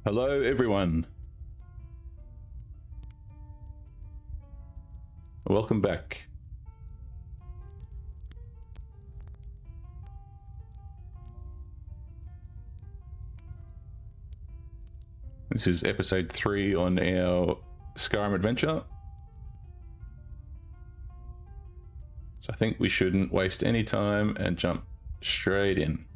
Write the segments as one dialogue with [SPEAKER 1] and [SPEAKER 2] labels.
[SPEAKER 1] Hello, everyone. Welcome back. This is episode 3 on our Skyrim adventure. So I think we shouldn't waste any time and jump straight in.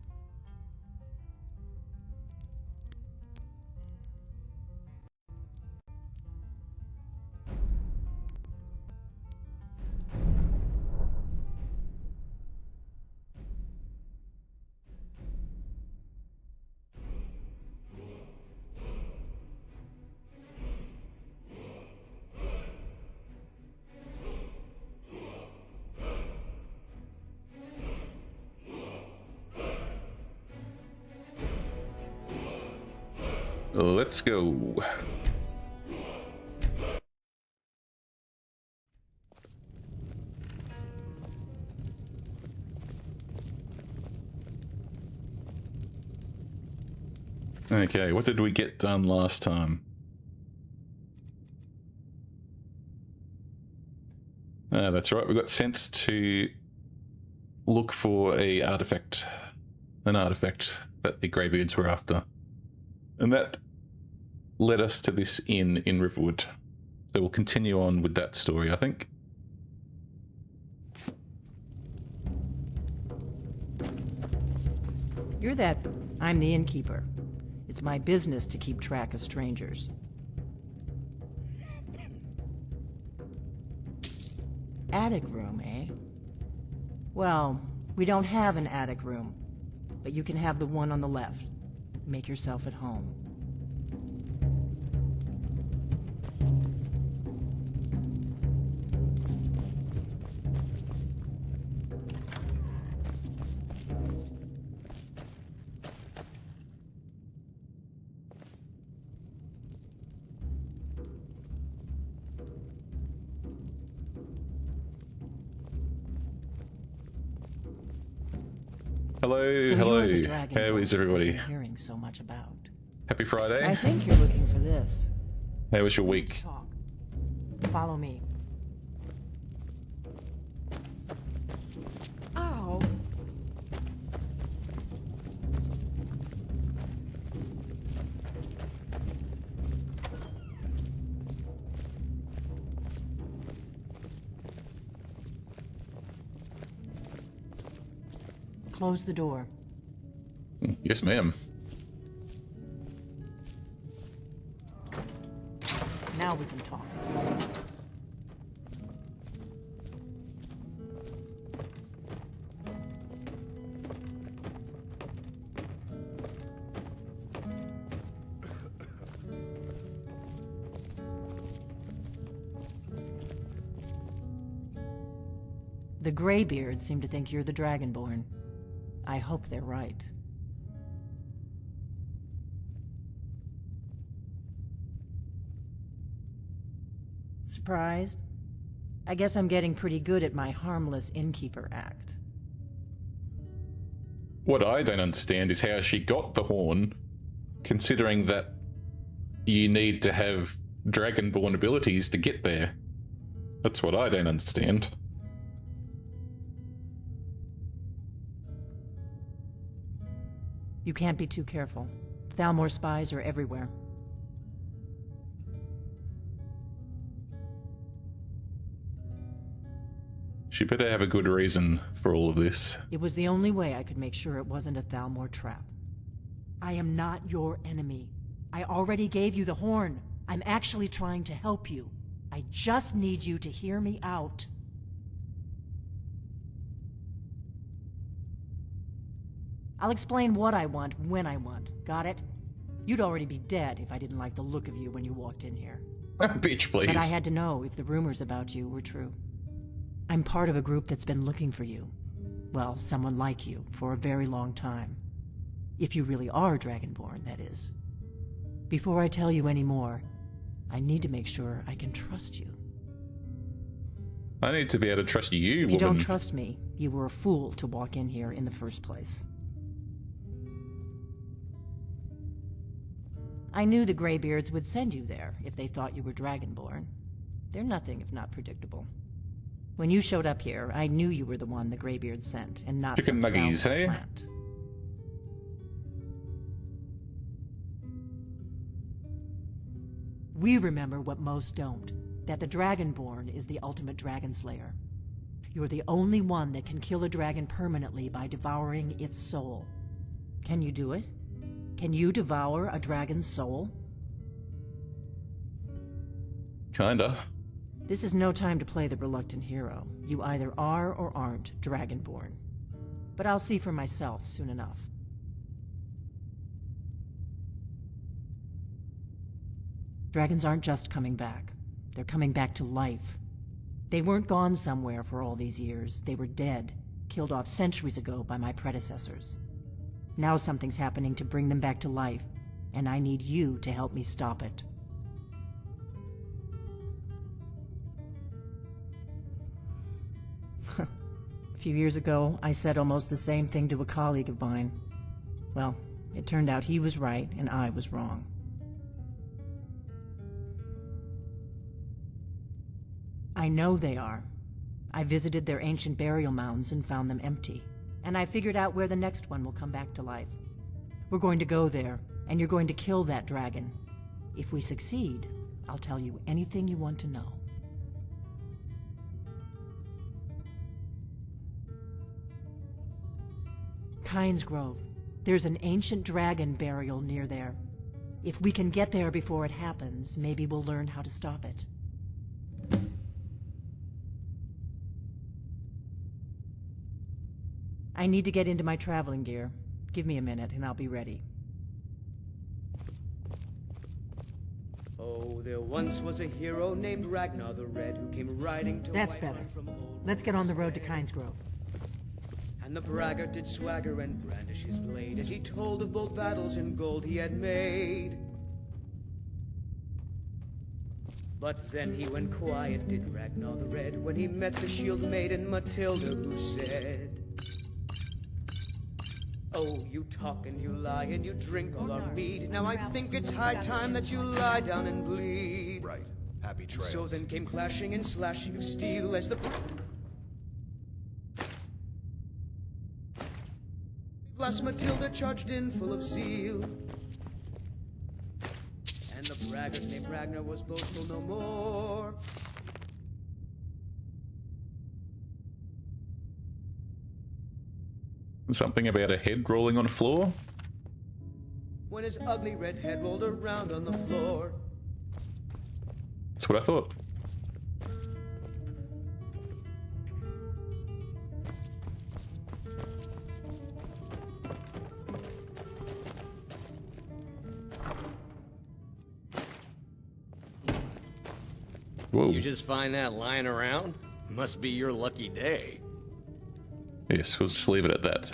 [SPEAKER 1] Let's go. Okay, what did we get done last time? That's right, we got sent to look for an artifact that the Greybeards were after. And that led us to this inn in Riverwood. So we'll continue on with that story, I think.
[SPEAKER 2] You're that... I'm the innkeeper. It's my business to keep track of strangers. Attic room, eh? Well, we don't have an attic room, but you can have the one on the left. Make yourself at home.
[SPEAKER 1] Hello,
[SPEAKER 2] So
[SPEAKER 1] hello.
[SPEAKER 2] you're the dragon
[SPEAKER 1] How is everybody?
[SPEAKER 2] I'm hearing so much about.
[SPEAKER 1] Happy Friday.
[SPEAKER 2] I think you're looking for this.
[SPEAKER 1] How was your
[SPEAKER 2] We need to
[SPEAKER 1] week?
[SPEAKER 2] talk. Follow me. Ow! Close the door.
[SPEAKER 1] Yes, ma'am.
[SPEAKER 2] Now we can talk. The Greybeards seem to think you're the Dragonborn. I hope they're right. Surprised? I guess I'm getting pretty good at my harmless innkeeper act.
[SPEAKER 1] What I don't understand is how she got the horn, considering that you need to have Dragonborn abilities to get there. That's what I don't understand.
[SPEAKER 2] You can't be too careful. Thalmor spies are everywhere.
[SPEAKER 1] She better have a good reason for all of this.
[SPEAKER 2] It was the only way I could make sure it wasn't a Thalmor trap. I am not your enemy. I already gave you the horn. I'm actually trying to help you. I just need you to hear me out. I'll explain what I want when I want. Got it? You'd already be dead if I didn't like the look of you when you walked in here.
[SPEAKER 1] Bitch, please.
[SPEAKER 2] But I had to know if the rumors about you were true. I'm part of a group that's been looking for you. Well, someone like you, for a very long time. If you really are Dragonborn, that is. Before I tell you any more, I need to make sure I can trust you.
[SPEAKER 1] I need to be able to trust you,
[SPEAKER 2] If
[SPEAKER 1] woman.
[SPEAKER 2] you don't trust me, you were a fool to walk in here in the first place. I knew the Greybeards would send you there if they thought you were Dragonborn. They're nothing if not predictable. When you showed up here, I knew you were the one the Greybeards sent, and not
[SPEAKER 1] Chicken
[SPEAKER 2] some
[SPEAKER 1] nuggies,
[SPEAKER 2] Thalmor
[SPEAKER 1] hey?
[SPEAKER 2] plant. We remember what most don't, that the Dragonborn is the ultimate dragon slayer. You're the only one that can kill a dragon permanently by devouring its soul. Can you do it? Can you devour a dragon's soul?
[SPEAKER 1] Kinda.
[SPEAKER 2] This is no time to play the reluctant hero. You either are or aren't Dragonborn. But I'll see for myself soon enough. Dragons aren't just coming back. They're coming back to life. They weren't gone somewhere for all these years. They were dead, killed off centuries ago by my predecessors. Now something's happening to bring them back to life. and I need you to help me stop it. A few years ago, I said almost the same thing to a colleague of mine. Well, it turned out he was right and I was wrong. I know they are. I visited their ancient burial mounds and found them empty. And I figured out where the next one will come back to life. We're going to go there, and you're going to kill that dragon. If we succeed, I'll tell you anything you want to know. Kynes Grove. There's an ancient dragon burial near there. If we can get there before it happens, maybe we'll learn how to stop it. I need to get into my traveling gear. Give me a minute and I'll be ready.
[SPEAKER 3] Oh, there once was a hero named Ragnar the Red who came riding to
[SPEAKER 2] That's
[SPEAKER 3] Whiterun
[SPEAKER 2] better.
[SPEAKER 3] from old
[SPEAKER 2] Let's get on the road to
[SPEAKER 3] Westead.
[SPEAKER 2] Kynes Grove.
[SPEAKER 3] And the braggart did swagger and brandish his blade as he told of bold battles in gold he had made. But then he went quiet, did Ragnar the Red, when he met the shield maiden Matilda, who said, "Oh, you talk and you lie and you drink all our mead. Now I think it's high time that you lie down and bleed."
[SPEAKER 4] Right. Happy trails.
[SPEAKER 3] So then came clashing and slashing of steel as the last Matilda charged in full of zeal. And the braggart named Ragnar was boastful no more.
[SPEAKER 1] Something about a head rolling on a floor?
[SPEAKER 3] When his ugly red head rolled around on the floor.
[SPEAKER 1] That's what I thought. Whoa.
[SPEAKER 5] You just find that lying around? Must be your lucky day.
[SPEAKER 1] Yes, we'll just leave it at that.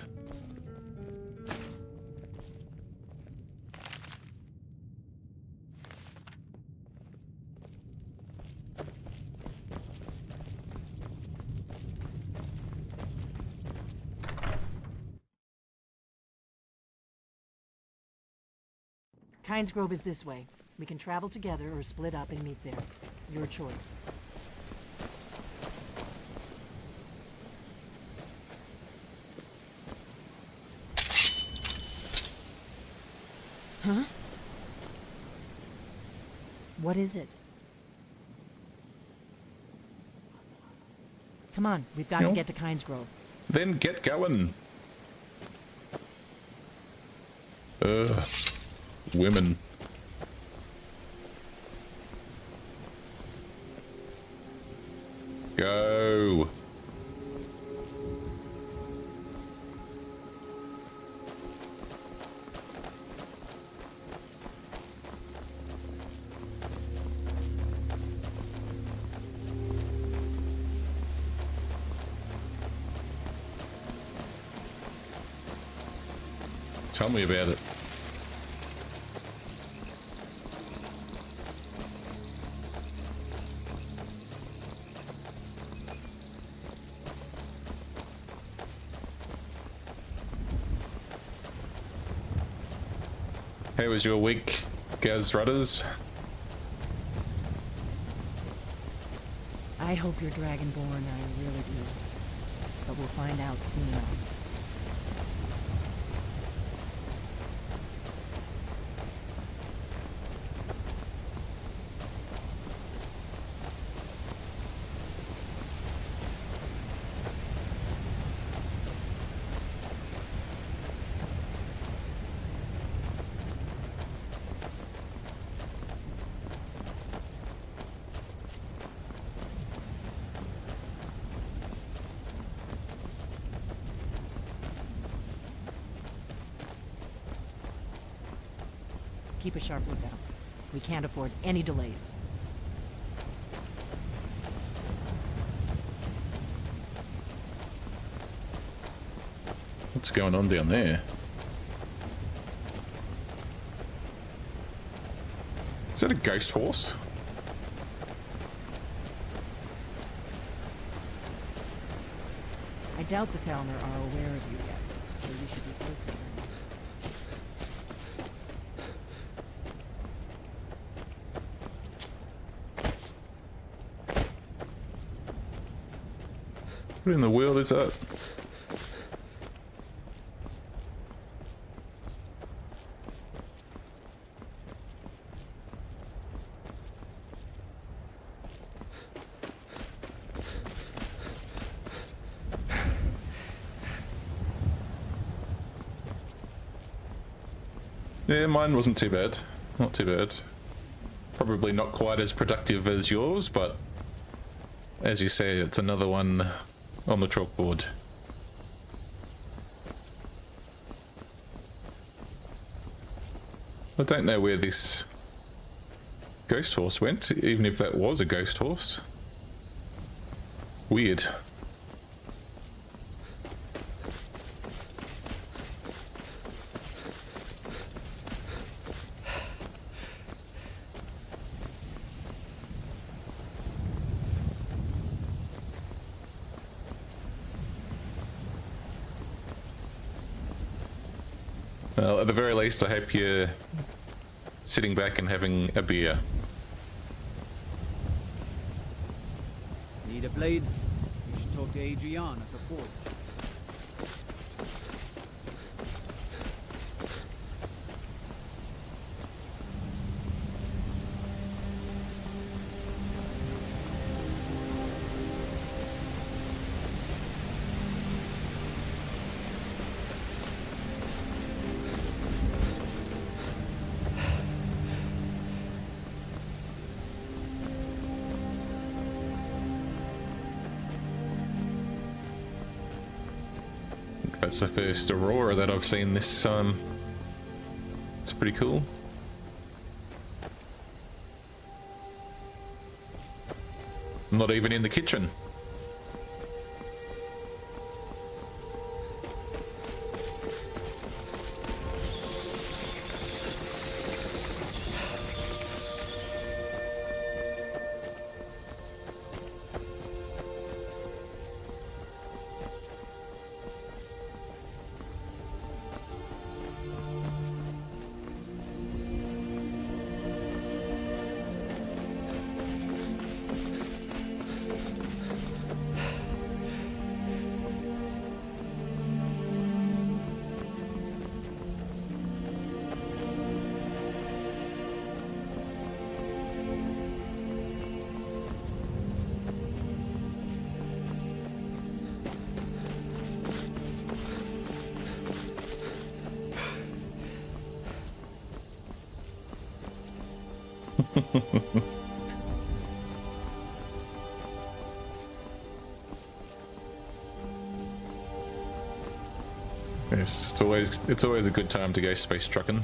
[SPEAKER 2] Kynes Grove is this way. We can travel together or split up and meet there. Your choice. Huh? What is it? Come on, we've got to get to Kynes Grove.
[SPEAKER 1] Then get going. Women. Go. Tell me about it. How was your week, Gaz Rudders?
[SPEAKER 2] I hope you're Dragonborn, I really do. But we'll find out soon enough. Keep a sharp lookout. We can't afford any delays.
[SPEAKER 1] What's going on down there? Is that a ghost horse?
[SPEAKER 2] I doubt the Thalner are aware of you yet, so you should be safe from their notice.
[SPEAKER 1] What in the world is that? Yeah, mine wasn't too bad. Not too bad. Probably not quite as productive as yours, but as you say, it's another one on the chalkboard. I don't know where this ghost horse went, even if that was a ghost horse. Weird. Well, at the very least, I hope you're sitting back and having a beer.
[SPEAKER 4] Need a blade? You should talk to Adrian at the fort.
[SPEAKER 1] That's the first aurora that I've seen this it's pretty cool. Not even in the kitchen. Yes, it's always a good time to go space trucking.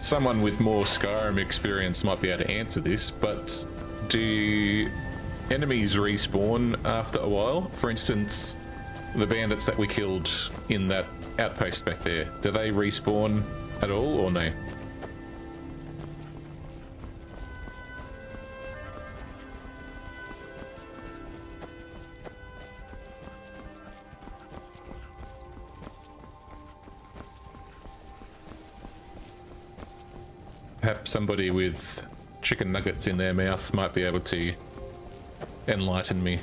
[SPEAKER 1] Someone with more Skyrim experience might be able to answer this, but do enemies respawn after a while? For instance, the bandits that we killed in that outpost back there, do they respawn at all or no? Perhaps somebody with chicken nuggets in their mouth might be able to enlighten me.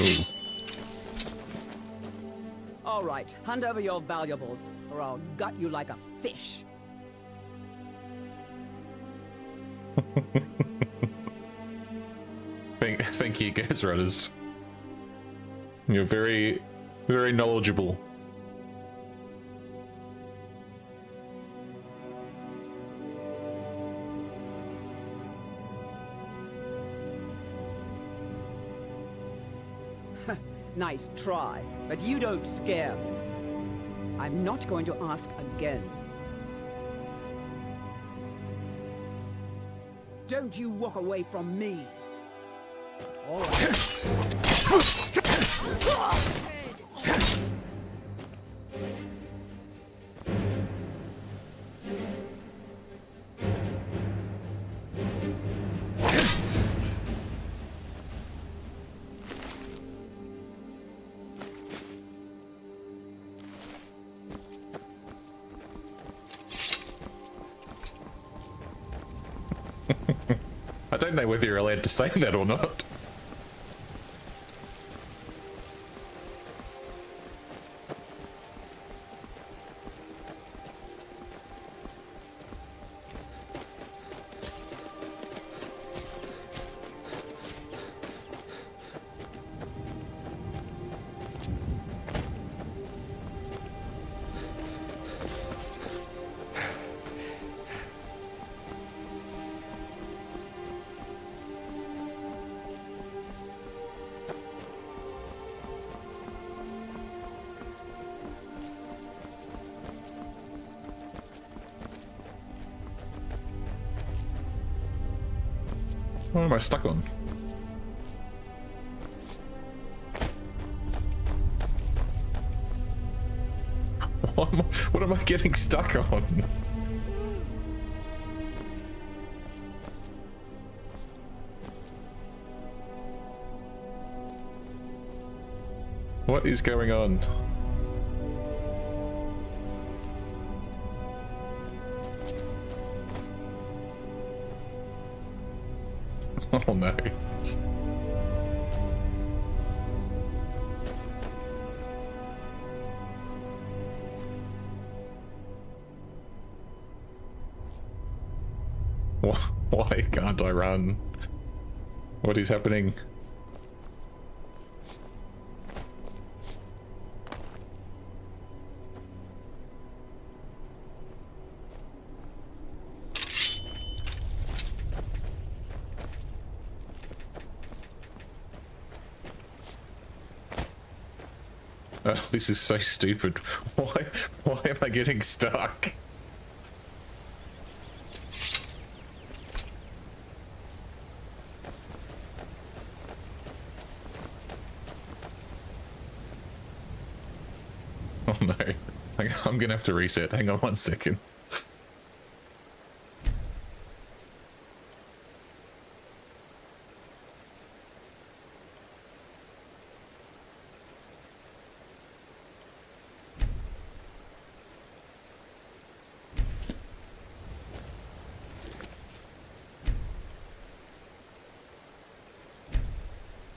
[SPEAKER 1] Ooh.
[SPEAKER 4] All right, hand over your valuables, or I'll gut you like a fish.
[SPEAKER 1] Thank you, Gazrudders. You're very, very knowledgeable.
[SPEAKER 4] Nice try, but you don't scare me. I'm not going to ask again. Don't you walk away from me. All right.
[SPEAKER 1] I don't know whether you're allowed to say that or not. What am I stuck on? What am I getting stuck on? What is going on? Oh no. Why can't I run? What is happening? Oh, this is so stupid. Why am I getting stuck? Oh no. I'm gonna have to reset. Hang on 1 second.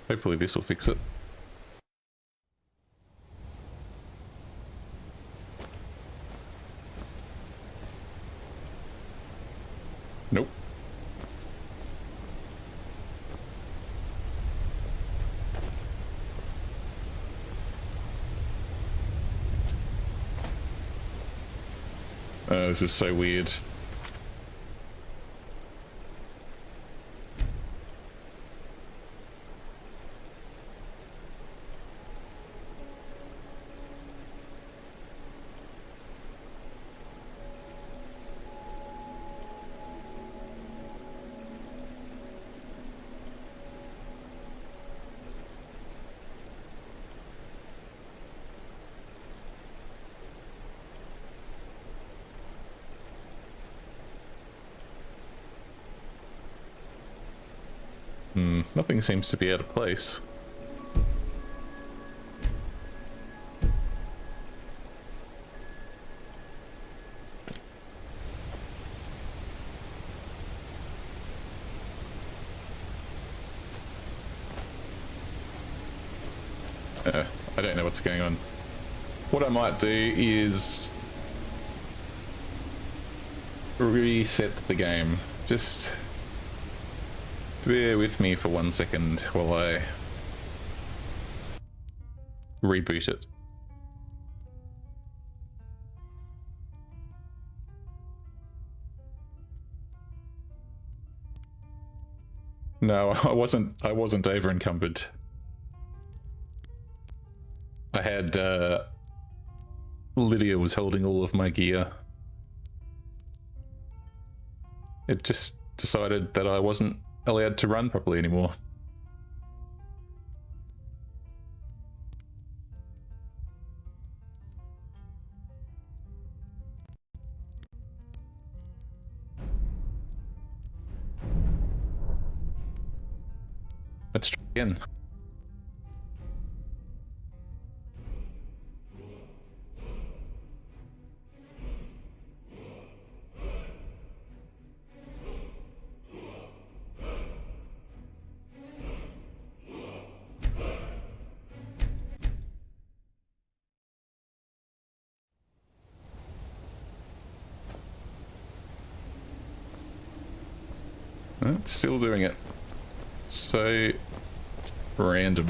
[SPEAKER 1] Hopefully this will fix it. Nope. This is so weird. Nothing seems to be out of place. I don't know what's going on. What I might do is reset the game. Just bear with me for 1 second while I reboot it. No, I wasn't over encumbered. I had Lydia was holding all of my gear. It just decided that I wasn't allowed to run properly anymore. Let's try again. It's still doing it. So random.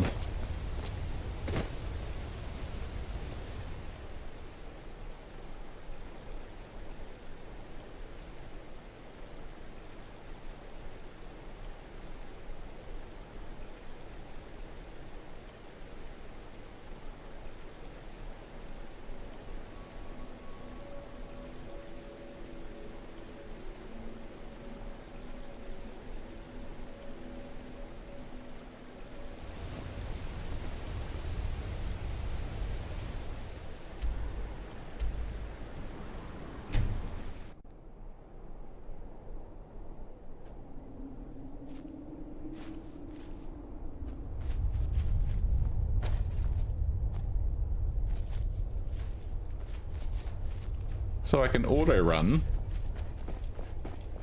[SPEAKER 1] So I can auto run,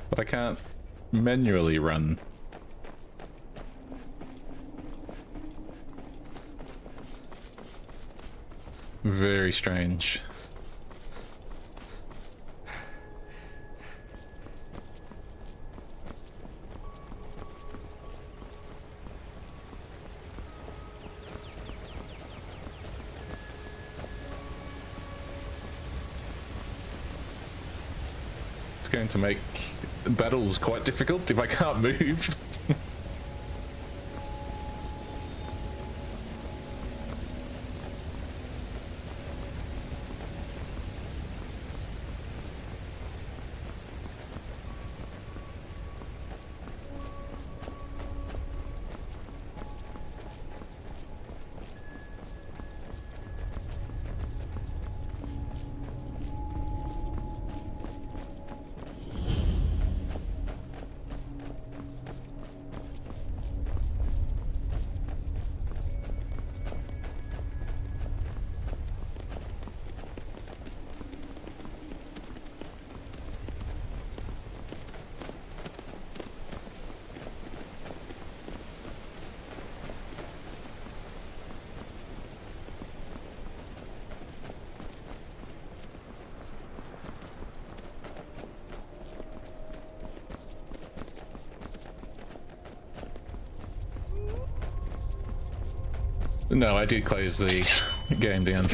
[SPEAKER 1] but I can't manually run. Very strange. It's going to make battles quite difficult if I can't move. No, I did close the game down.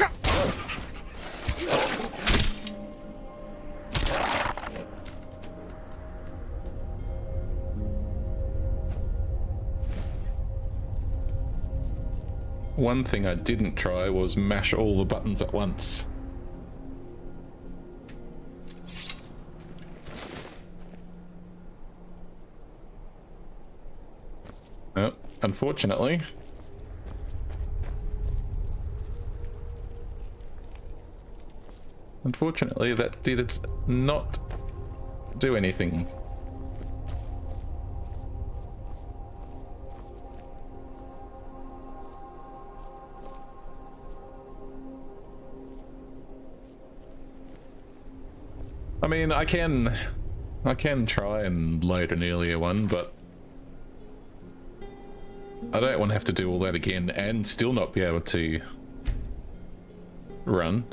[SPEAKER 1] One thing I didn't try was mash all the buttons at once. Oh, unfortunately. Unfortunately, that did not do anything. I mean, I can try and load an earlier one, but I don't want to have to do all that again and still not be able to run.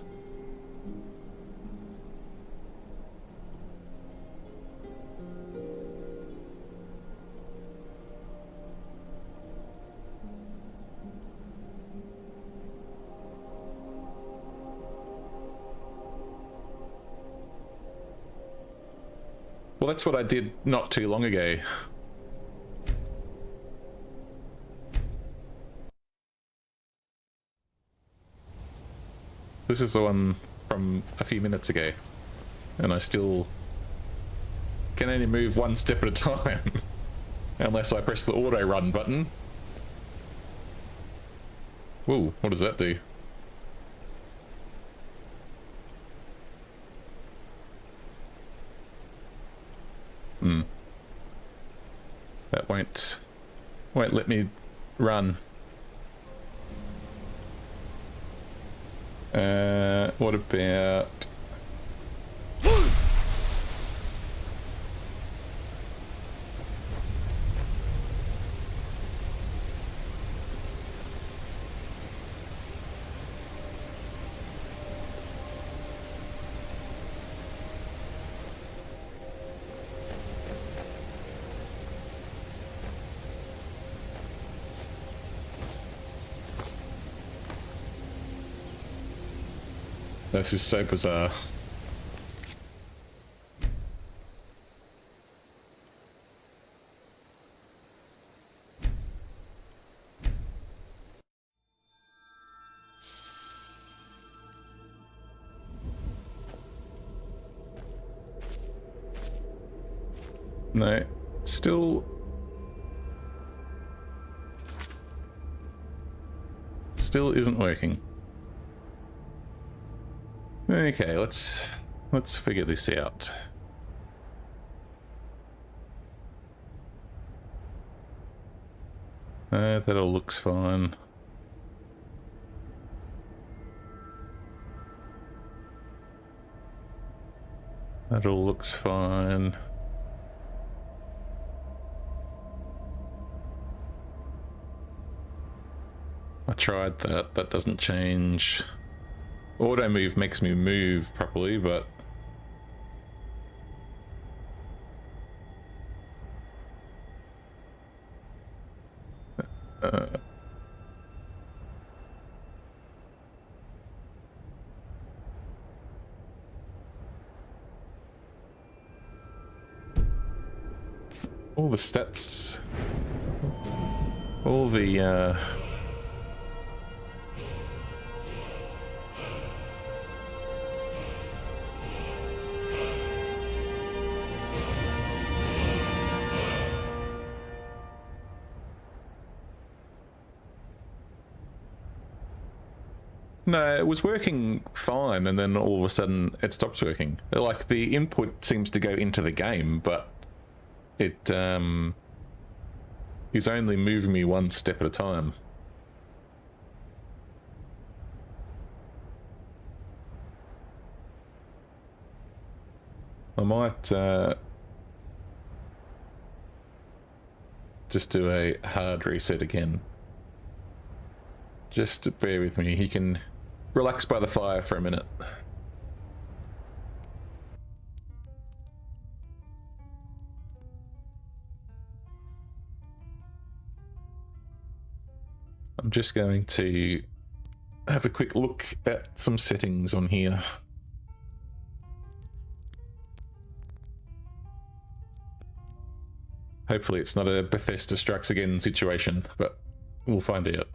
[SPEAKER 1] Well, that's what I did not too long ago. This is the one from a few minutes ago, and I still can only move one step at a time unless I press the auto run button. Whoa, what does that do? That won't let me run. What about... This is so bizarre. No, still isn't working. Okay, let's figure this out. That all looks fine. That all looks fine. I tried that. That doesn't change. Auto move makes me move properly, but all the stats, all the no, it was working fine, and then all of a sudden it stops working. Like, the input seems to go into the game, but it is only moving me one step at a time. I might just do a hard reset again. Just bear with me. He can relax by the fire for a minute. I'm just going to have a quick look at some settings on here. Hopefully it's not a Bethesda strikes again situation, but we'll find out.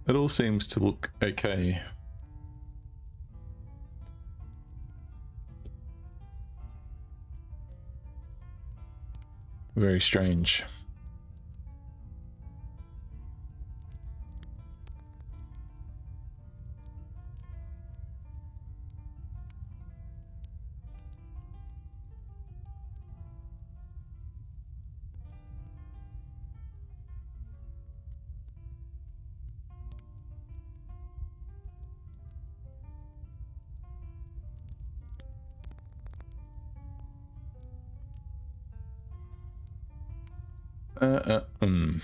[SPEAKER 1] It all seems to look okay. Very strange. Uh, hmm.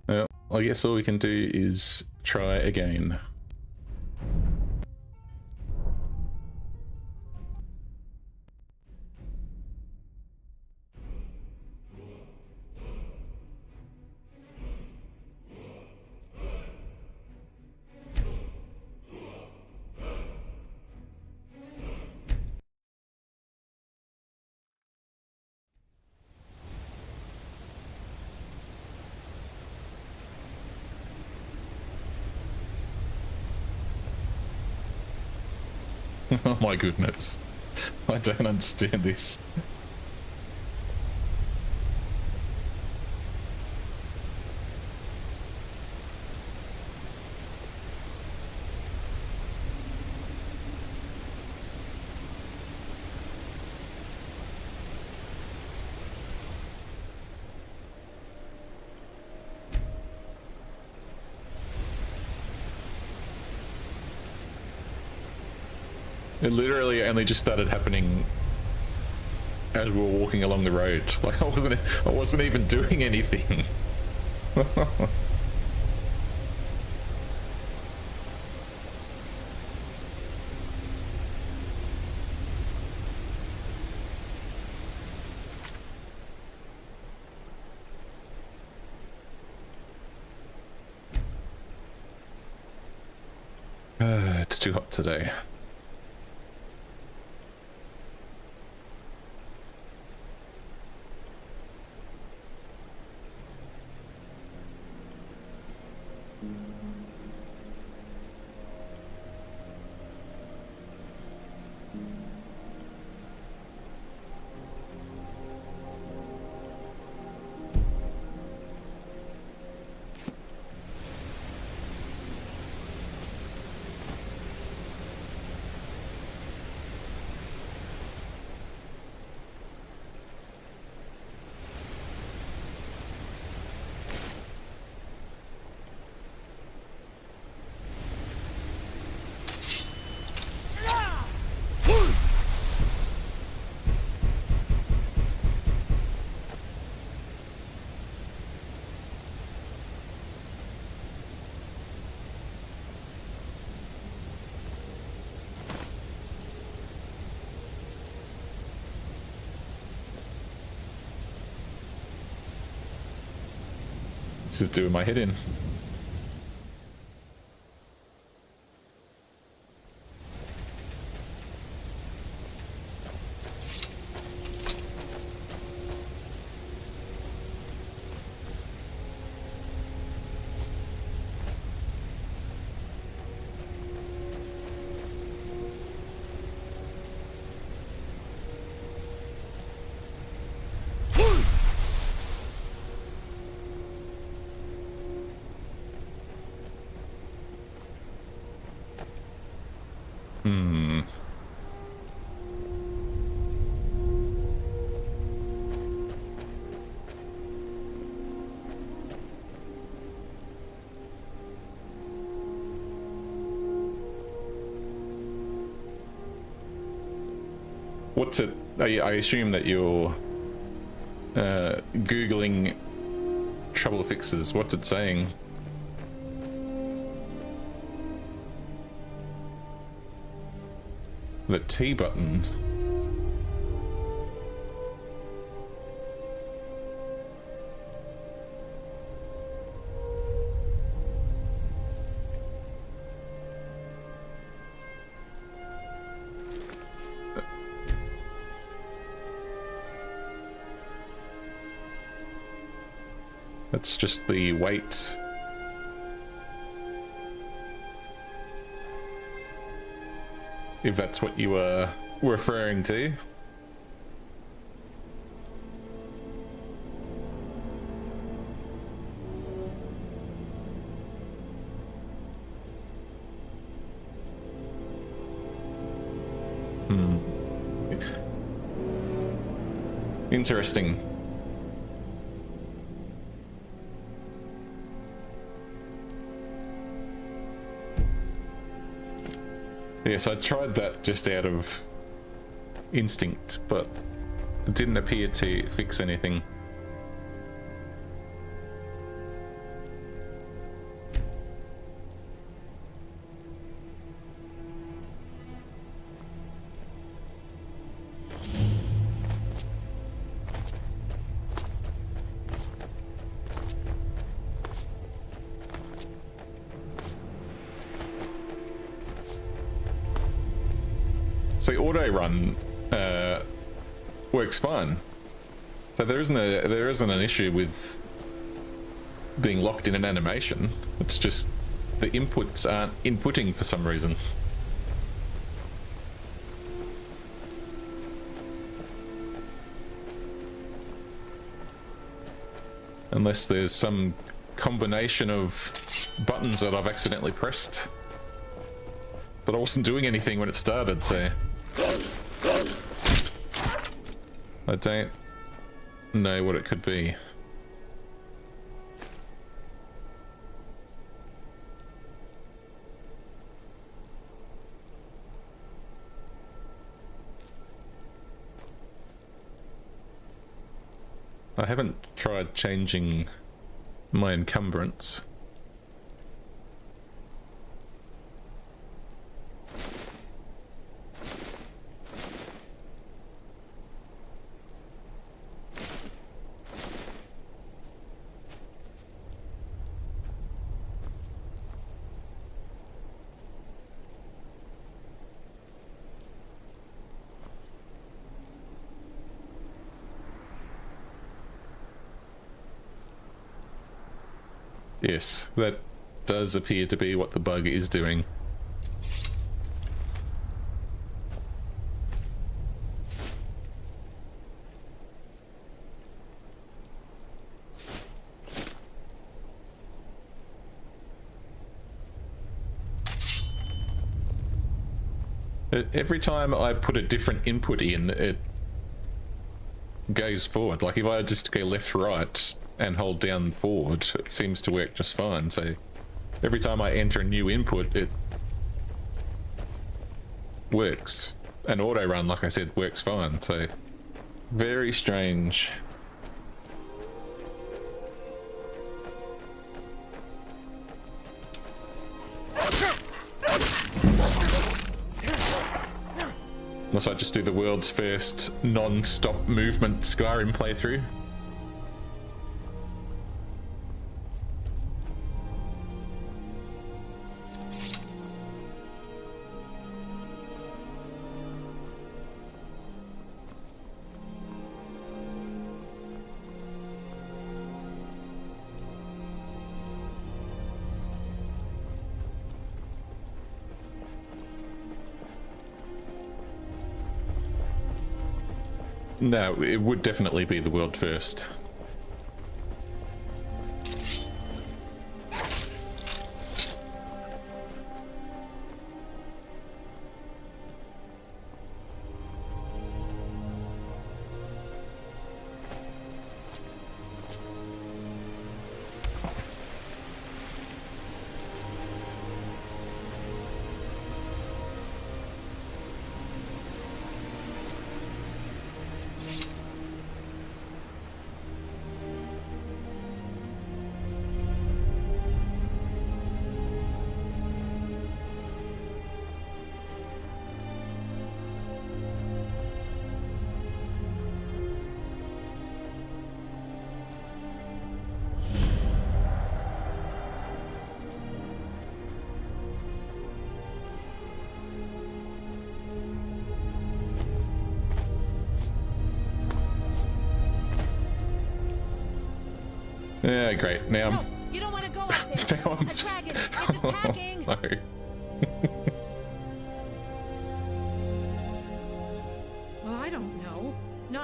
[SPEAKER 1] Well, I guess all we can do is try again. Oh my goodness. I don't understand this. It literally only just started happening as we were walking along the road. Like I wasn't even doing anything. It's too hot today. This is doing my head in. What's it? I assume that you're Googling trouble fixes. What's it saying? The T button. That's just the wait if that's what you were referring to. Interesting. Yes, I tried that just out of instinct, but it didn't appear to fix anything. So auto run works fine. So there isn't an issue with being locked in an animation. It's just the inputs aren't inputting for some reason. Unless there's some combination of buttons that I've accidentally pressed. But I wasn't doing anything when it started, so I don't know what it could be. I haven't tried changing my encumbrance. Yes, that does appear to be what the bug is doing. Every time I put a different input in, it goes forward. Like if I just go left, right, and hold down forward, it seems to work just fine. So every time I enter a new input, it works. And auto run, like I said, works fine. So very strange. Unless I just do the world's first non-stop movement Skyrim playthrough. No, it would definitely be the world first. Yeah, great. Now
[SPEAKER 6] No, you don't want to go out there.
[SPEAKER 1] now I'm
[SPEAKER 6] A dragon. It's attacking.
[SPEAKER 1] No.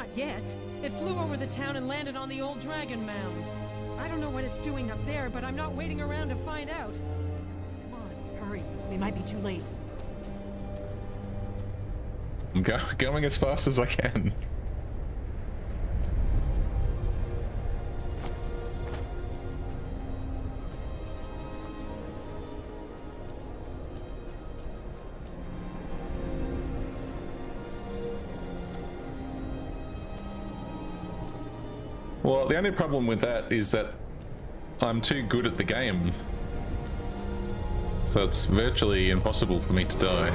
[SPEAKER 6] Not yet. It flew over the town and landed on the old dragon mound. I don't know what it's doing up there, but I'm not waiting around to find out.
[SPEAKER 2] Come on, hurry. We might be too late.
[SPEAKER 1] I'm going as fast as I can. Well, the only problem with that is that I'm too good at the game. So it's virtually impossible for me to die.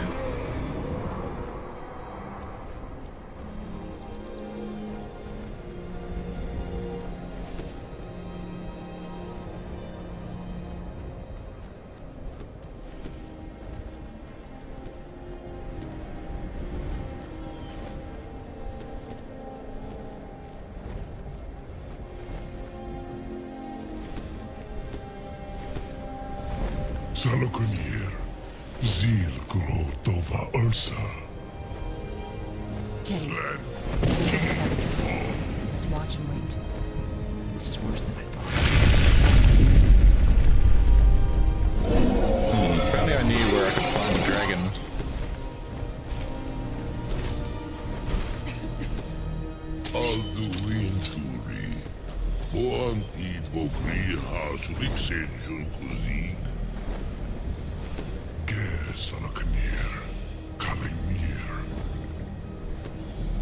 [SPEAKER 7] Salokunir, Zil Gro Dova Ursa.
[SPEAKER 2] It's getting... Let's watch and wait. This is worse than I thought.
[SPEAKER 1] Apparently I knew where I could find the dragon.
[SPEAKER 7] Alduinturi, Boantid Vogri Hasrixenjun Kuzik. Ger Salokunir, Kalimir.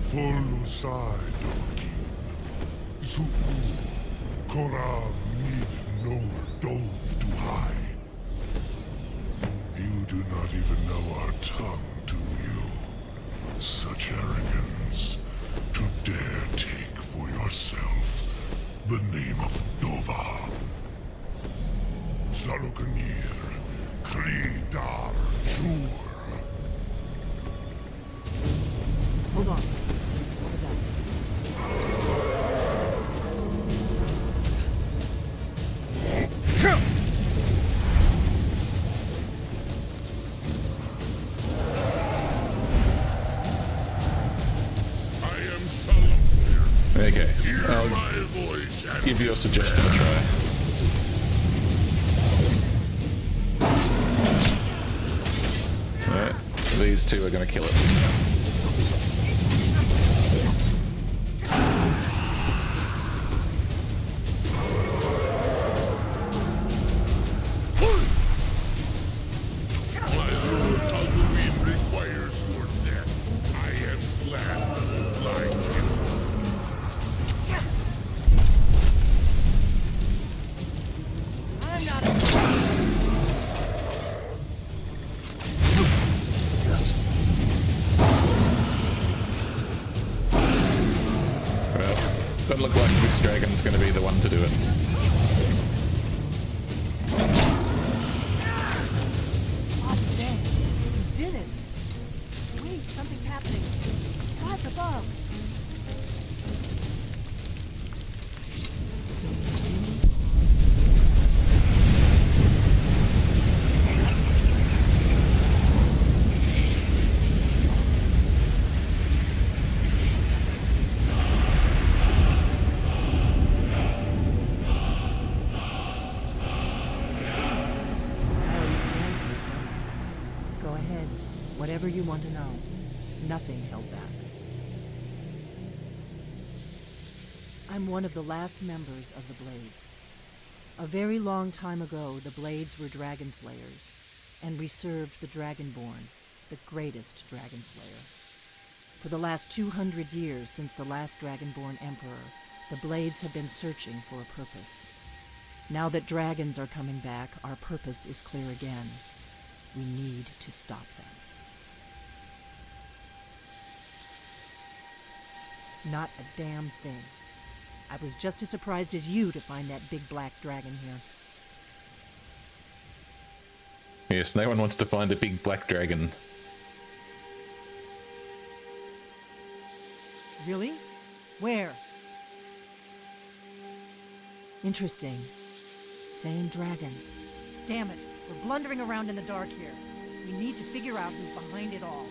[SPEAKER 7] Folusai Dokin. Zuu, Korav Nid no Dove to high. You do not even know our tongue, do you? Such arrogance, to dare take for yourself the name of Dova. Salokunir, Kridar Jur.
[SPEAKER 2] Hold on. What was that?
[SPEAKER 7] I am Salokunir.
[SPEAKER 1] Okay,
[SPEAKER 7] Hear
[SPEAKER 1] I'll
[SPEAKER 7] my voice and
[SPEAKER 1] give your suggestion a try. Alright, these two are going to kill it.
[SPEAKER 7] My lord Alduin requires your death. I am glad to oblige you.
[SPEAKER 6] I'm not a...
[SPEAKER 1] Well, doesn't look like this dragon's going to be the one to do it.
[SPEAKER 2] God's dead. You did it. Wait, something's happening. God's above. So you... Go ahead. Whatever you want to know. Nothing held back. I'm one of the last members of the Blades. A very long time ago, the Blades were dragon slayers, and we served the Dragonborn, the greatest dragon slayer. For the last 200 years since the last Dragonborn Emperor, the Blades have been searching for a purpose. Now that dragons are coming back, our purpose is clear again. We need to stop them. Not a damn thing. I was just as surprised as you to find that big black dragon here.
[SPEAKER 1] Yes, no one wants to find a big black dragon.
[SPEAKER 2] Really? Where? Interesting. Same dragon. Damn it. We're blundering around in the dark here. We need to figure out who's behind it all.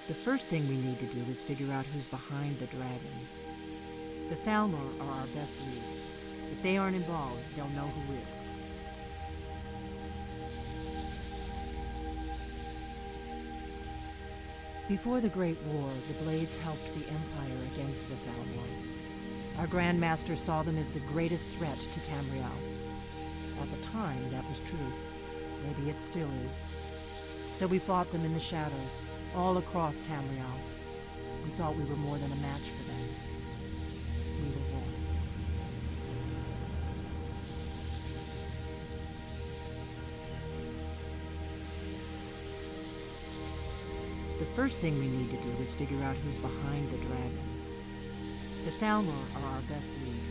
[SPEAKER 2] The first thing we need to do is figure out who's behind the dragons. The Thalmor are our best lead. If they aren't involved, they'll know who is. Before the Great War, the Blades helped the Empire against the Thalmor. Our Grand Master saw them as the greatest threat to Tamriel. At the time, that was true. Maybe it still is. So we fought them in the shadows, all across Tamriel. We thought we were more than a match for them. We were wrong. The first thing we need to do is figure out who's behind the dragons. The Thalmor are our best lead.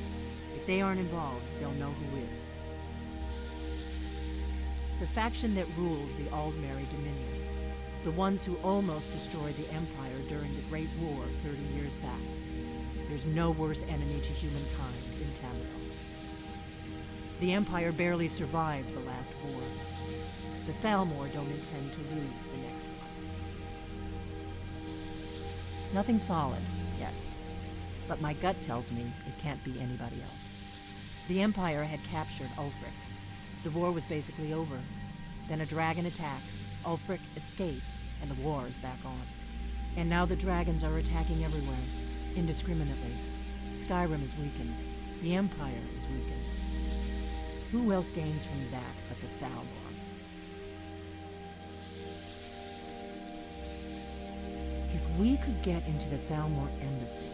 [SPEAKER 2] If they aren't involved, they'll know who is. The faction that rules the Aldmeri Dominion. The ones who almost destroyed the Empire during the Great War 30 years back. There's no worse enemy to humankind than Tamriel. The Empire barely survived the last war. The Thalmor don't intend to lose the next one. Nothing solid, yet. But my gut tells me it can't be anybody else. The Empire had captured Ulfric. The war was basically over. Then a dragon attacks, Ulfric escapes, and the war is back on. And now the dragons are attacking everywhere, indiscriminately. Skyrim is weakened. The Empire is weakened. Who else gains from that but the Thalmor? If we could get into the Thalmor embassy,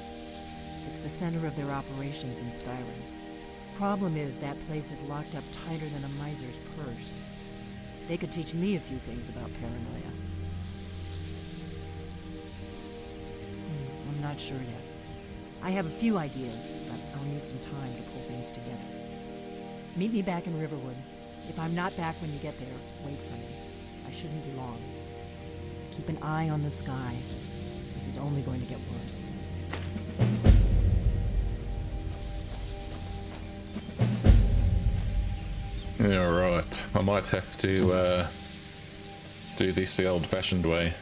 [SPEAKER 2] it's the center of their operations in Skyrim. Problem is, that place is locked up tighter than a miser's purse. They could teach me a few things about paranoia. I'm not sure yet. I have a few ideas, but I'll need some time to pull things together. Meet me back in Riverwood. If I'm not back when you get there, wait for me. I shouldn't be long. Keep an eye on the sky. This is only going to get worse.
[SPEAKER 1] Yeah, right. I might have to do this the old-fashioned way.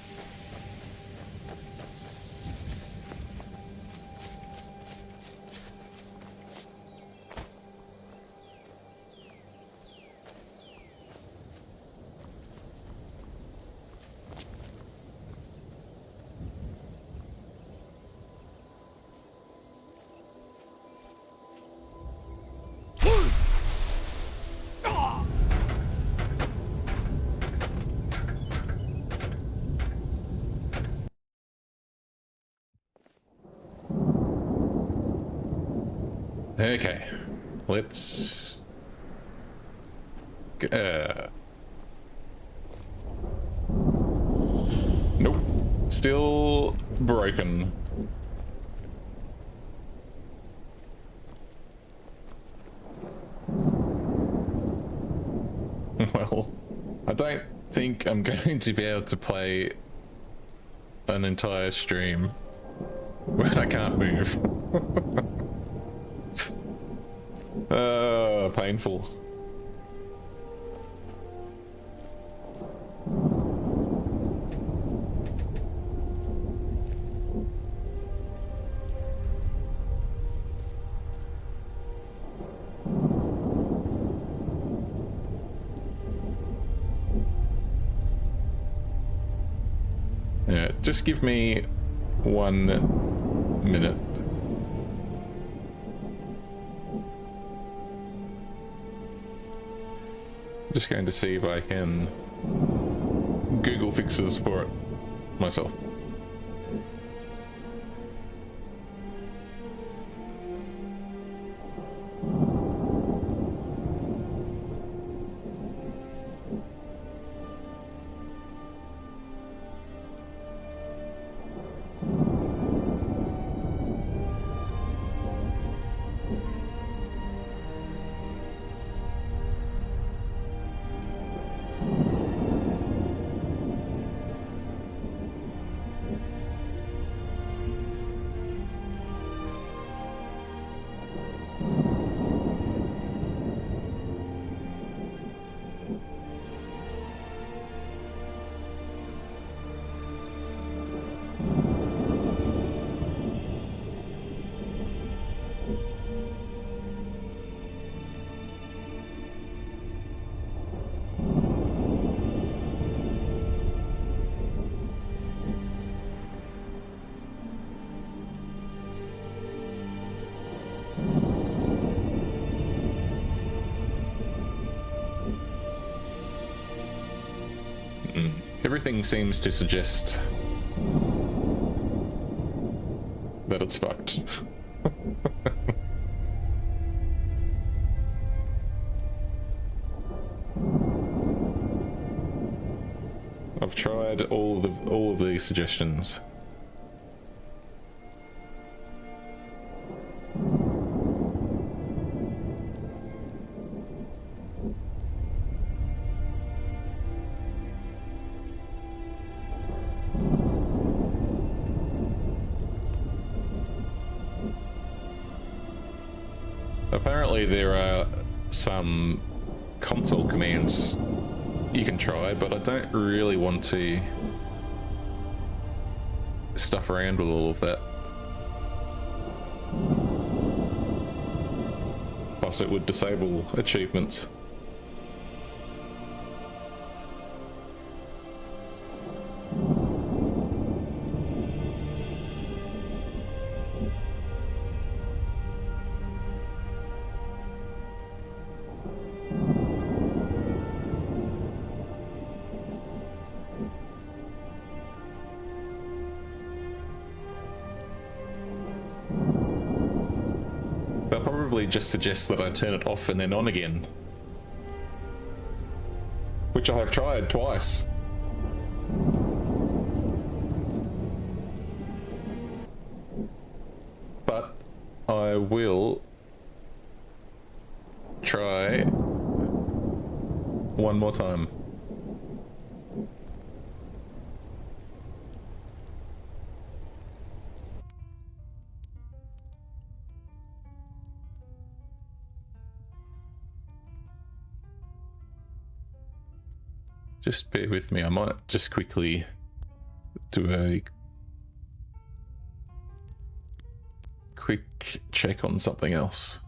[SPEAKER 1] Okay, let's... Nope, still broken. Well, I don't think I'm going to be able to play an entire stream when I can't move. Painful. Yeah, just give me 1 minute. I'm just going to see if I can Google fixes for it myself. Everything seems to suggest that it's fucked. I've tried all of these suggestions. Apparently there are some console commands you can try, but I don't really want to stuff around with all of that. Plus it would disable achievements. They'll probably just suggest that I turn it off and then on again. Which I have tried twice. But I will try one more time. Just bear with me, I might just quickly do a quick check on something else.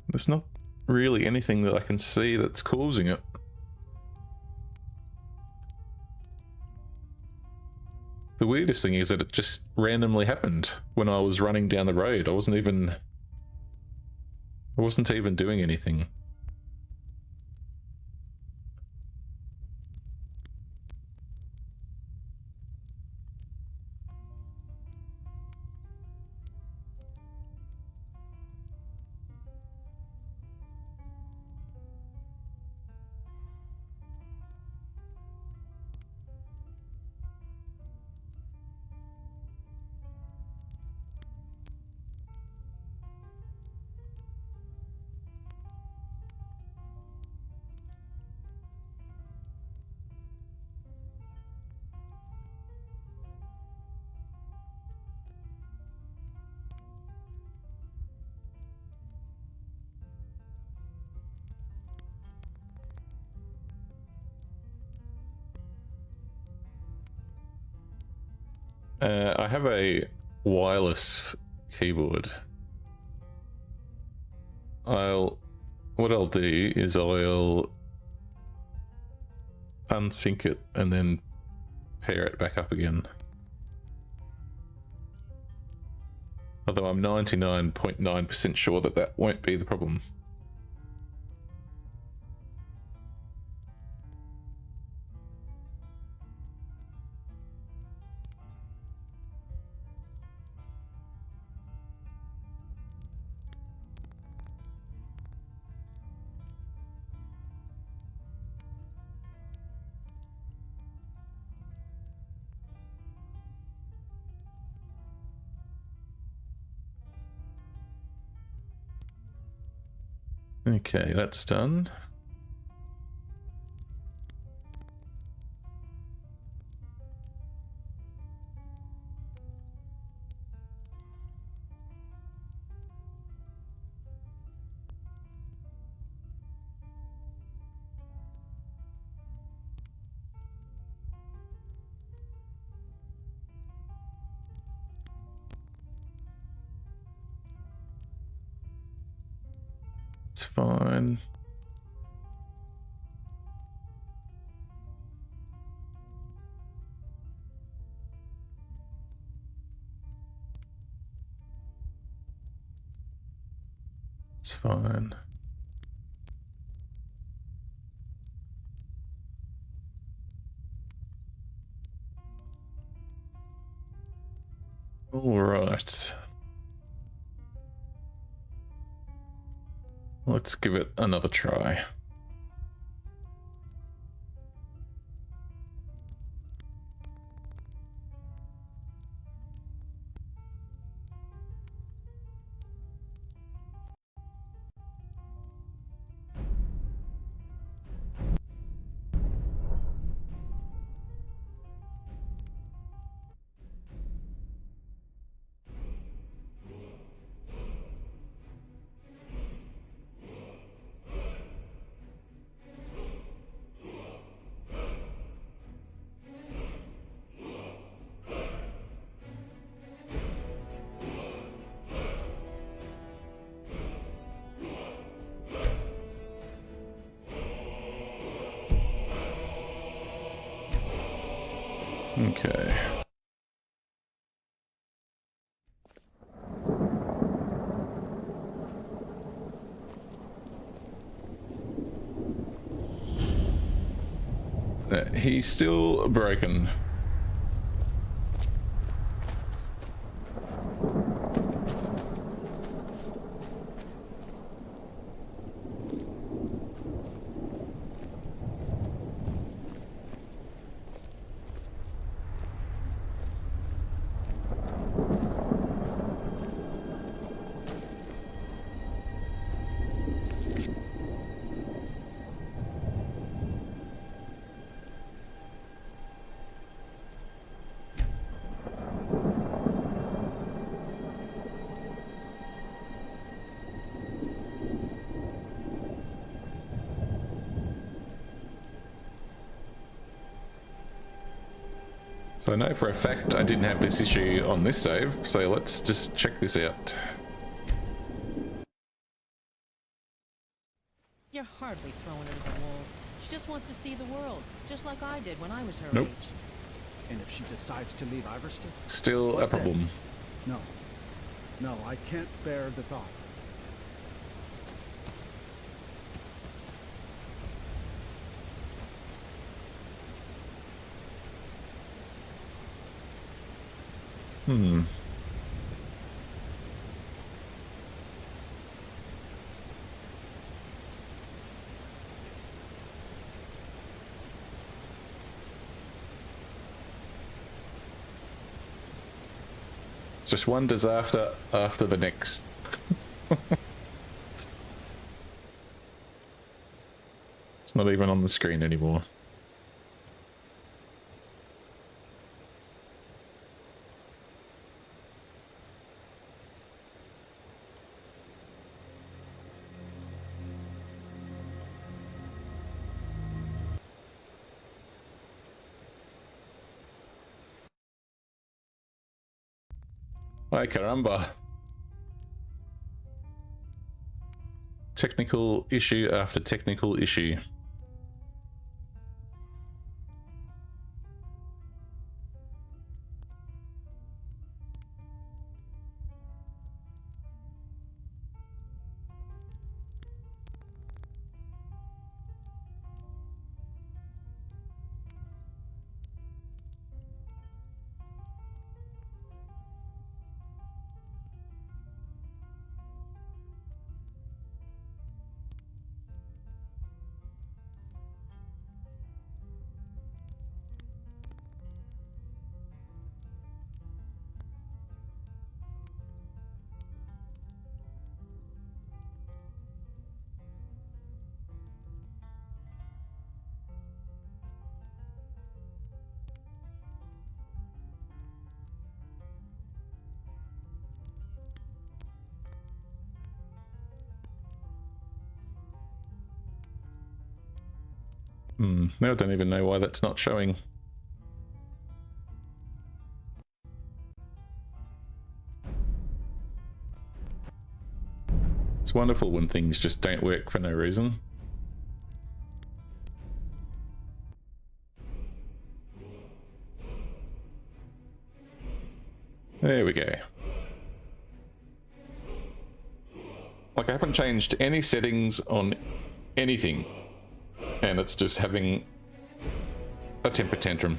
[SPEAKER 1] There's not really anything that I can see that's causing it. The weirdest thing is that it just randomly happened when I was running down the road. I wasn't even doing anything. I have a wireless keyboard. What I'll do is I'll unsync it and then pair it back up again. Although I'm 99.9% sure that that won't be the problem. Okay, that's done. It's fine. It's fine. All right. Let's give it another try. Okay. He's still broken. So I know for a fact I didn't have this issue on this save, so let's just check this out.
[SPEAKER 6] You're hardly throwing her to the wolves. She just wants to see the world, just like I did when I was her
[SPEAKER 1] Nope.
[SPEAKER 6] age.
[SPEAKER 8] And if she decides to leave Iverstead?
[SPEAKER 1] Still a problem.
[SPEAKER 8] No. No, I can't bear the thought.
[SPEAKER 1] It's just one disaster after the next. It's not even on the screen anymore. Ay caramba. Technical issue after technical issue. Now I don't even know why that's not showing. It's wonderful when things just don't work for no reason. There we go. Like, I haven't changed any settings on anything, and it's just having a temper tantrum.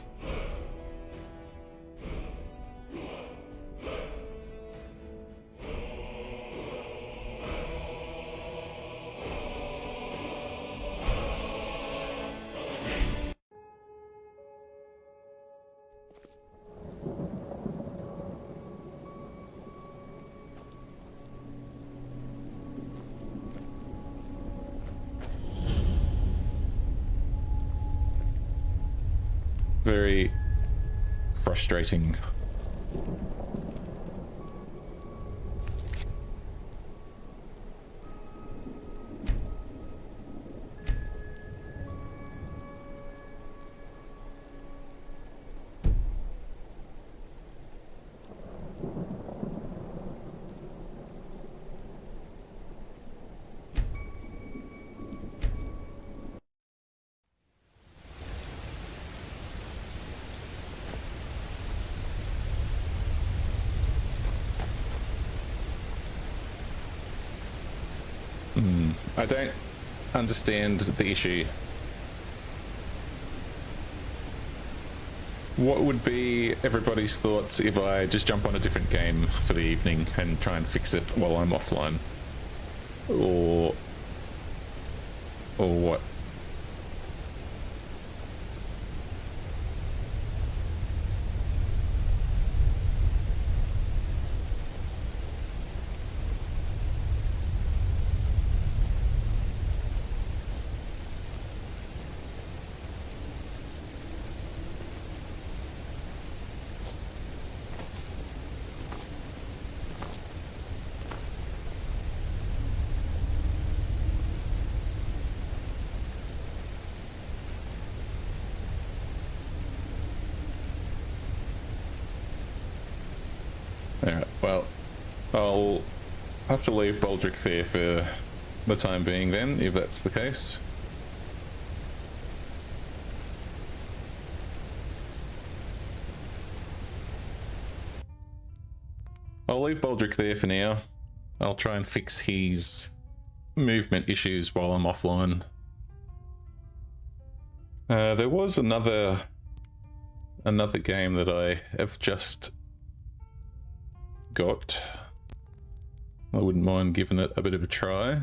[SPEAKER 1] Very frustrating. I don't understand the issue. What would be everybody's thoughts if I just jump on a different game for the evening and try and fix it while I'm offline? Or what? Alright, well, I'll have to leave Baldric there for the time being then, if that's the case. I'll leave Baldric there for now. I'll try and fix his movement issues while I'm offline. There was another game that I have just got. I wouldn't mind giving it a bit of a try.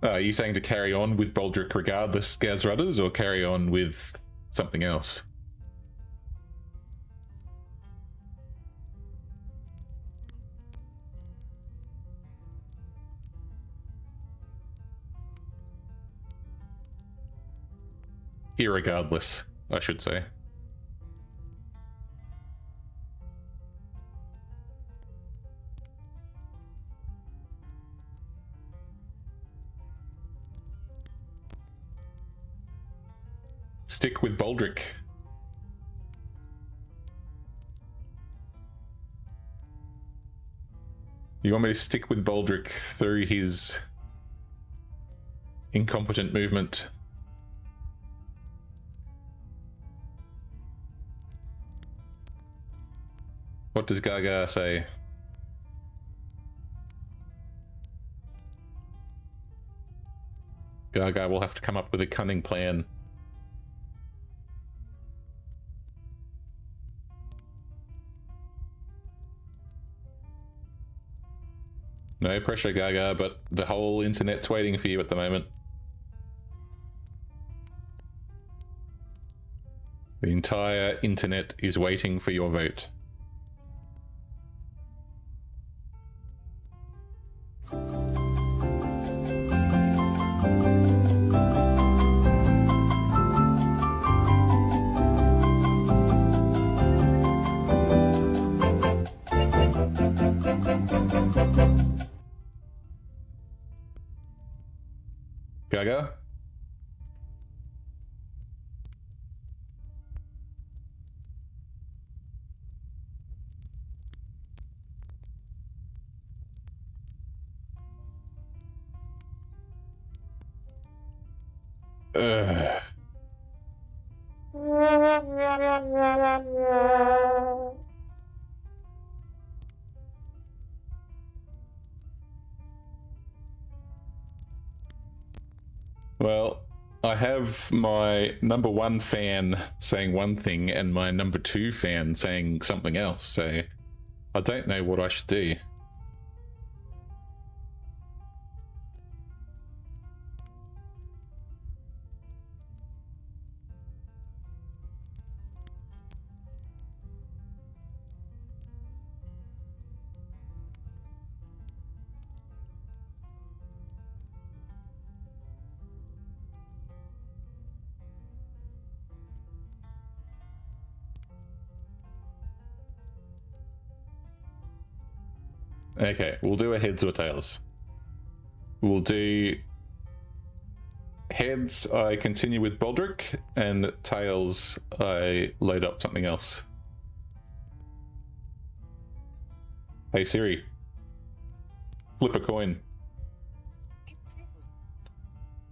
[SPEAKER 1] Are you saying to carry on with Baldric regardless, Gazrudders, or carry on with something else? Irregardless, I should say. stick with Baldric? You want me to stick with Baldric through his incompetent movement? What does Gaga say? Gaga will have to come up with a cunning plan. No pressure, Gaga, but the whole internet's waiting for you at the moment. The entire internet is waiting for your vote. Gaga? Well, I have my number 1 fan saying one thing and my number 2 fan saying something else, so I don't know what I should do. Okay, we'll do a heads or tails. We'll do heads, I continue with Baldric, and tails, I load up something else. Hey Siri, flip a coin.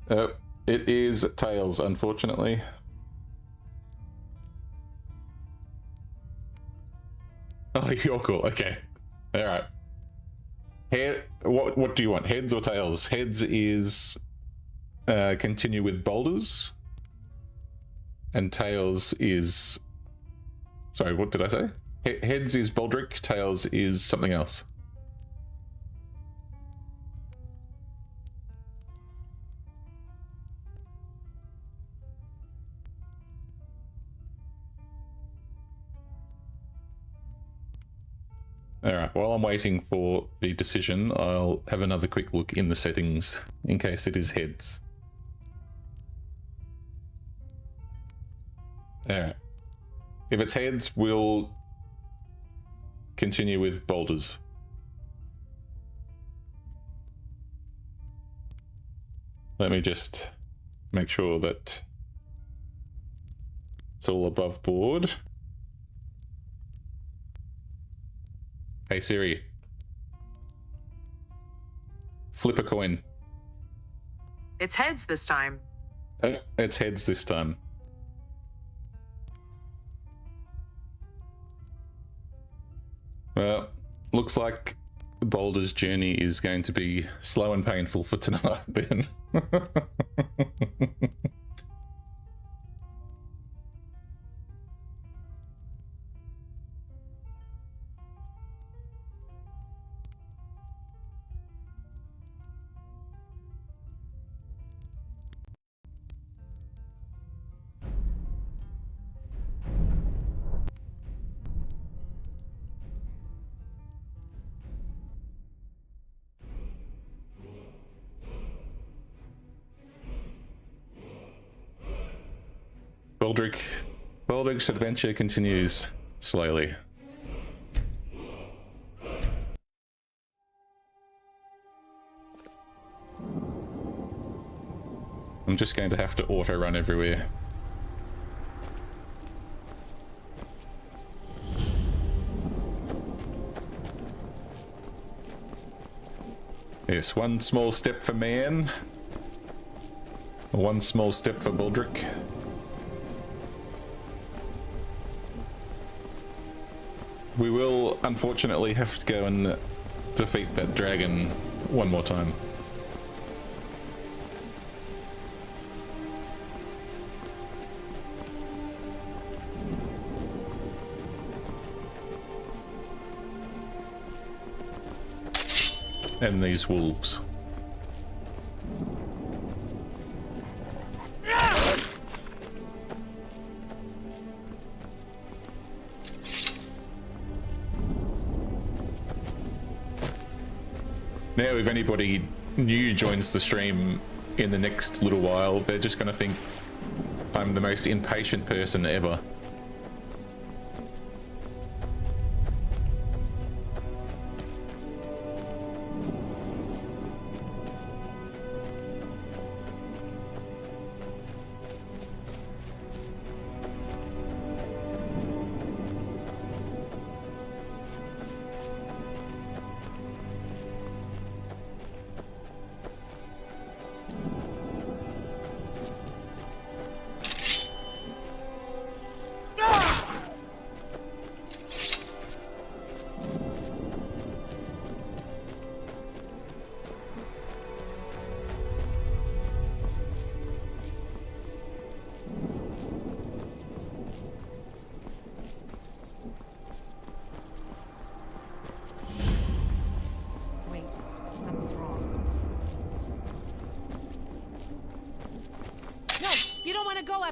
[SPEAKER 1] It is tails, unfortunately. Oh, you're cool. Okay. All right. What do you want? Heads or tails? Heads is continue with boulders, and tails is... Sorry, what did I say? Heads is Baldric, tails is something else. Alright, while I'm waiting for the decision, I'll have another quick look in the settings in case it is heads. Alright. If it's heads, we'll continue with boulders. Let me just make sure that it's all above board. Hey Siri, flip a coin.
[SPEAKER 9] It's heads this time.
[SPEAKER 1] It's heads this time. Well, looks like Boulder's journey is going to be slow and painful for tonight, Ben. Baldric's adventure continues slowly. I'm just going to have to auto run everywhere. Yes, one small step for man. One small step for Baldric. We will unfortunately have to go and defeat that dragon one more time. And these wolves. Now if anybody new joins the stream in the next little while, they're just going to think I'm the most impatient person ever.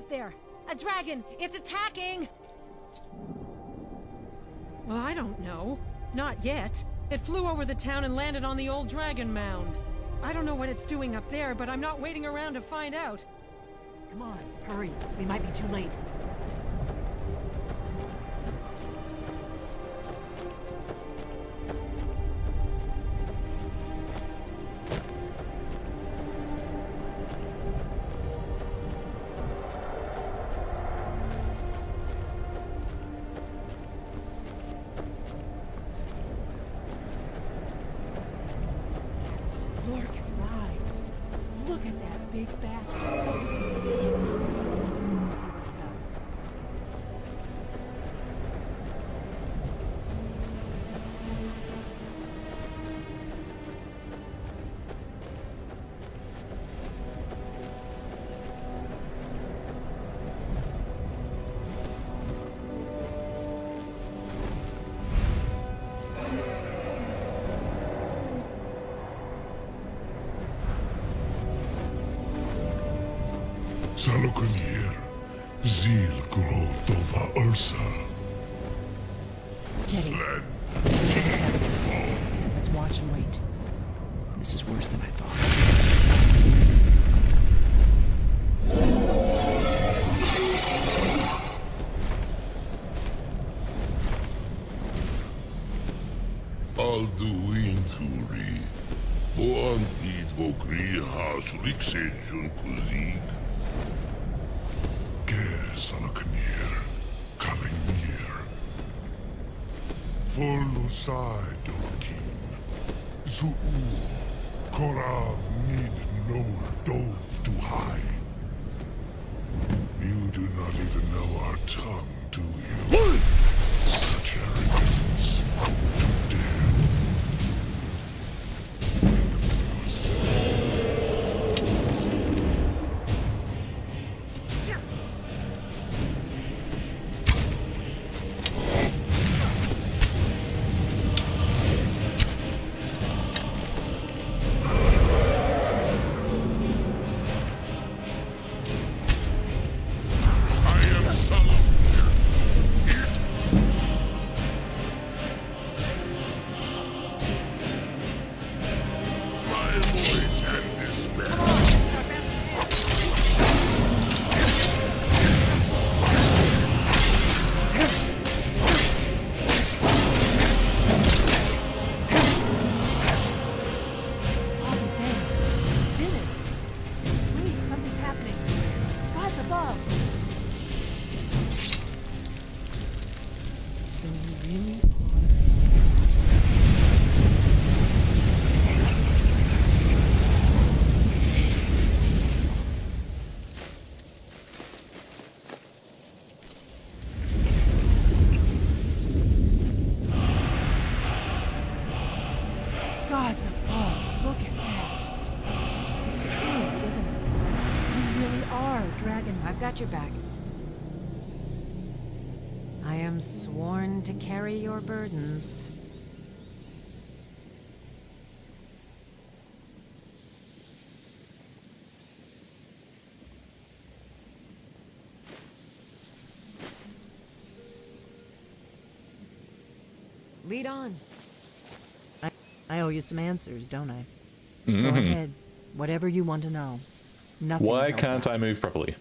[SPEAKER 6] There! A dragon! It's attacking! Well, I don't know. Not yet. It flew over the town and landed on the old dragon mound. I don't know what it's doing up there, but I'm not waiting around to find out.
[SPEAKER 2] Come on, hurry. We might be too late.
[SPEAKER 7] Salokunir, Zil Grotova Ursa.
[SPEAKER 2] Steady. Let's watch and wait. This is worse than I thought.
[SPEAKER 7] Alduinturi, Boantid Vokri Hasuliksenjun Kuzik. Salokunir, coming near. Volusai Dorkin, Zuu, Korav Nid Nol Dove to hide. You do not even know our tongue, do you? Such arrogance, to dare.
[SPEAKER 10] got your back. I am sworn to carry your burdens. Lead on.
[SPEAKER 2] I owe you some answers, don't I?
[SPEAKER 1] Mm-hmm.
[SPEAKER 2] Go ahead. Whatever you want to know. Nothing.
[SPEAKER 1] Why can't I move properly?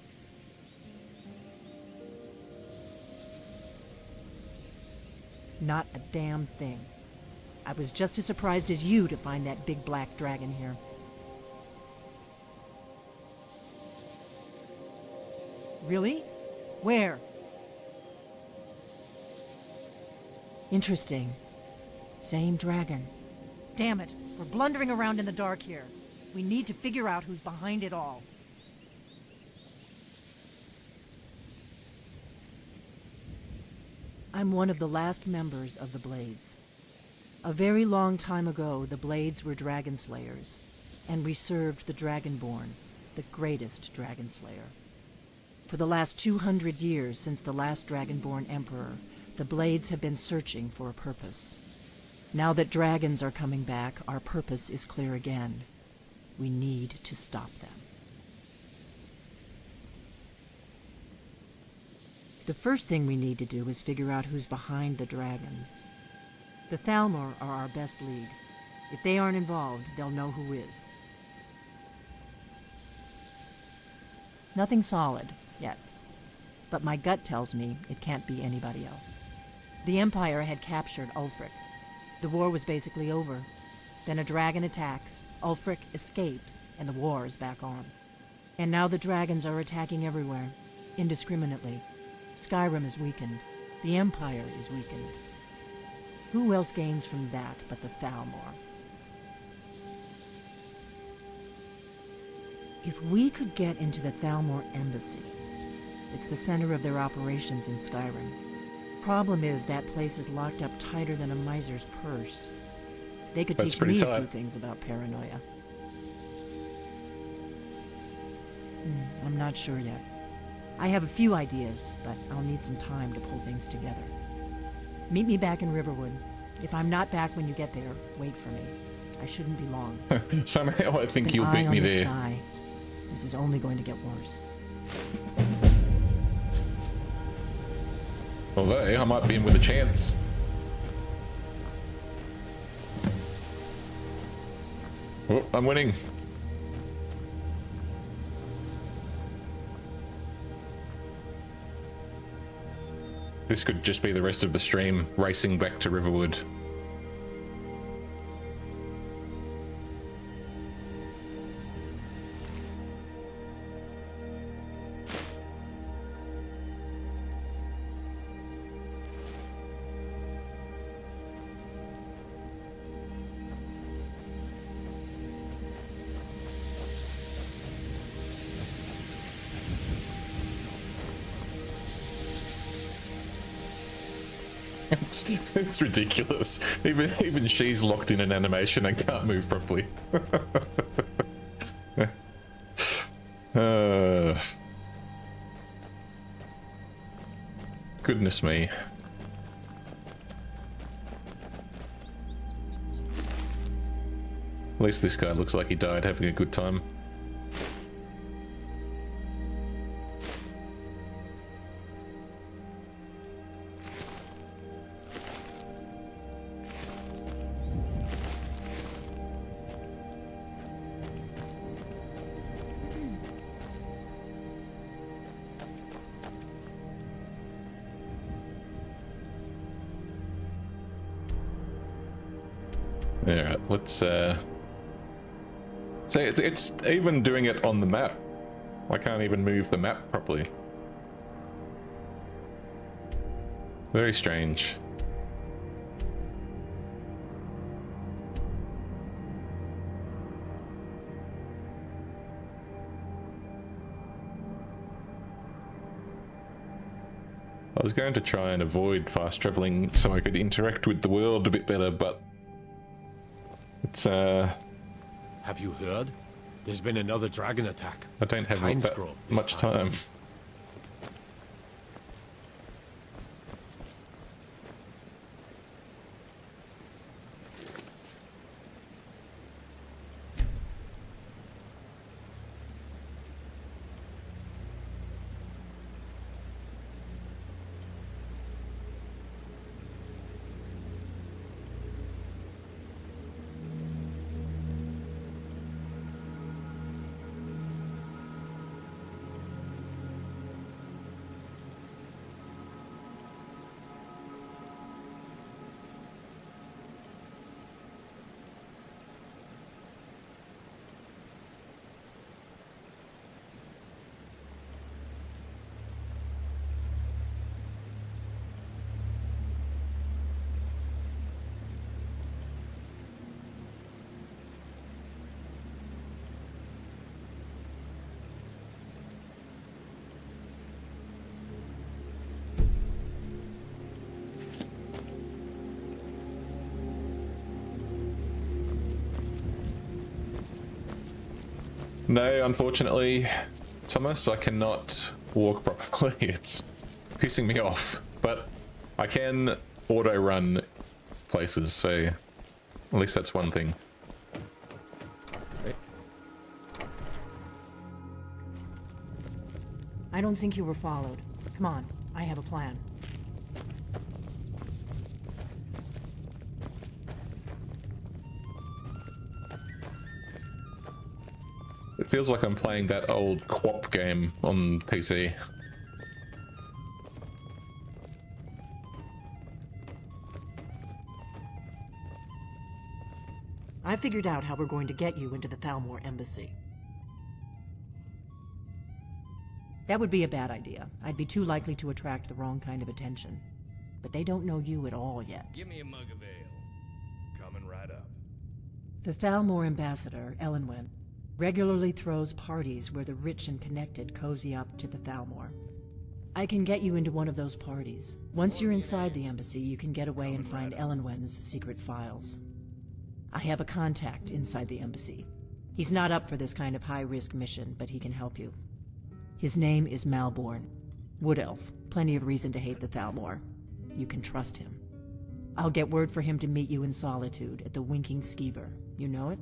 [SPEAKER 2] Not a damn thing. I was just as surprised as you to find that big black dragon here. Really? Where? Interesting. Same dragon. Damn it, we're blundering around in the dark here. We need to figure out who's behind it all. I'm one of the last members of the Blades. A very long time ago, the Blades were dragon slayers, and we served the Dragonborn, the greatest dragon slayer. For the last 200 years since the last Dragonborn Emperor, the Blades have been searching for a purpose. Now that dragons are coming back, our purpose is clear again. We need to stop them. The first thing we need to do is figure out who's behind the dragons. The Thalmor are our best lead. If they aren't involved, they'll know who is. Nothing solid, yet. But my gut tells me it can't be anybody else. The Empire had captured Ulfric. The war was basically over. Then a dragon attacks, Ulfric escapes, and the war is back on. And now the dragons are attacking everywhere, indiscriminately. Skyrim is weakened. The Empire is weakened. Who else gains from that but the Thalmor? If we could get into the Thalmor embassy, it's the center of their operations in Skyrim. Problem is, that place is locked up tighter than a miser's purse. They could teach me a few things about paranoia. I'm not sure yet. I have a few ideas, but I'll need some time to pull things together. Meet me back in Riverwood. If I'm not back when you get there, wait for me. I shouldn't be long.
[SPEAKER 1] Somehow I think
[SPEAKER 2] Keep
[SPEAKER 1] you'll
[SPEAKER 2] an
[SPEAKER 1] beat
[SPEAKER 2] eye
[SPEAKER 1] me
[SPEAKER 2] on the
[SPEAKER 1] there.
[SPEAKER 2] sky. This is only going to get worse.
[SPEAKER 1] Although, I might be in with a chance. Oh, I'm winning. This could just be the rest of the stream, racing back to Riverwood. It's ridiculous. Even she's locked in an animation and can't move properly. Goodness me. At least this guy looks like he died having a good time. Alright, let's say it's even doing it on the map. I can't even move the map properly. Very strange. I was going to try and avoid fast traveling so I could interact with the world a bit better, but it's
[SPEAKER 11] Have you heard? There's been another dragon attack.
[SPEAKER 1] I don't have that much time. No, unfortunately, Thomas, I cannot walk properly. It's pissing me off. But I can auto-run places, so at least that's one thing.
[SPEAKER 2] I don't think you were followed. Come on, I have a plan.
[SPEAKER 1] It feels like I'm playing that old co-op game on PC.
[SPEAKER 2] I figured out how we're going to get you into the Thalmor embassy. That would be a bad idea. I'd be too likely to attract the wrong kind of attention. But they don't know you at all yet.
[SPEAKER 5] Give me a mug of ale.
[SPEAKER 11] Coming right up.
[SPEAKER 2] The Thalmor ambassador, Elenwen, regularly throws parties where the rich and connected cozy up to the Thalmor. I can get you into one of those parties. Once you're inside the embassy, you can get away and find Elenwen's secret files. I have a contact inside the embassy. He's not up for this kind of high-risk mission, but he can help you. His name is Malborn. Wood Elf. Plenty of reason to hate the Thalmor. You can trust him. I'll get word for him to meet you in Solitude at the Winking Skeever. You know it?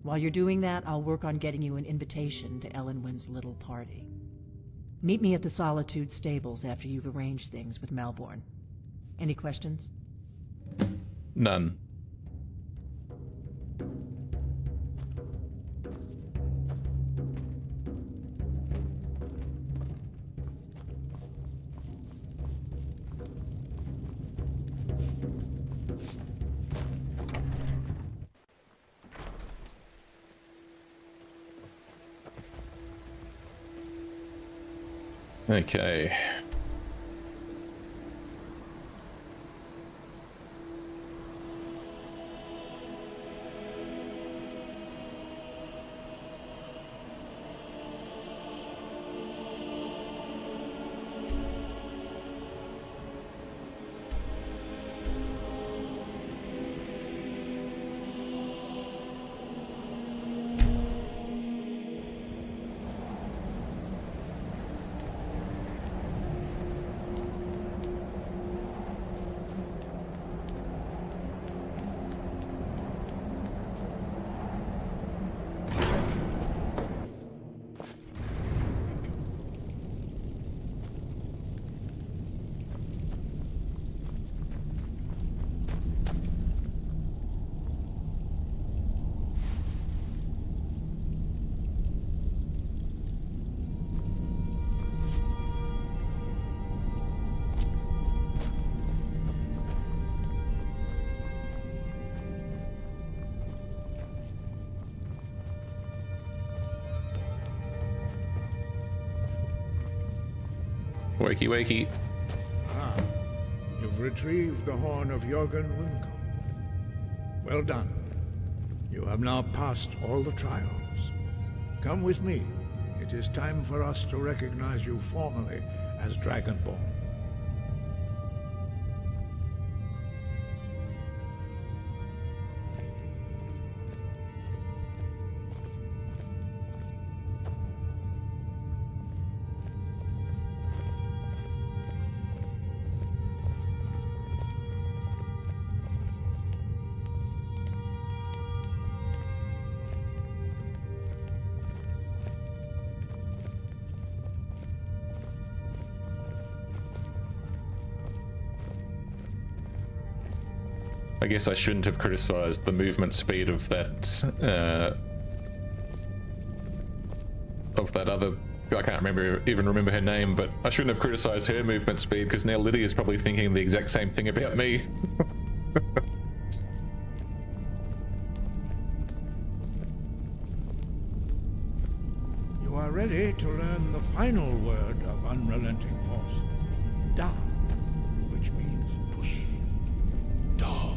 [SPEAKER 2] While you're doing that, I'll work on getting you an invitation to Elenwen's little party. Meet me at the Solitude stables after you've arranged things with Malborn. Any questions?
[SPEAKER 1] None. Okay. Wakey, wakey.
[SPEAKER 12] Ah, you've retrieved the horn of Jorgen Wincom. Well done. You have now passed all the trials. Come with me. It is time for us to recognize you formally as Dragonborn.
[SPEAKER 1] I guess I shouldn't have criticized the movement speed of that other. I can't even remember her name, but I shouldn't have criticized her movement speed because now Lydia's probably thinking the exact same thing about me.
[SPEAKER 12] You are ready to learn the final word of unrelenting force. Da, which means push. Da.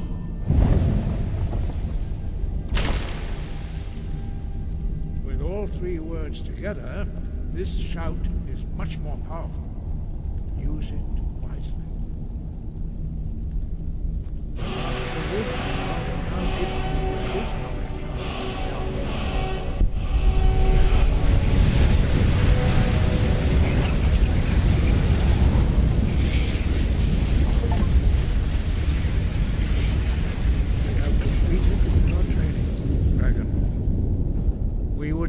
[SPEAKER 12] With all three words together, this shout is much more powerful. Use it wisely. The Master Wolf will now give you his knowledge of Da.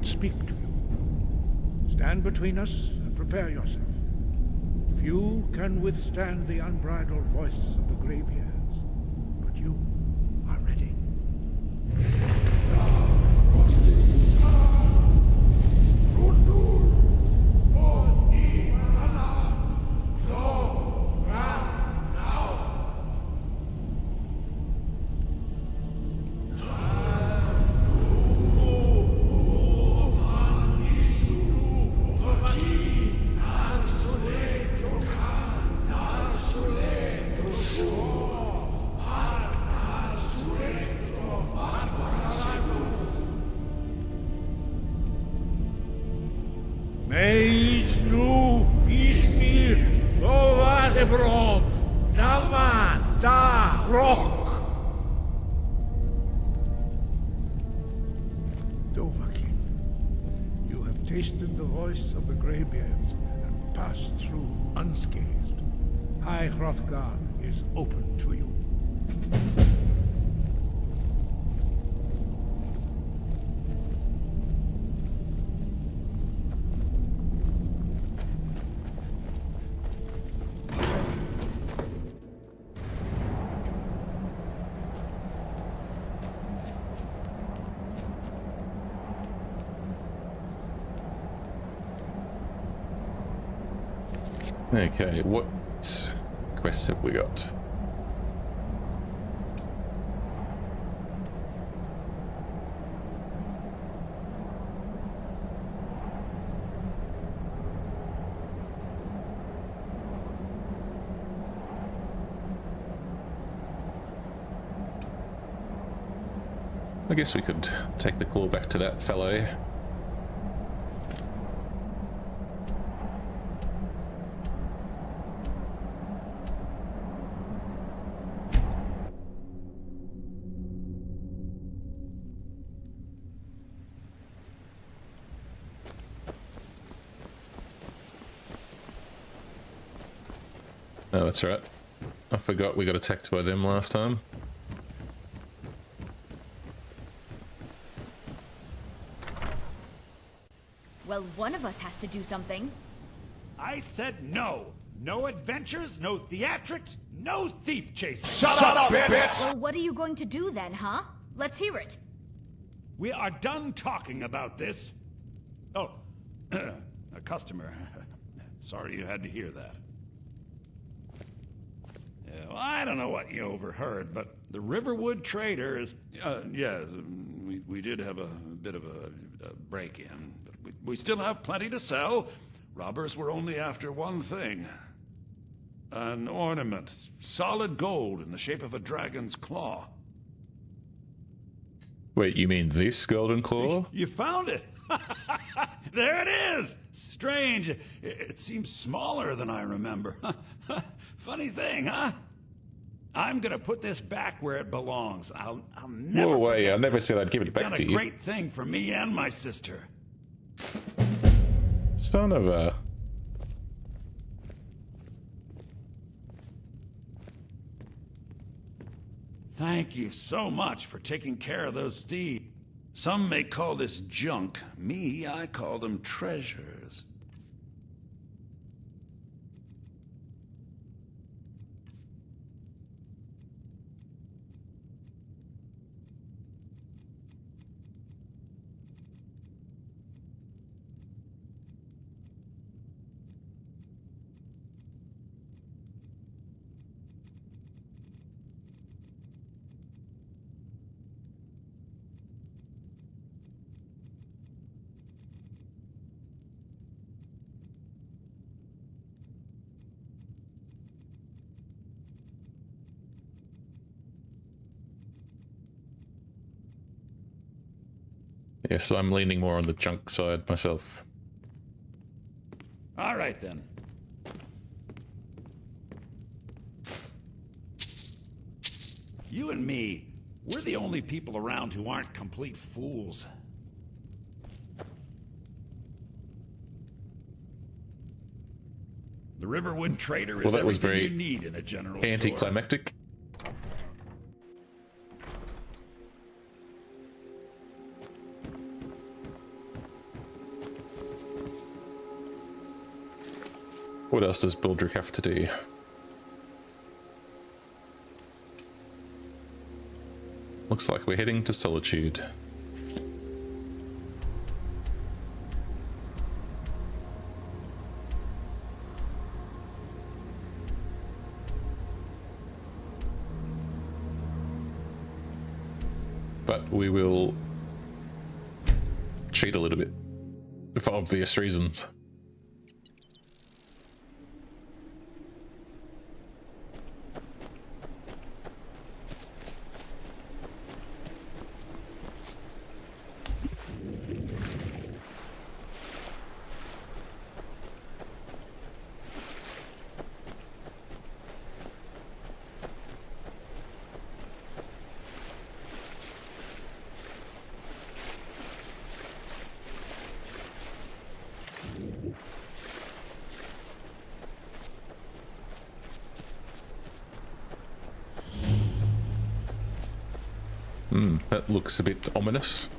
[SPEAKER 12] and speak to you. Stand between us and prepare yourself. Few can withstand the unbridled voice of the graybeards, but you are ready. Tasted the voice of the graybeards and passed through unscathed. High Hrothgar is open to you.
[SPEAKER 1] Okay, what quests have we got? I guess we could take the claw back to that fellow. Oh, that's right. I forgot we got attacked by them last time.
[SPEAKER 13] Well, one of us has to do something.
[SPEAKER 14] I said no. No adventures, no theatrics, no thief chases.
[SPEAKER 13] Shut up, bitch! Well, what are you going to do then, huh? Let's hear it.
[SPEAKER 14] We are done talking about this. Oh, a customer. Sorry you had to hear that. Yeah, well, I don't know what you overheard, but the Riverwood Trader is... yeah, we did have a bit of a break-in, but we still have plenty to sell. Robbers were only after one thing. An ornament, solid gold in the shape of a dragon's claw.
[SPEAKER 1] Wait, you mean this golden claw?
[SPEAKER 14] You found it! There it is! Strange. It seems smaller than I remember. Funny thing, huh? I'm gonna put this back where it belongs. I'll never.
[SPEAKER 1] No way! I never said I'd give it back to you.
[SPEAKER 14] You've done a great thing for me and my sister.
[SPEAKER 1] Son of a.
[SPEAKER 14] Thank you so much for taking care of those thieves. Some may call this junk. Me, I call them treasures.
[SPEAKER 1] Yeah, so I'm leaning more on the junk side myself.
[SPEAKER 14] All right, then. You and me, we're the only people around who aren't complete fools. The Riverwood Trader is
[SPEAKER 1] that was
[SPEAKER 14] everything
[SPEAKER 1] very
[SPEAKER 14] you need in a general
[SPEAKER 1] anticlimactic. What else does Baldric have to do? Looks like we're heading to Solitude. But we will cheat a little bit, for obvious reasons. That looks a bit ominous.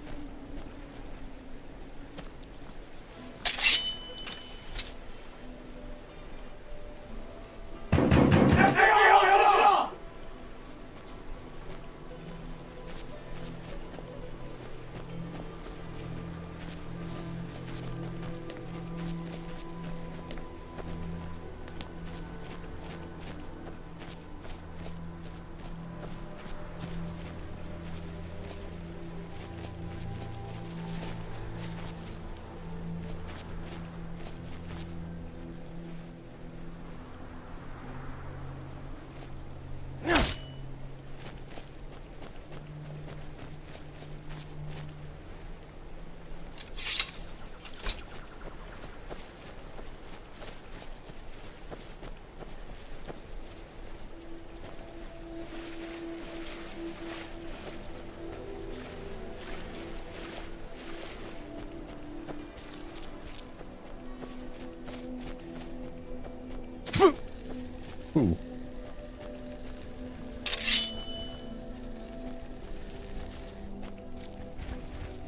[SPEAKER 1] Ooh.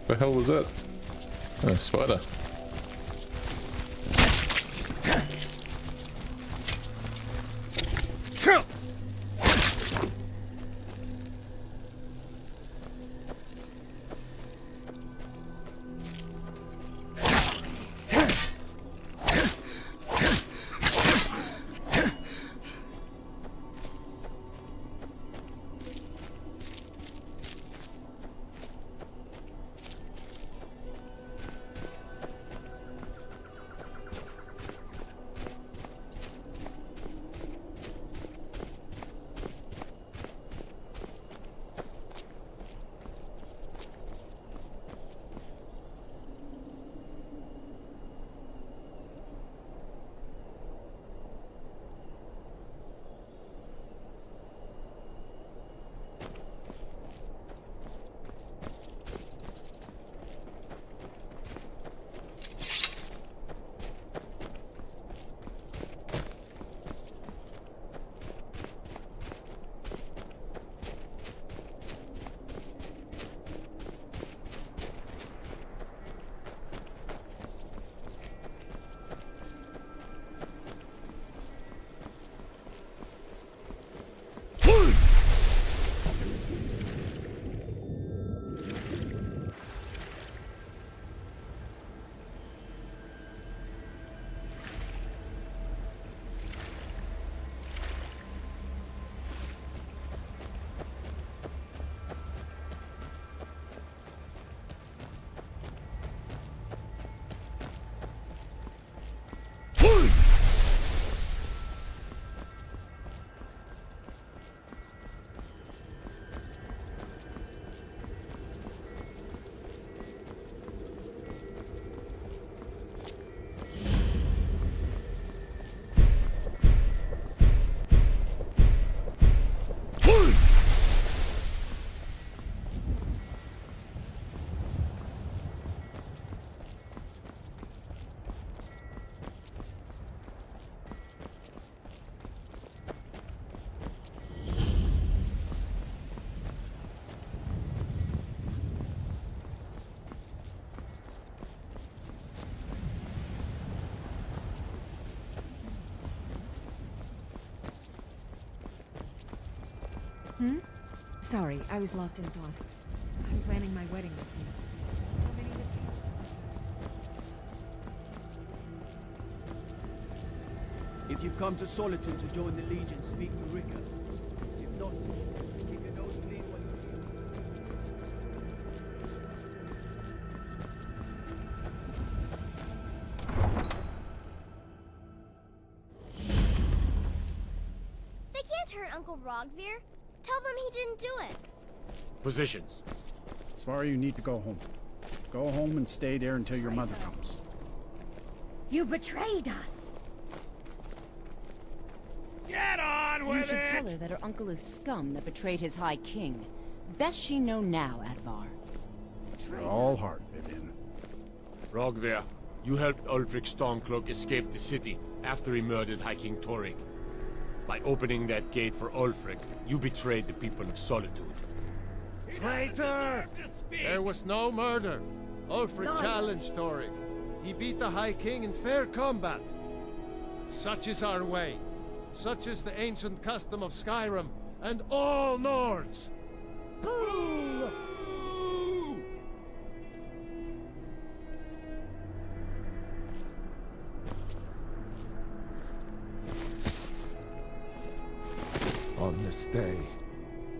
[SPEAKER 1] The hell was that? Oh, spider.
[SPEAKER 10] Sorry, I was lost in thought. I'm planning my wedding this year. So many details to
[SPEAKER 3] If you've come to Solitude to join the Legion, speak to Rickard. If not, just keep your nose clean while you're here.
[SPEAKER 15] They can't hurt Uncle Rogvir. Tell them he didn't do it.
[SPEAKER 11] Positions.
[SPEAKER 8] Sorry, you need to go home. Go home and stay there until your mother comes.
[SPEAKER 6] You betrayed us!
[SPEAKER 14] Get on with
[SPEAKER 4] You should tell her that her uncle is scum that betrayed his High King. Best she know now, Advar.
[SPEAKER 8] You're all heart, Vivian.
[SPEAKER 11] Rogvir, you helped Ulfric Stormcloak escape the city after he murdered High King Torygg. By opening that gate for Ulfric, you betrayed the people of Solitude.
[SPEAKER 16] Traitor! There was no murder. Ulfric challenged Torygg. He beat the High King in fair combat. Such is our way. Such is the ancient custom of Skyrim and all Nords.
[SPEAKER 6] Boo!
[SPEAKER 16] On this day,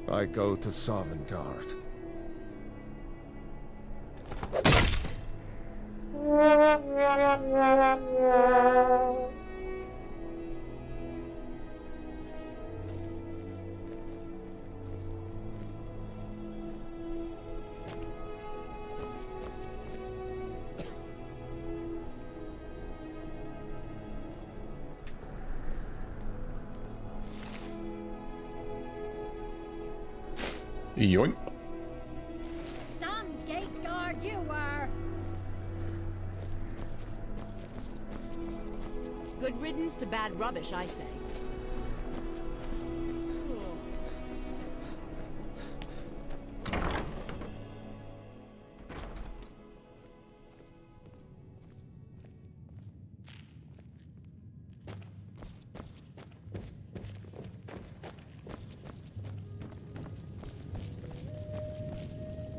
[SPEAKER 16] I go to Sovngarde.
[SPEAKER 1] Yoink.
[SPEAKER 6] Some gate guard you were!
[SPEAKER 4] Good riddance to bad rubbish, I say.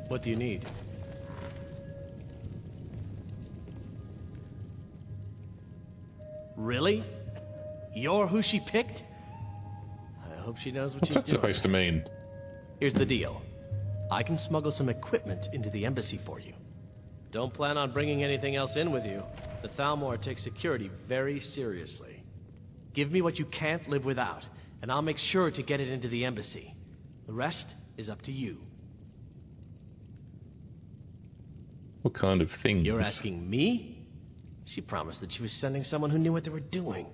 [SPEAKER 5] What do you need? Really? You're who she picked? I hope she knows what
[SPEAKER 1] What's
[SPEAKER 5] she's
[SPEAKER 1] that
[SPEAKER 5] doing.
[SPEAKER 1] supposed to mean?
[SPEAKER 5] Here's the deal. I can smuggle some equipment into the embassy for you. Don't plan on bringing anything else in with you. The Thalmor takes security very seriously. Give me what you can't live without, and I'll make sure to get it into the embassy. The rest is up to you.
[SPEAKER 1] What kind of things?
[SPEAKER 5] You're asking me? She promised that she was sending someone who knew what they were doing.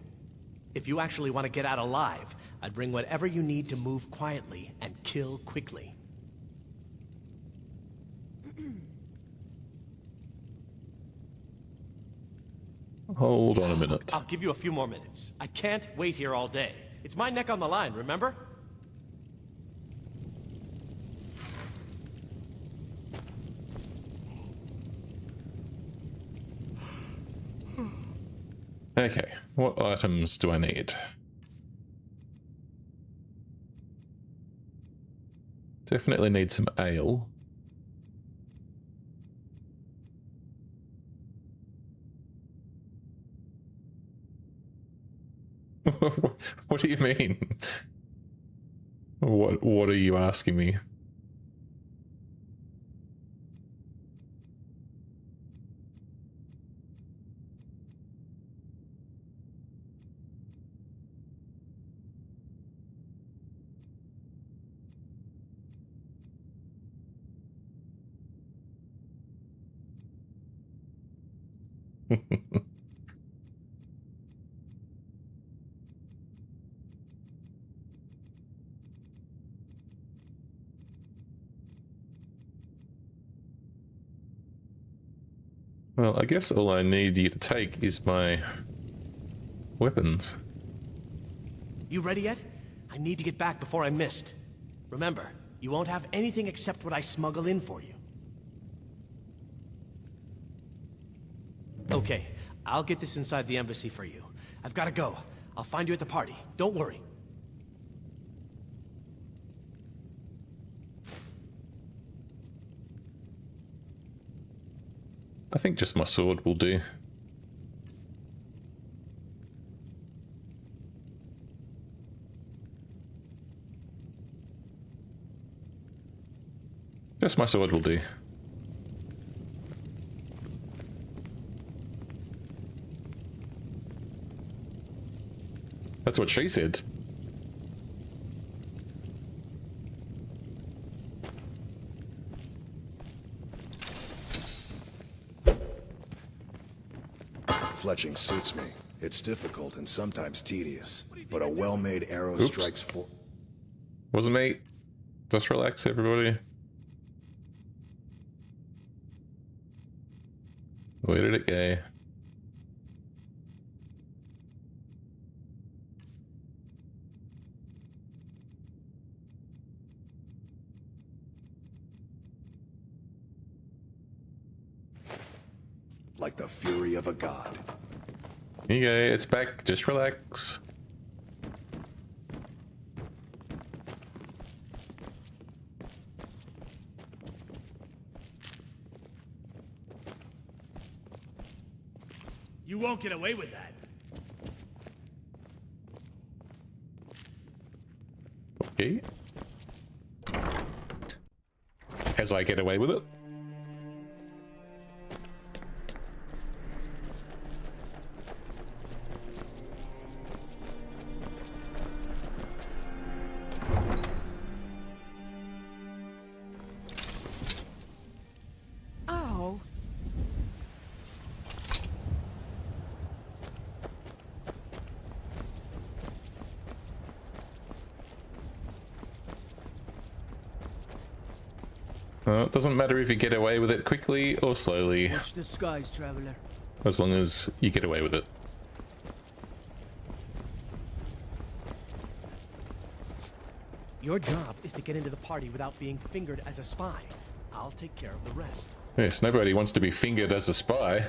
[SPEAKER 5] If you actually want to get out alive, I'd bring whatever you need to move quietly and kill quickly.
[SPEAKER 1] Hold on a minute.
[SPEAKER 5] I'll give you a few more minutes. I can't wait here all day. It's my neck on the line, remember?
[SPEAKER 1] Okay, what items do I need? Definitely need some ale. What do you mean? What are you asking me? Well, I guess all I need you to take is my weapons.
[SPEAKER 5] You ready yet? I need to get back before I'm missed. Remember, you won't have anything except what I smuggle in for you. Okay, I'll get this inside the embassy for you. I've got to go. I'll find you at the party. Don't worry.
[SPEAKER 1] I think just my sword will do. Just my sword will do. That's what she said.
[SPEAKER 17] Fletching suits me. It's difficult and sometimes tedious, but a well-made arrow
[SPEAKER 1] Oops.
[SPEAKER 17] strikes for...
[SPEAKER 1] Wasn't me. Just relax, everybody. Where did it go?
[SPEAKER 17] like the fury of a god.
[SPEAKER 1] Here you go, it's back. Just relax.
[SPEAKER 18] You won't get away with that.
[SPEAKER 1] Okay. As I get away with it.
[SPEAKER 6] Oh.
[SPEAKER 1] It doesn't matter if you get away with it quickly or slowly,
[SPEAKER 3] Watch the skies, traveler.
[SPEAKER 1] as long as you get away with it.
[SPEAKER 5] Your job is to get into the party without being fingered as a spy. I'll take care of the rest.
[SPEAKER 1] Yes, nobody wants to be fingered as a spy.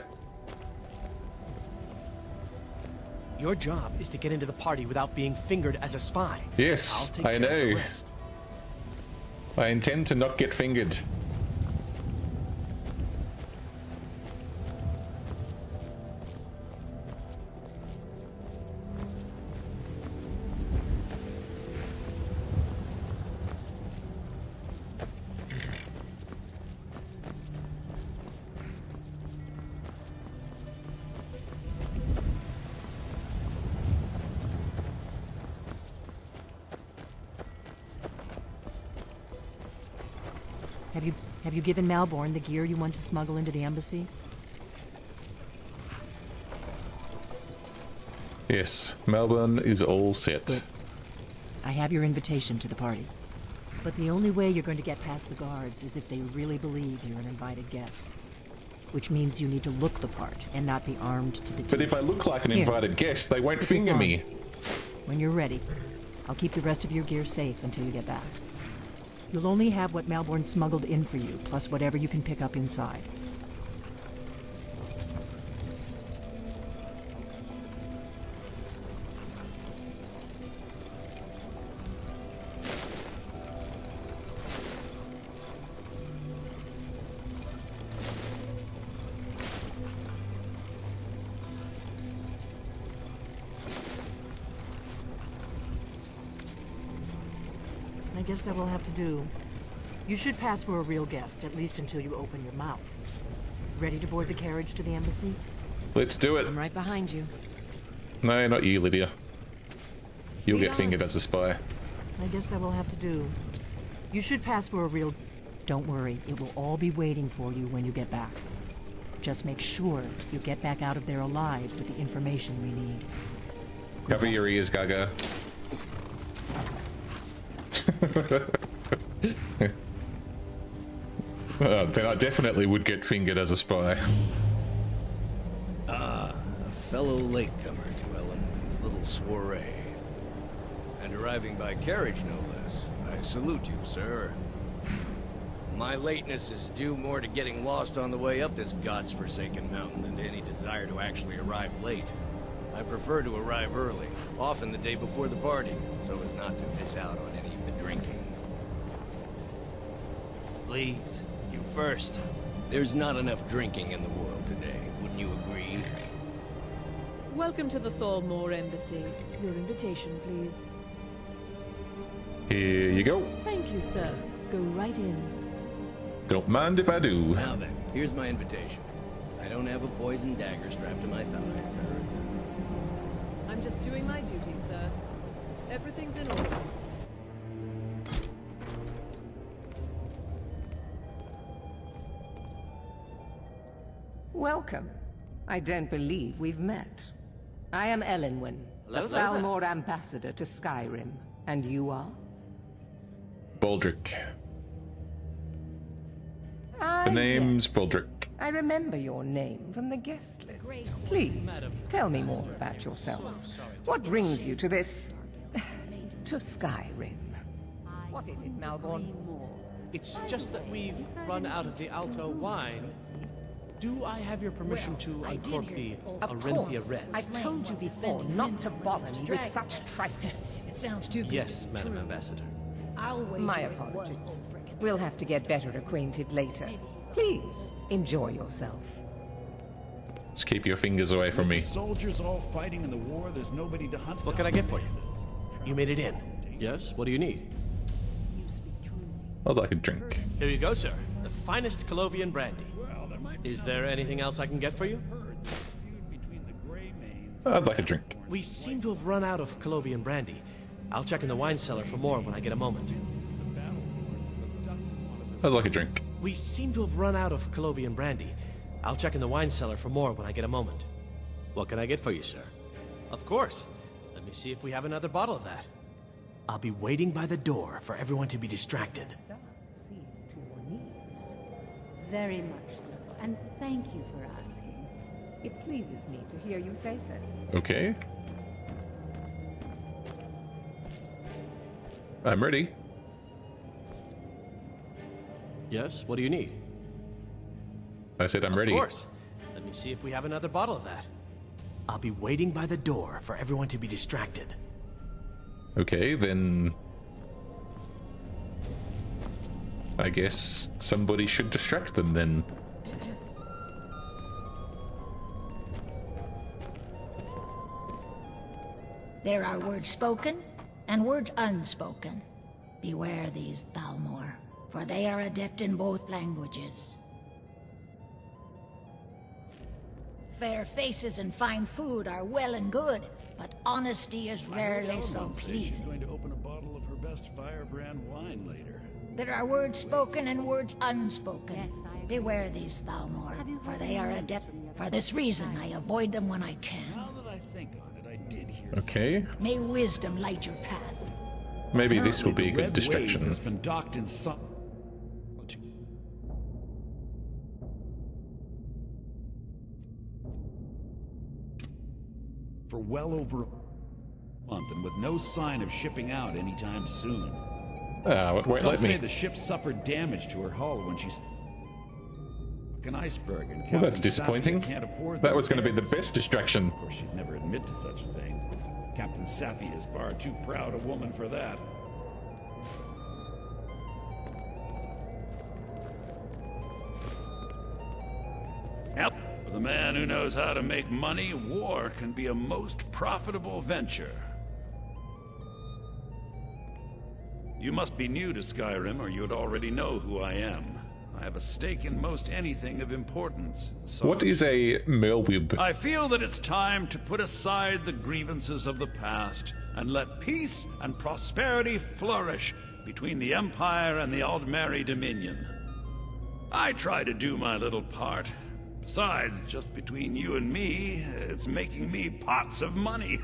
[SPEAKER 5] Your job is to get into the party without being fingered as a spy.
[SPEAKER 1] Yes,
[SPEAKER 5] I'll take
[SPEAKER 1] I
[SPEAKER 5] care of the
[SPEAKER 1] know.
[SPEAKER 5] rest.
[SPEAKER 1] I intend to not get fingered.
[SPEAKER 2] Have you given Malborn the gear you want to smuggle into the embassy?
[SPEAKER 1] Yes, Melbourne is all set.
[SPEAKER 2] Good. I have your invitation to the party. But the only way you're going to get past the guards is if they really believe you're an invited guest. Which means you need to look the part and not be armed to the teeth.
[SPEAKER 1] But if I look like an
[SPEAKER 2] Here.
[SPEAKER 1] invited guest, they won't
[SPEAKER 2] Put this
[SPEAKER 1] finger
[SPEAKER 2] on.
[SPEAKER 1] me.
[SPEAKER 2] When you're ready, I'll keep the rest of your gear safe until you get back. You'll only have what Malborn smuggled in for you, plus whatever you can pick up inside. I guess that will have to do. You should pass for a real guest, at least until you open your mouth. Ready to board the carriage to the embassy?
[SPEAKER 1] Let's do it.
[SPEAKER 10] I'm right behind you.
[SPEAKER 1] No, not you, Lydia. You'll
[SPEAKER 10] Lead
[SPEAKER 1] get
[SPEAKER 10] on.
[SPEAKER 1] fingered as a spy.
[SPEAKER 2] I guess that will have to do. You should pass for a real... Don't worry, it will all be waiting for you when you get back. Just make sure you get back out of there alive with the information we need.
[SPEAKER 1] Cover your ears, Gaga. Then I definitely would get fingered as a spy.
[SPEAKER 18] Ah, a fellow latecomer to Ellen's little soiree. And arriving by carriage, no less. I salute you, sir. My lateness is due more to getting lost on the way up this god's-forsaken mountain than to any desire to actually arrive late. I prefer to arrive early, often the day before the party, so as not to miss out on any of the drinking. Please, you first. There's not enough drinking in the world today, wouldn't you agree?
[SPEAKER 10] Welcome to the Thalmor Embassy. Your invitation, please.
[SPEAKER 1] Here you go.
[SPEAKER 10] Thank you, sir. Go right in.
[SPEAKER 1] Don't mind if I do.
[SPEAKER 18] Now then, here's my invitation. I don't have a poison dagger strapped to my thigh, sir.
[SPEAKER 10] I'm just doing my duty, sir. Everything's in order.
[SPEAKER 19] Welcome. I don't believe we've met. I am Elenwen, the
[SPEAKER 5] Hello.
[SPEAKER 19] Thalmor ambassador to Skyrim. And you are?
[SPEAKER 1] Baldric.
[SPEAKER 19] Ah,
[SPEAKER 1] The name's
[SPEAKER 19] yes.
[SPEAKER 1] Baldric.
[SPEAKER 19] I remember your name from the guest list. Please, tell me more about yourself. What brings you to this... to Skyrim? What is it, Malborn?
[SPEAKER 5] It's just that we've run out of the Alto wine. Do I have your permission to uncork the
[SPEAKER 19] Of
[SPEAKER 5] Arinthia
[SPEAKER 19] course.
[SPEAKER 5] Red?
[SPEAKER 19] I've told you before not to bother me with such trifles.
[SPEAKER 10] It sounds too good.
[SPEAKER 5] Yes, Madam Ambassador.
[SPEAKER 19] My apologies. We'll have to get better acquainted later. Please, enjoy yourself.
[SPEAKER 1] Let's keep your fingers away from me.
[SPEAKER 14] Soldiers all fighting in the war, there's nobody to hunt.
[SPEAKER 5] What can I get for you? You made it in. Yes? What do you need?
[SPEAKER 1] I'd like a drink.
[SPEAKER 5] Here you go, sir. The finest Colovian brandy. Is there anything else I can get for you?
[SPEAKER 1] I'd like a drink.
[SPEAKER 5] We seem to have run out of Colovian brandy. I'll check in the wine cellar for more when I get a moment.
[SPEAKER 1] I'd like a drink.
[SPEAKER 5] We seem to have run out of Colovian brandy. I'll check in the wine cellar for more when I get a moment. What can I get for you, sir? Of course. Let me see if we have another bottle of that. I'll be waiting by the door for everyone to be distracted.
[SPEAKER 20] Very much so. And thank you for asking.
[SPEAKER 19] It pleases me to hear you say so.
[SPEAKER 1] Okay. I'm ready.
[SPEAKER 5] Yes? What do you need?
[SPEAKER 1] I said I'm ready.
[SPEAKER 5] Of course. Let me see if we have another bottle of that. I'll be waiting by the door for everyone to be distracted.
[SPEAKER 1] Okay, then... I guess somebody should distract them then.
[SPEAKER 13] There are words spoken and words unspoken. Beware these, Thalmor, for they are adept in both languages. Fair faces and fine food are well and good, but honesty is rarely so
[SPEAKER 14] She's
[SPEAKER 13] pleasing.
[SPEAKER 14] going to open a bottle of her best firebrand wine later.
[SPEAKER 13] There are words spoken and words unspoken. Beware these, Thalmor, for they are adept. For this reason, I avoid them when I can.
[SPEAKER 14] Now that I think on it, I did hear.
[SPEAKER 1] Okay.
[SPEAKER 13] May wisdom light your path.
[SPEAKER 1] Maybe this will be a
[SPEAKER 14] Apparently the
[SPEAKER 1] good
[SPEAKER 14] Red
[SPEAKER 1] distraction.
[SPEAKER 14] Wave has been docked in some. For well over a month, and with no sign of shipping out anytime soon.
[SPEAKER 1] Ah, what won't
[SPEAKER 14] Some
[SPEAKER 1] let
[SPEAKER 14] say
[SPEAKER 1] me?
[SPEAKER 14] the ship suffered damage to her hull when she's like an iceberg, and
[SPEAKER 1] Well, that's
[SPEAKER 14] Captain
[SPEAKER 1] disappointing.
[SPEAKER 14] Safi can't afford
[SPEAKER 1] That
[SPEAKER 14] the
[SPEAKER 1] was going to be the
[SPEAKER 14] repairs.
[SPEAKER 1] best distraction.
[SPEAKER 14] Of course, she'd never admit to such a thing. Captain Safi is far too proud a woman for that. Now, for the man who knows how to make money, war can be a most profitable venture. You must be new to Skyrim, or you'd already know who I am. I have a stake in most anything of importance. So
[SPEAKER 1] What is a Merlwib?
[SPEAKER 14] I feel that it's time to put aside the grievances of the past and let peace and prosperity flourish between the Empire and the Aldmeri Dominion. I try to do my little part. Besides, just between you and me, it's making me pots of money.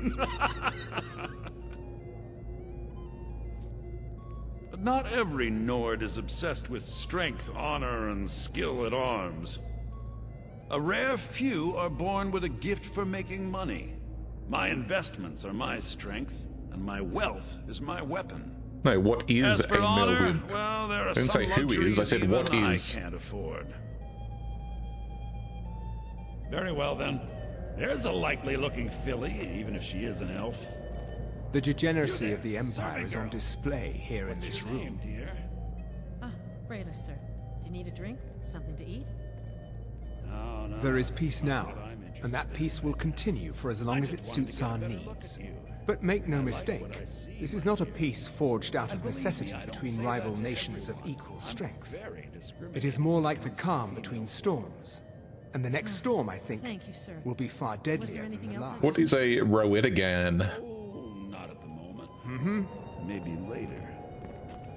[SPEAKER 14] But not every Nord is obsessed with strength, honor, and skill at arms. A rare few are born with a gift for making money. My investments are my strength, and my wealth is my weapon.
[SPEAKER 1] No, what is
[SPEAKER 14] As
[SPEAKER 1] a
[SPEAKER 14] for honor,
[SPEAKER 1] Merlwib?
[SPEAKER 14] well, there are
[SPEAKER 1] I didn't
[SPEAKER 14] some
[SPEAKER 1] say who is, I said
[SPEAKER 14] luxuries
[SPEAKER 1] what
[SPEAKER 14] even
[SPEAKER 1] is.
[SPEAKER 14] I can't afford. Very well then. There's a likely-looking filly, even if she is an elf.
[SPEAKER 21] The degeneracy of the Empire is on display here in this room.
[SPEAKER 6] Ah, Braylor, sir. Do you need a drink? Something to eat?
[SPEAKER 21] There is peace now, and that peace will continue for as long as it suits our needs. But make no mistake, this is not a peace forged out of necessity between rival nations of equal strength. It is more like the calm between storms. And the next storm, I think,
[SPEAKER 6] Thank you, sir.
[SPEAKER 21] will be far deadlier than the last.
[SPEAKER 1] What is a Roedigan?
[SPEAKER 14] Not at the moment.
[SPEAKER 21] Mm-hmm.
[SPEAKER 14] Maybe later.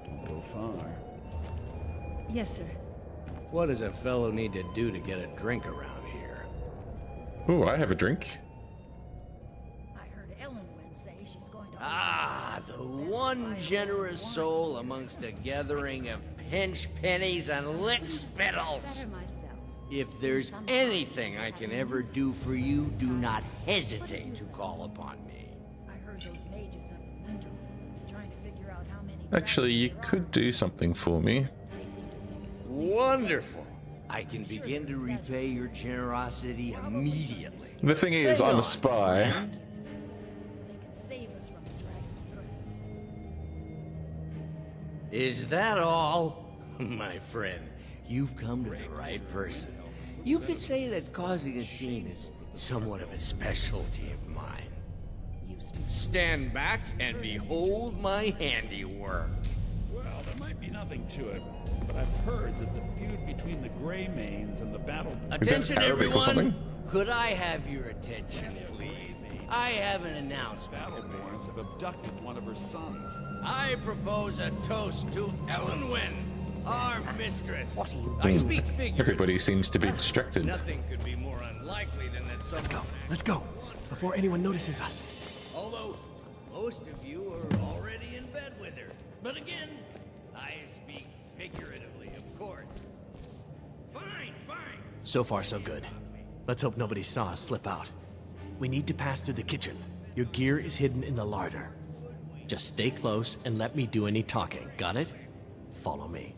[SPEAKER 14] Don't go far.
[SPEAKER 6] Yes, sir.
[SPEAKER 18] What does a fellow need to do to get a drink around here?
[SPEAKER 1] Oh, I have a drink.
[SPEAKER 13] I heard Ellenwyn say she's going to...
[SPEAKER 18] Ah, the one generous soul amongst a gathering of pinch pennies and lick spittles. If there's anything I can ever do for you, do not hesitate to call upon me.
[SPEAKER 13] I heard those mages up in Winter trying to figure out how many...
[SPEAKER 1] Actually, you could do something for me.
[SPEAKER 18] Wonderful. I can begin to repay your generosity immediately.
[SPEAKER 1] The thing is, I'm a spy.
[SPEAKER 18] Is that all? My friend, you've come to the right person. You could say that causing a scene is somewhat of a specialty of mine. Stand back and behold my handiwork.
[SPEAKER 14] Well, there might be nothing to it, but I've heard that the feud between the Grey Manes and the battle...
[SPEAKER 18] Attention, everyone! Could I have your attention, please? I have an announcement to make.
[SPEAKER 14] Battleborns have abducted one of her sons.
[SPEAKER 18] I propose a toast to Ellenwyn, our mistress. I speak figuratively.
[SPEAKER 1] Everybody seems to be distracted.
[SPEAKER 18] Nothing could be more unlikely than that someone...
[SPEAKER 5] Let's go, before anyone notices us.
[SPEAKER 18] Although, most of you are already in bed with her. But again, I speak figuratively, of course. Fine, fine.
[SPEAKER 5] So far, so good. Let's hope nobody saw us slip out. We need to pass through the kitchen. Your gear is hidden in the larder. Just stay close and let me do any talking. Got it? Follow me.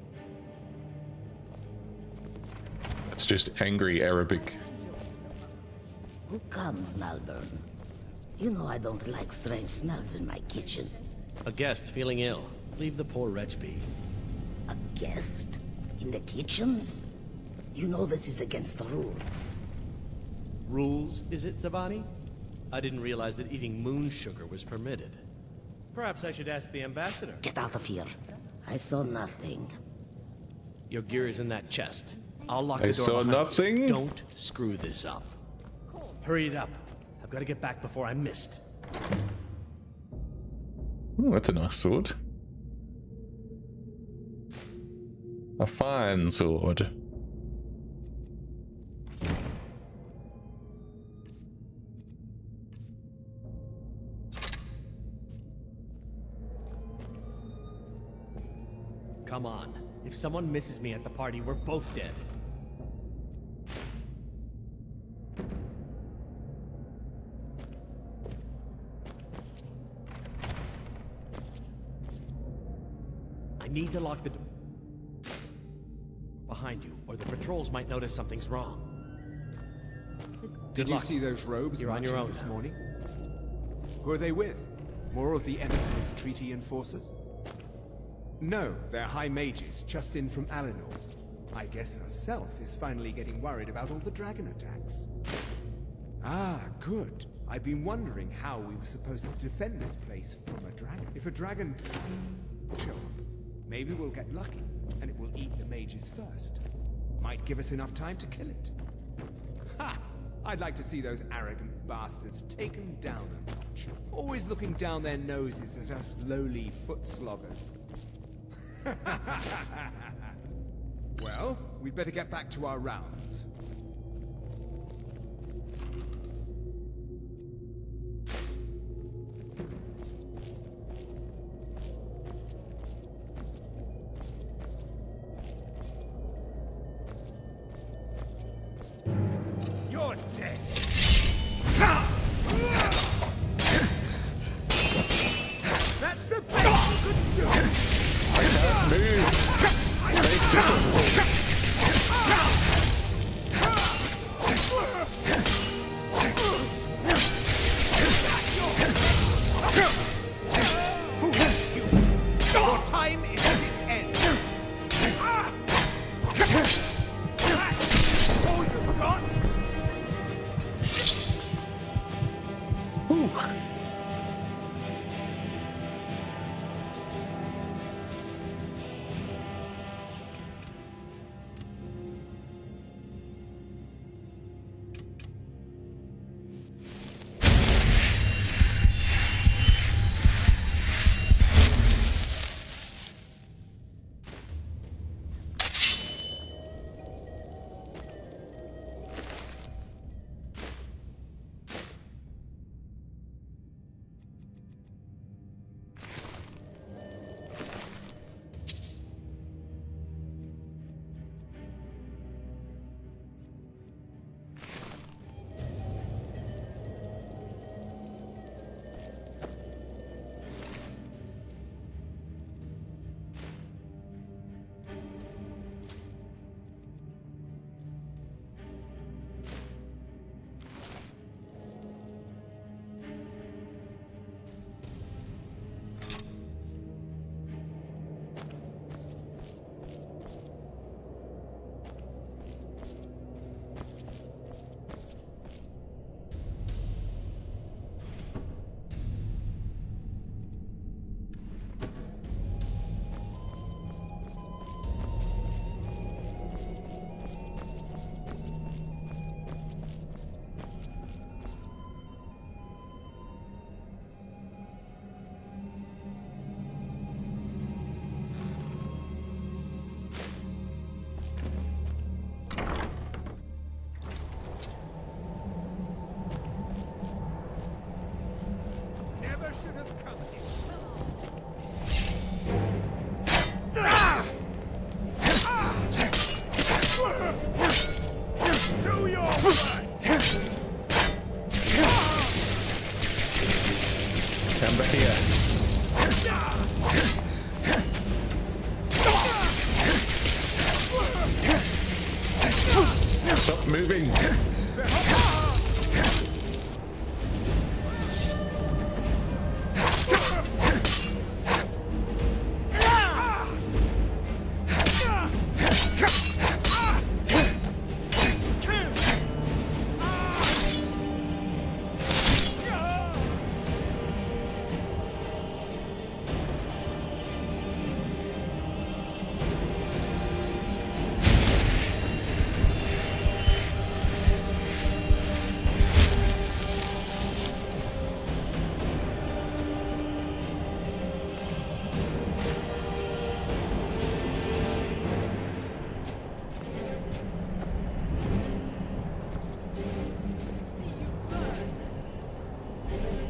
[SPEAKER 1] That's just angry Arabic.
[SPEAKER 9] Who comes, Malburn? You know I don't like strange smells in my kitchen.
[SPEAKER 5] A guest feeling ill. Leave the poor wretch be.
[SPEAKER 9] A guest? In the kitchens? You know this is against the rules.
[SPEAKER 5] Rules, is it, Zavani? I didn't realize that eating moon sugar was permitted. Perhaps I should ask the ambassador.
[SPEAKER 9] Get out of here. I saw nothing.
[SPEAKER 5] Your gear is in that chest. I'll lock the door
[SPEAKER 1] I saw
[SPEAKER 5] behind
[SPEAKER 1] nothing.
[SPEAKER 5] you. Don't screw this up. Hurry it up. I've got to get back before I'm missed.
[SPEAKER 1] Oh, that's a nice sword. A fine sword.
[SPEAKER 5] Come on. If someone misses me at the party, we're both dead. I need to lock the door behind you, or the patrols might notice something's wrong.
[SPEAKER 21] Did you see those robes
[SPEAKER 5] You're on your
[SPEAKER 21] marching
[SPEAKER 5] own
[SPEAKER 21] this
[SPEAKER 5] now.
[SPEAKER 21] morning? Who are they with? More of the emissaries' treaty enforcers? No, they're high mages, just in from Alinor. I guess herself is finally getting worried about all the dragon attacks. Ah, good. I've been wondering how we were supposed to defend this place from a dragon. If a dragon show up, maybe we'll get lucky, and it will eat the mages first. Might give us enough time to kill it. Ha! I'd like to see those arrogant bastards taken down a notch. Always looking down their noses at us lowly foot sloggers. Well, we'd better get back to our rounds.
[SPEAKER 3] You're dead. That's the best you could do.
[SPEAKER 1] I can't move. Stay still.
[SPEAKER 21] should have come here.
[SPEAKER 11] Do your best!
[SPEAKER 1] Come back here. Stop moving.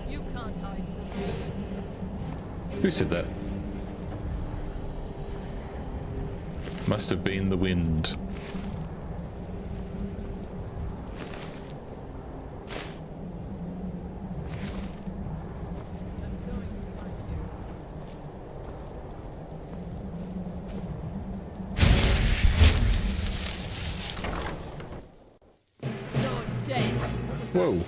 [SPEAKER 6] You can't hide from me.
[SPEAKER 1] Who said that? Must have been the wind.
[SPEAKER 6] You're dead.
[SPEAKER 1] Whoa.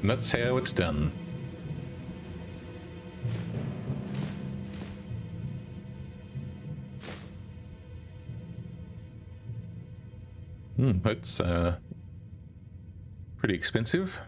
[SPEAKER 1] And that's how it's done. That's pretty expensive.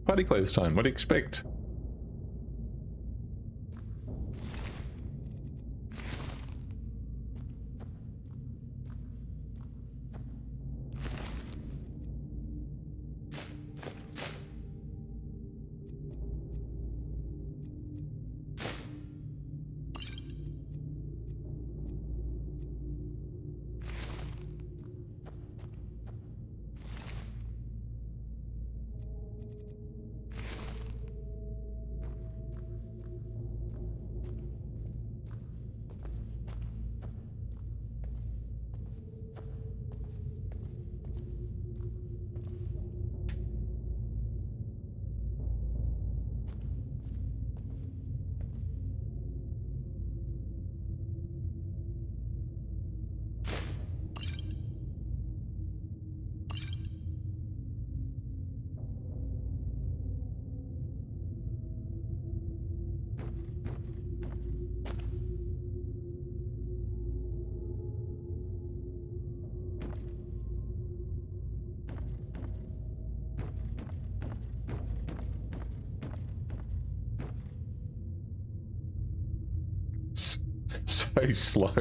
[SPEAKER 1] Party clothes time. What do you expect? So slow.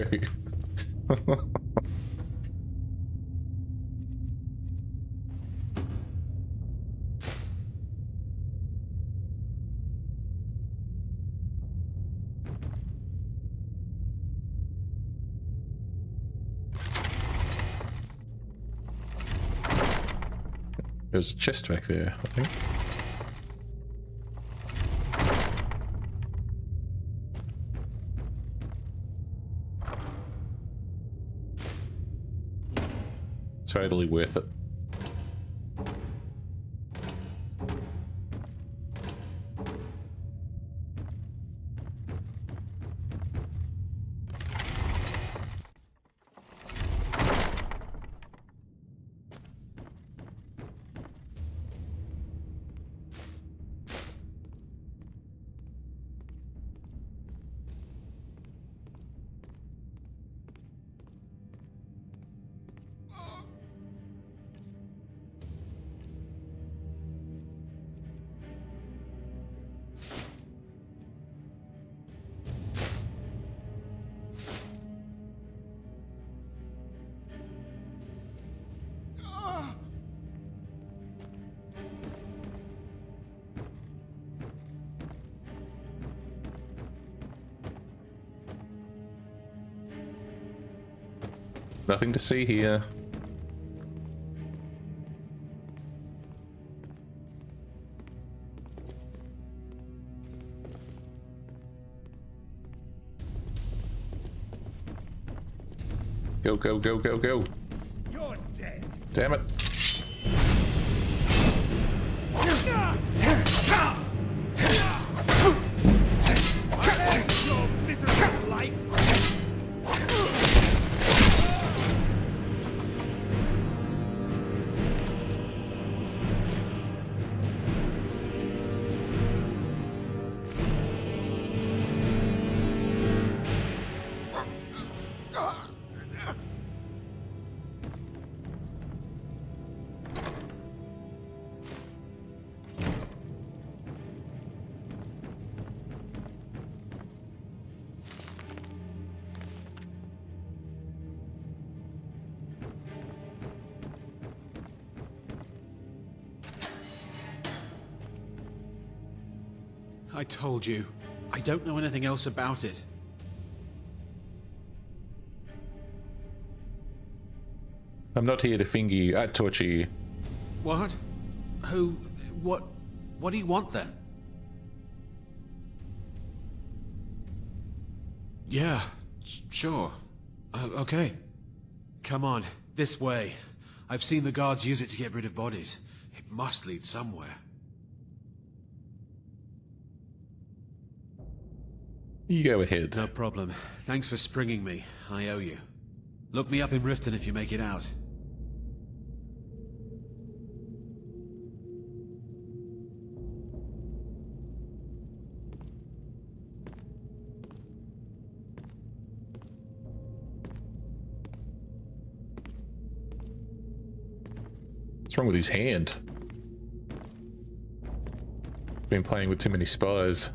[SPEAKER 1] There's a chest back there, I think. Totally worth it. Nothing to see here. Go, go, go, go, go.
[SPEAKER 21] You're dead.
[SPEAKER 1] Damn it.
[SPEAKER 21] Your miserable life.
[SPEAKER 7] I told you. I don't know anything else about it.
[SPEAKER 1] I'm not here to finger you, I'd torture you.
[SPEAKER 7] What? Who? What do you want then? Yeah, sure. Okay. Come on, this way. I've seen the guards use it to get rid of bodies. It must lead somewhere.
[SPEAKER 1] You go ahead.
[SPEAKER 7] No problem. Thanks for springing me. I owe you. Look me up in Riften if you make it out.
[SPEAKER 1] What's wrong with his hand? Been playing with too many spies.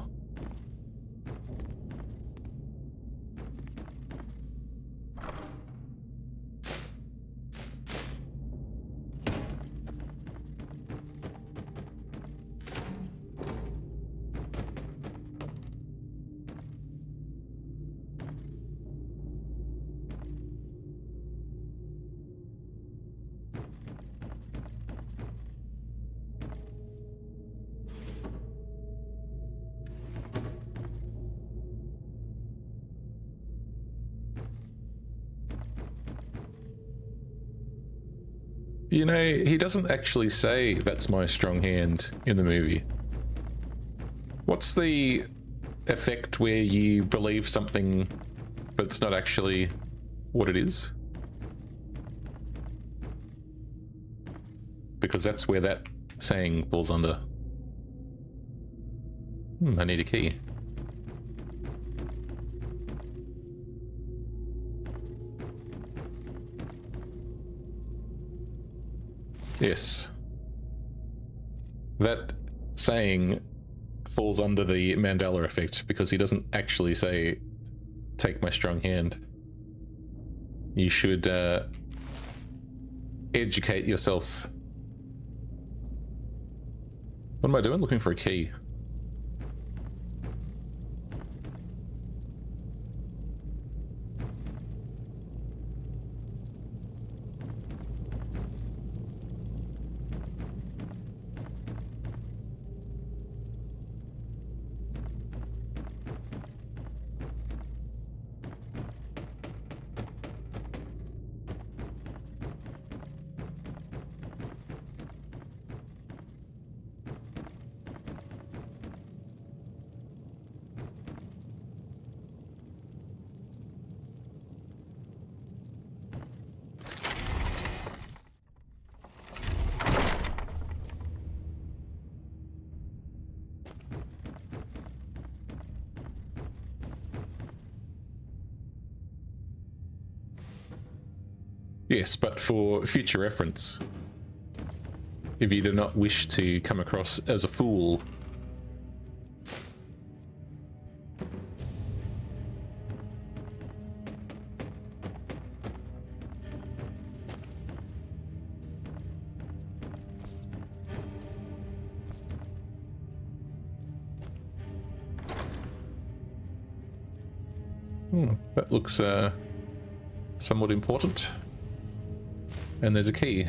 [SPEAKER 1] You know, he doesn't actually say that's my strong hand in the movie. What's the effect where you believe something but it's not actually what it is? Because that's where that saying falls under. I need a key. Yes. That saying falls under the Mandela effect because he doesn't actually say, take my strong hand. You should educate yourself. What am I doing? Looking for a key. Yes, but for future reference. If you do not wish to come across as a fool. That looks somewhat important. And there's a key.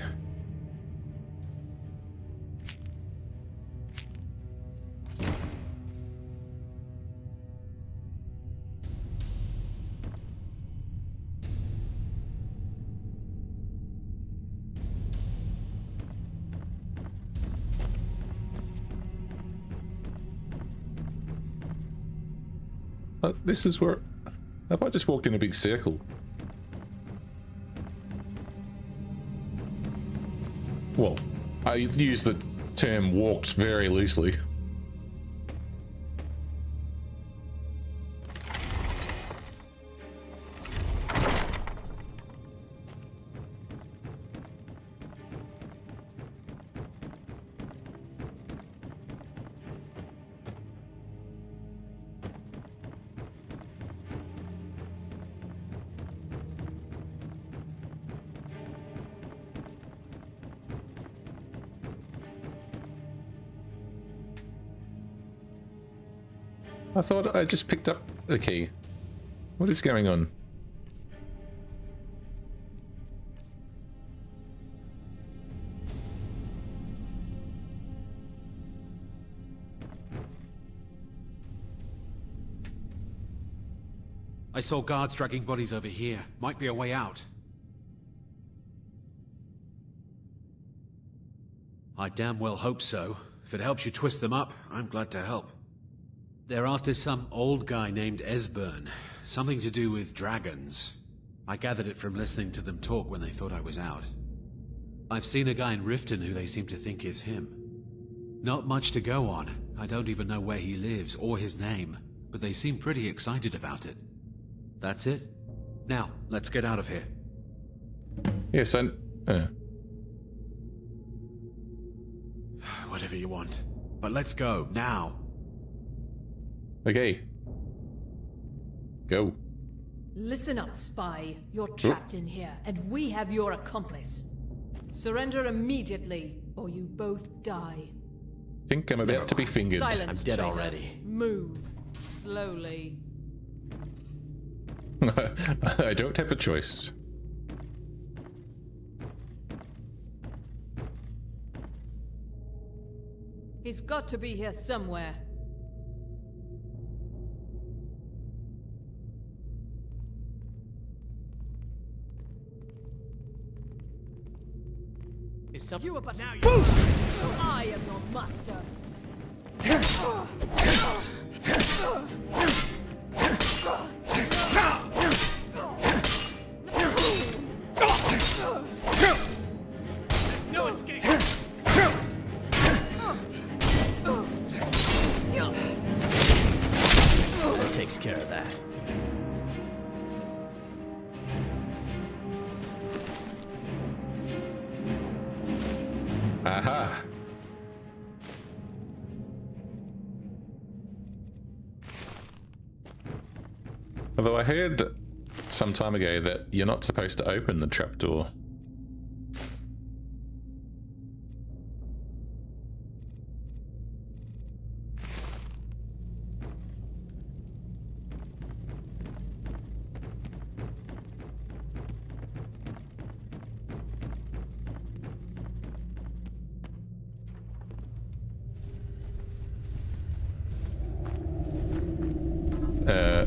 [SPEAKER 1] This is where... Have I just walked in a big circle? Well, I use the term walked very loosely. I thought I just picked up the key. What is going on?
[SPEAKER 7] I saw guards dragging bodies over here. Might be a way out. I damn well hope so. If it helps you twist them up, I'm glad to help. They're after some old guy named Esbern. Something to do with dragons. I gathered it from listening to them talk when they thought I was out. I've seen a guy in Riften who they seem to think is him. Not much to go on. I don't even know where he lives or his name, but they seem pretty excited about it. That's it. Now, let's get out of here.
[SPEAKER 1] Yes,
[SPEAKER 7] Whatever you want. But let's go, now.
[SPEAKER 1] Okay. Go.
[SPEAKER 12] Listen up, spy. You're trapped in here, and we have your accomplice. Surrender immediately, or you both die.
[SPEAKER 1] Think I'm about to be fingered.
[SPEAKER 12] Silence,
[SPEAKER 5] I'm dead
[SPEAKER 12] traitor.
[SPEAKER 5] already.
[SPEAKER 12] Move. Slowly.
[SPEAKER 1] I don't have a choice.
[SPEAKER 12] He's got to be here somewhere.
[SPEAKER 5] You
[SPEAKER 12] are but
[SPEAKER 5] now
[SPEAKER 12] I am your master.
[SPEAKER 5] There's no escape. That takes care of that.
[SPEAKER 1] Aha. Although I heard some time ago that you're not supposed to open the trapdoor.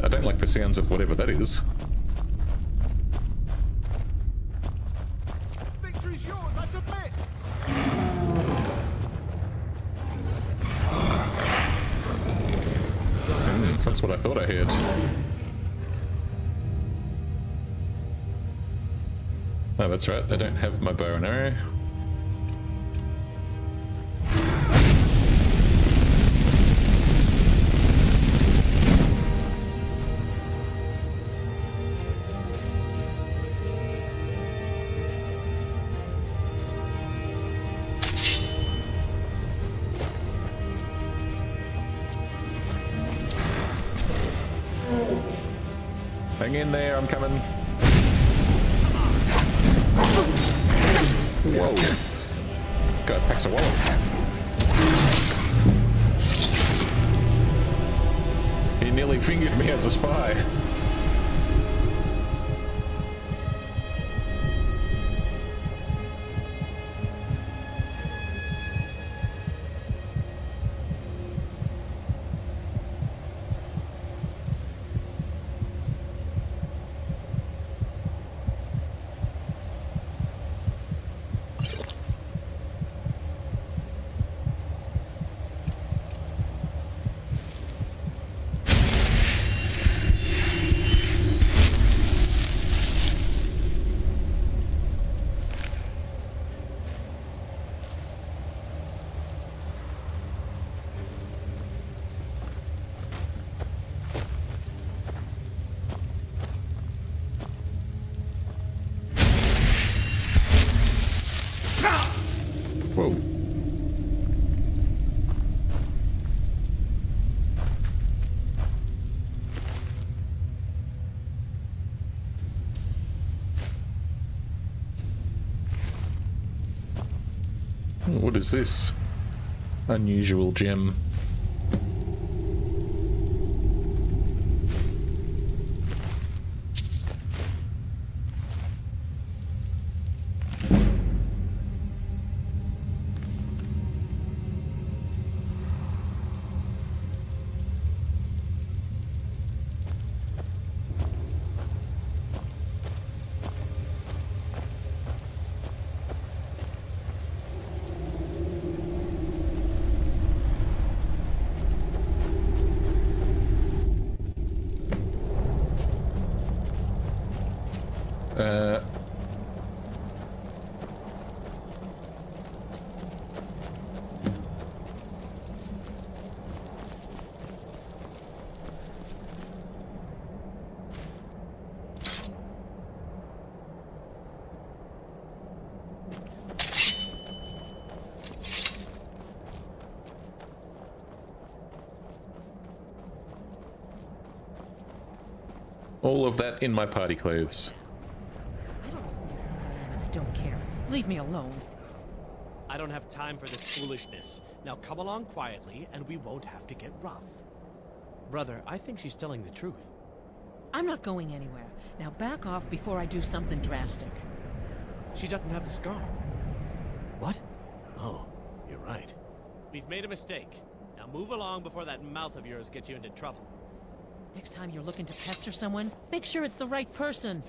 [SPEAKER 1] I don't like the sounds of whatever that is.
[SPEAKER 16] Victory's yours, I submit!
[SPEAKER 1] That's what I thought I heard. Oh, that's right. I don't have my bow and arrow. Hang in there, I'm coming. Whoa. Guy packs a wallet. He nearly fingered me as a spy. Whoa. What is this? Unusual gem. All of that in my party clothes.
[SPEAKER 6] I don't know who you think I am, and I don't care. Leave me alone.
[SPEAKER 5] I don't have time for this foolishness. Now come along quietly, and we won't have to get rough. Brother, I think she's telling the truth.
[SPEAKER 6] I'm not going anywhere. Now back off before I do something drastic.
[SPEAKER 5] She doesn't have the scar. What? Oh, you're right. We've made a mistake. Now move along before that mouth of yours gets you into trouble.
[SPEAKER 6] Next time you're looking to pester someone, make sure it's the right person.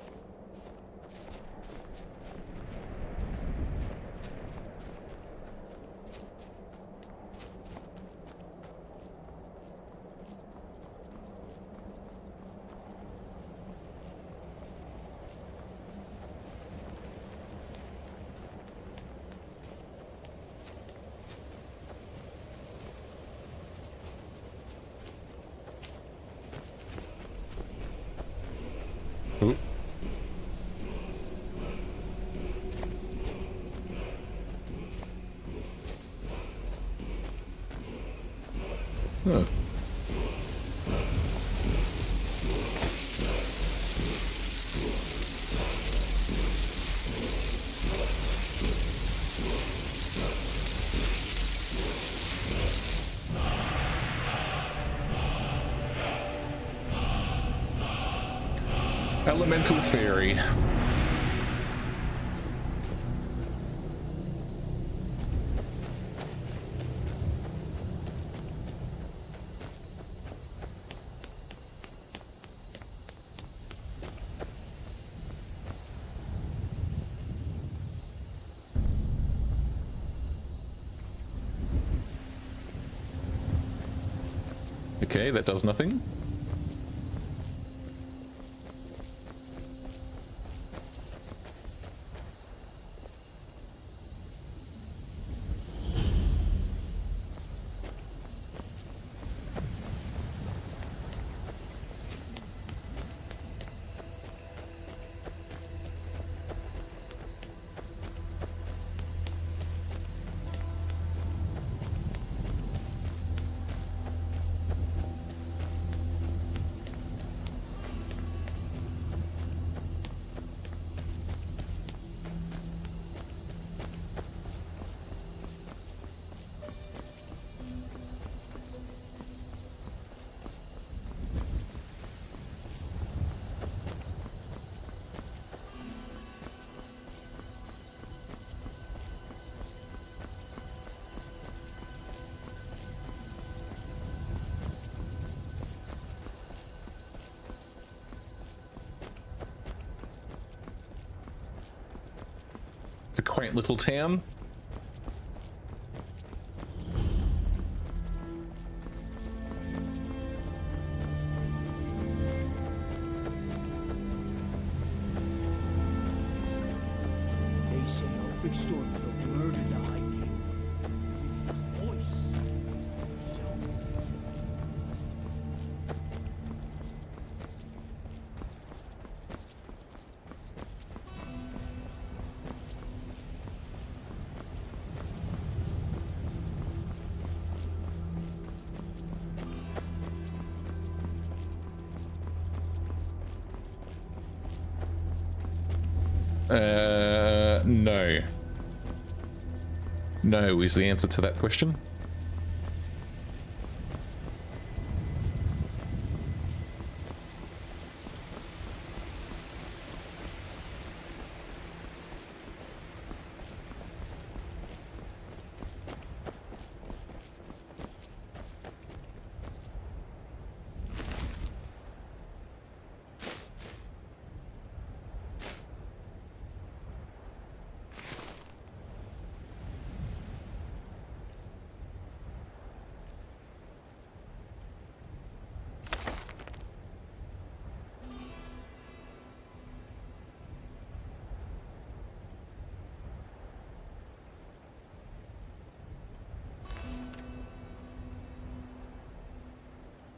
[SPEAKER 1] Huh. Elemental Fairy. Okay, that does nothing. It's a quaint little town.
[SPEAKER 3] They say Ulfric Stormcloak murdered the High King. With his voice.
[SPEAKER 1] No. No is the answer to that question.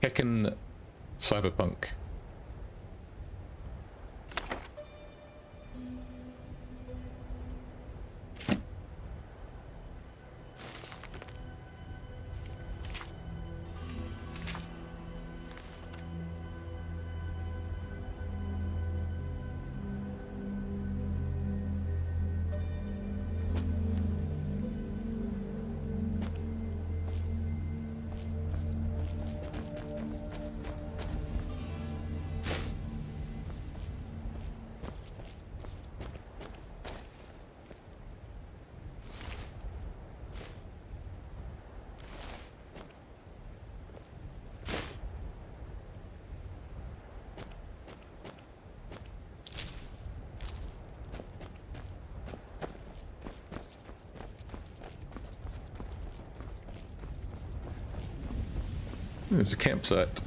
[SPEAKER 1] Heckin' cyberpunk. There's a campsite.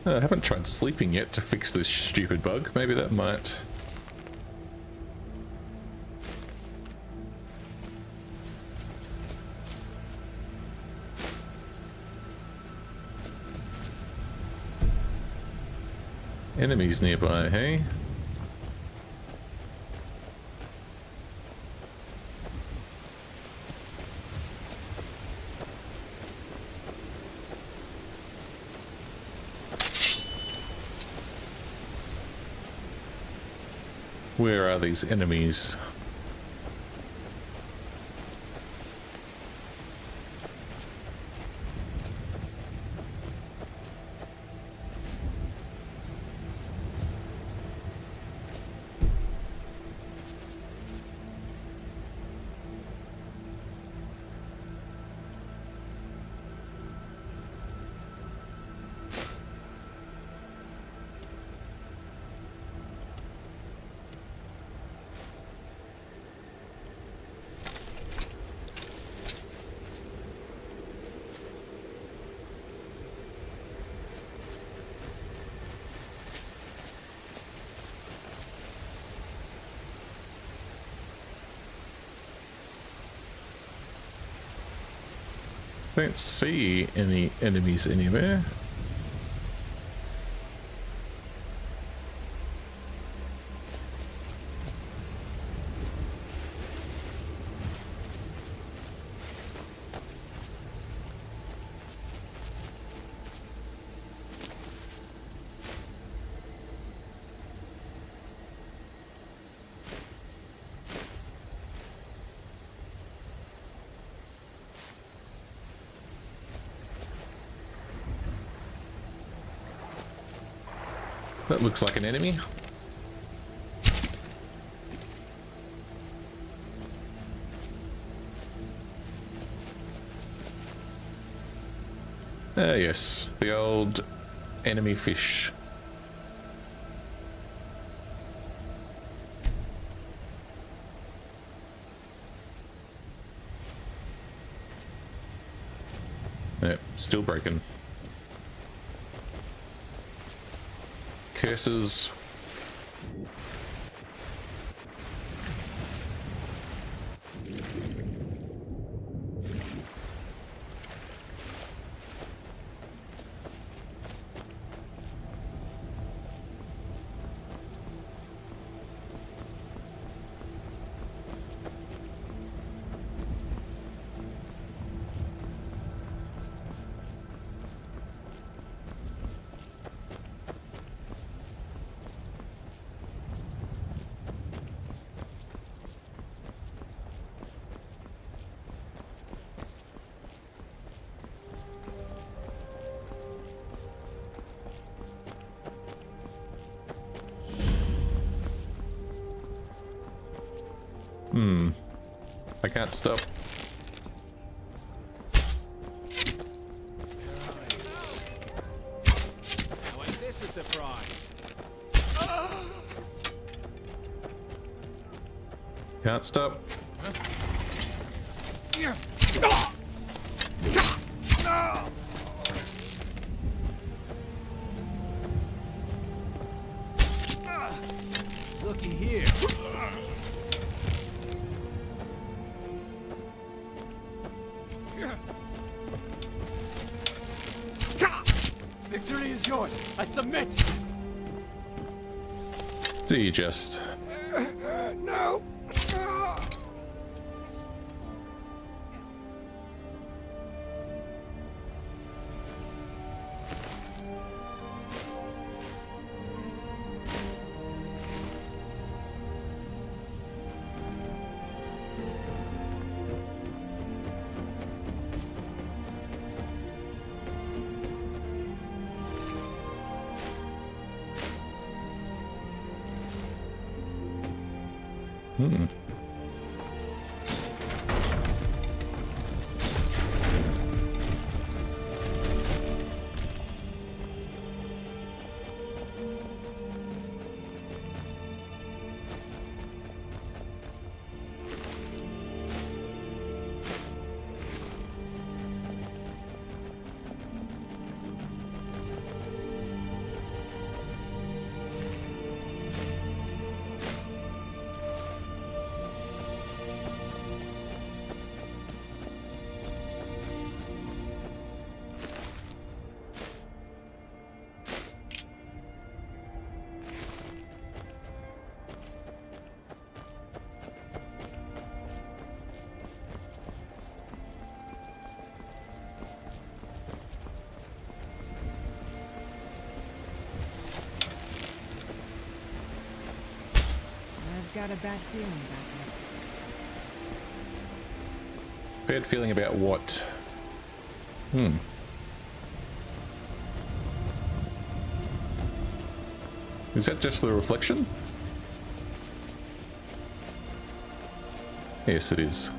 [SPEAKER 1] I haven't tried sleeping yet to fix this stupid bug. Maybe that might... Enemies nearby, hey? Where are these enemies? Don't see any enemies anywhere. That looks like an enemy. Ah, yes, the old enemy fish. Yep, still broken. Curses. I can't stop.
[SPEAKER 18] Now ain't this a surprise?
[SPEAKER 1] Can't stop.
[SPEAKER 18] Looky here.
[SPEAKER 3] Victory is yours. I submit.
[SPEAKER 1] Do you just?
[SPEAKER 3] No.
[SPEAKER 10] Got a bad feeling about this.
[SPEAKER 1] Bad feeling about what? Is that just the reflection? Yes, it is.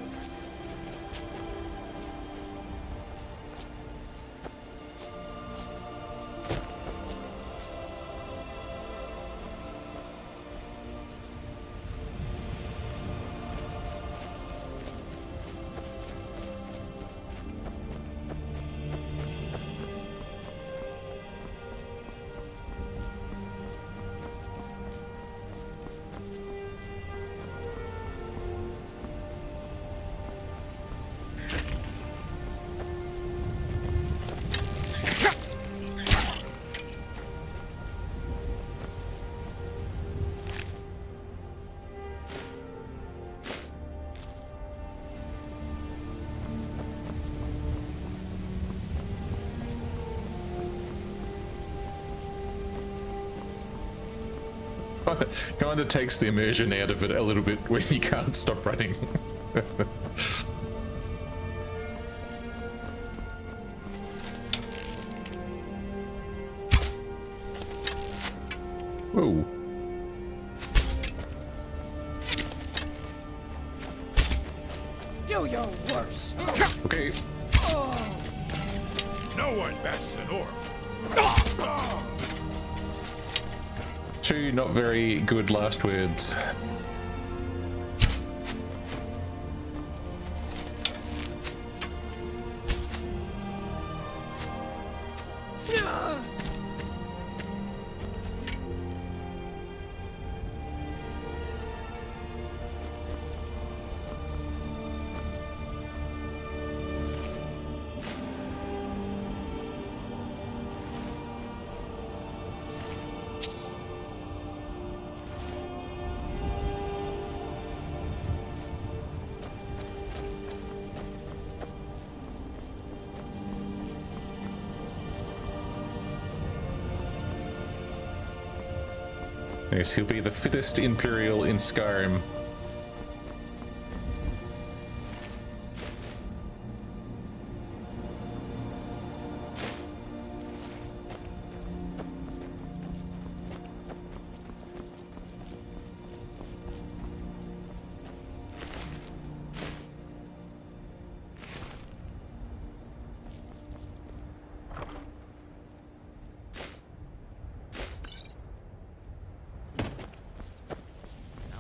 [SPEAKER 1] Kind of takes the immersion out of it a little bit when you can't stop running. Whoa.
[SPEAKER 3] Do your worst.
[SPEAKER 1] Okay.
[SPEAKER 15] No one bashes an orc.
[SPEAKER 1] Two not very good last words. Yes, he'll be the fittest Imperial in Skyrim.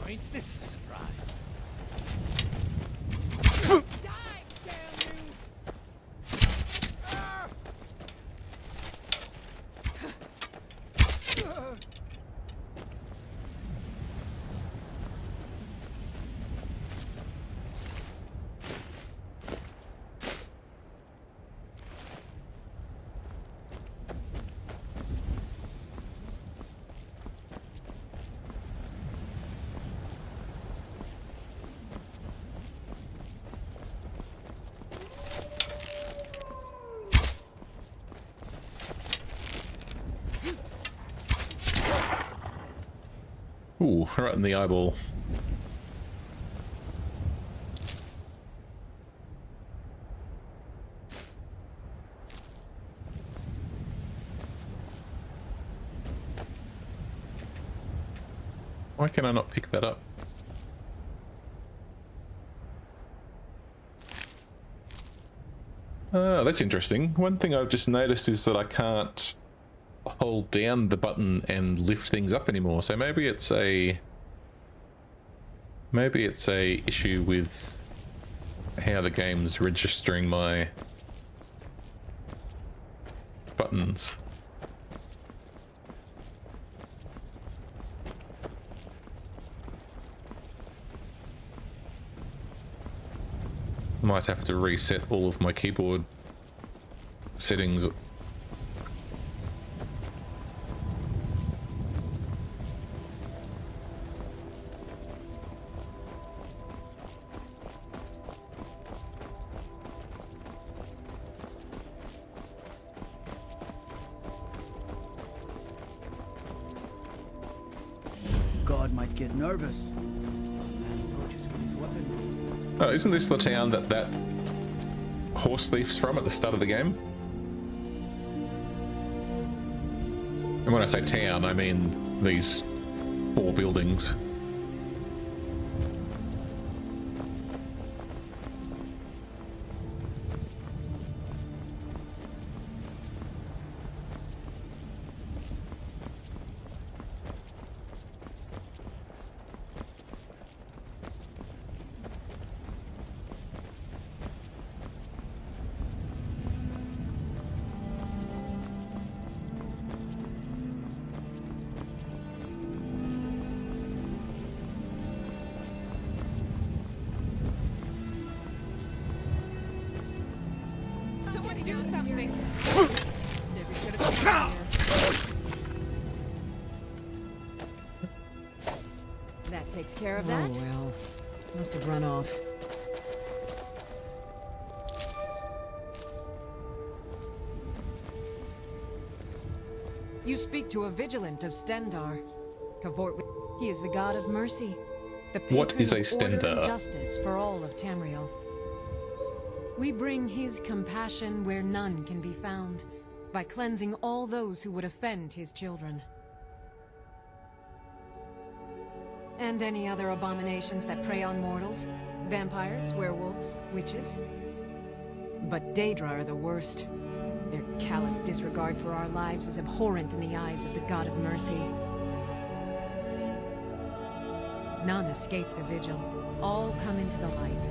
[SPEAKER 16] Ain't this a surprise?
[SPEAKER 1] Ooh, right in the eyeball. Why can I not pick that up? That's interesting. One thing I've just noticed is that I can't hold down the button and lift things up anymore. So maybe it's a issue with how the game's registering my buttons. Might have to reset all of my keyboard settings.
[SPEAKER 22] God might get nervous. Man approaches with his weapon.
[SPEAKER 1] Oh, isn't this the town that horse thief's from at the start of the game? And when I say town, I mean these 4 buildings.
[SPEAKER 10] Somebody do something. Maybe should have come here. That takes care of that.
[SPEAKER 6] Oh well. Must have run off.
[SPEAKER 10] You speak to a vigilant of Stendar. Cavort, he is the god of mercy. The
[SPEAKER 1] What is a
[SPEAKER 10] patron of order and
[SPEAKER 1] Stendar?
[SPEAKER 10] justice for all of Tamriel. We bring his compassion where none can be found, by cleansing all those who would offend his children. And any other abominations that prey on mortals. Vampires, werewolves, witches. But Daedra are the worst. Their callous disregard for our lives is abhorrent in the eyes of the God of Mercy. None escape the vigil. All come into the light.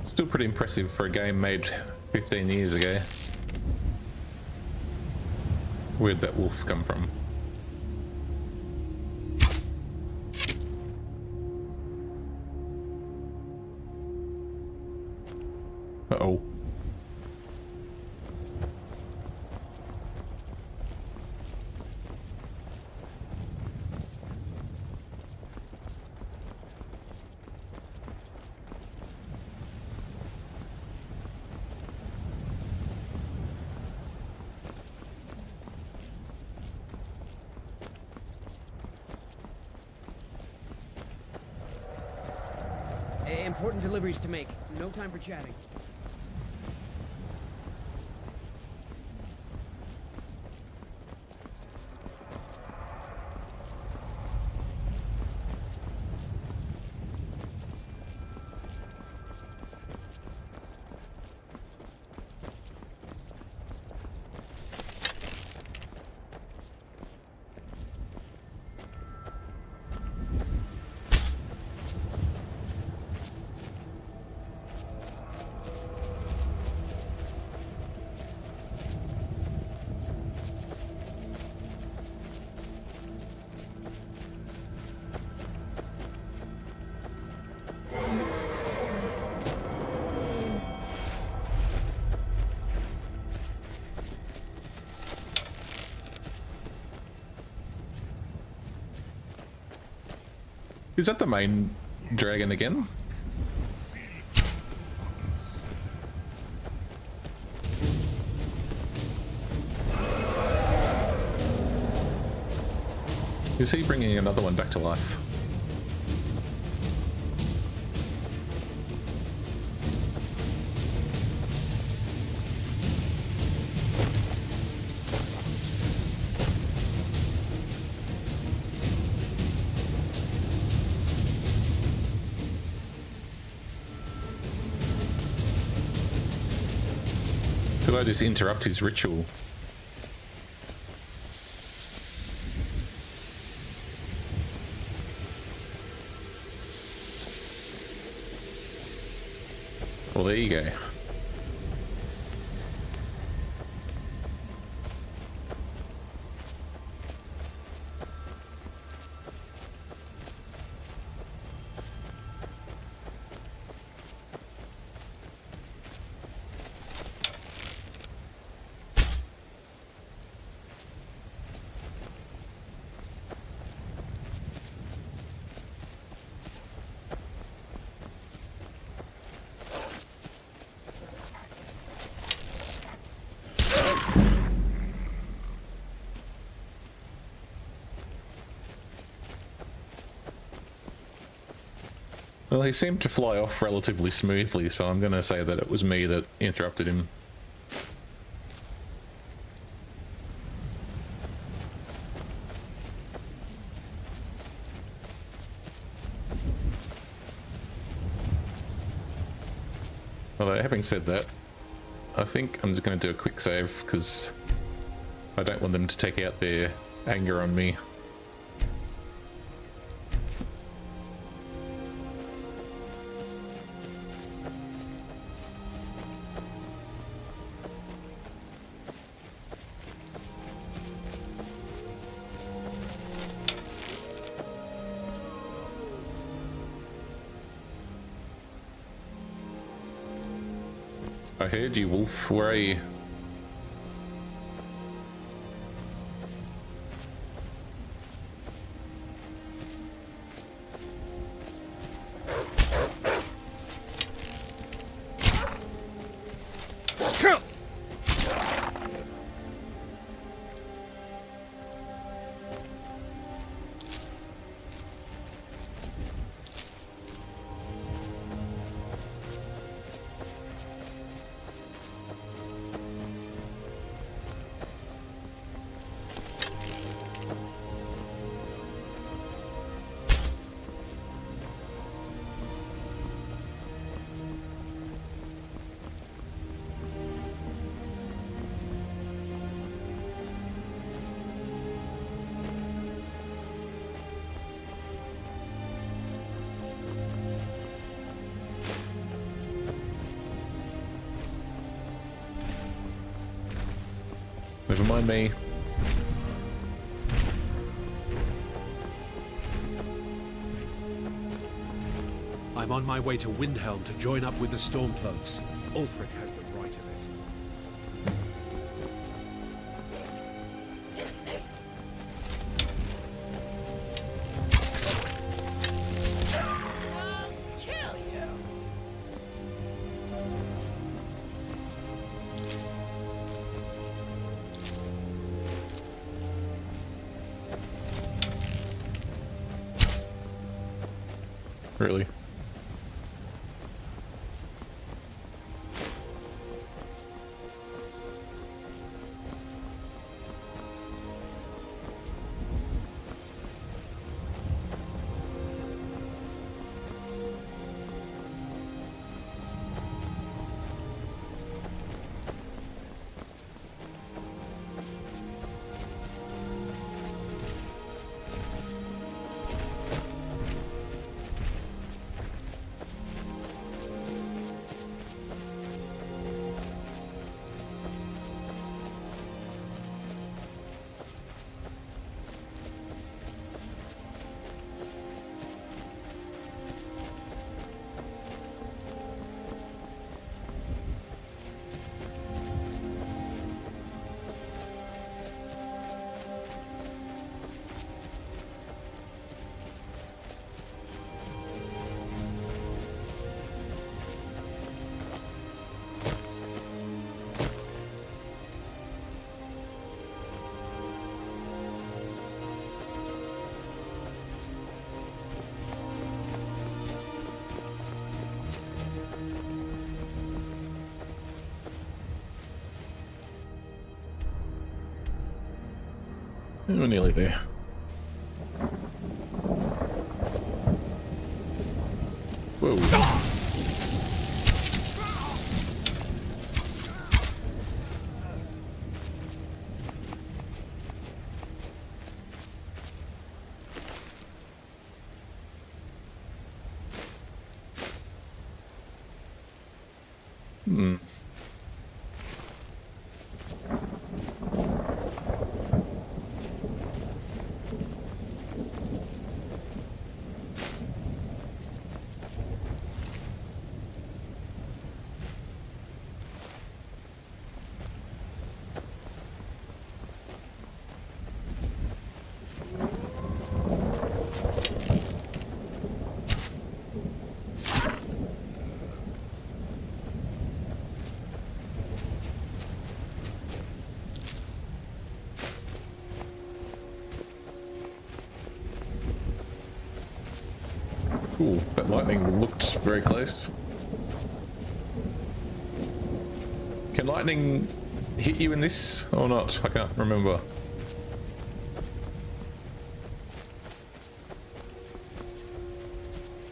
[SPEAKER 1] Still pretty impressive for a game made 15 years ago. Where'd that wolf come from? Uh-oh.
[SPEAKER 3] Important deliveries to make. No time for chatting.
[SPEAKER 1] Is that the main dragon again? Is he bringing another one back to life? Did I just interrupt his ritual? Well, there you go. Well, he seemed to fly off relatively smoothly, so I'm going to say that it was me that interrupted him. Although, having said that, I think I'm just going to do a quick save, because I don't want them to take out their anger on me. I heard you, wolf. Where are you? Never mind me.
[SPEAKER 7] I'm on my way to Windhelm to join up with the Stormcloaks. Ulfric has the right of it.
[SPEAKER 1] Really? We're nearly there. Whoa. Hmm. Cool, that lightning looked very close. Can lightning hit you in this or not? I can't remember.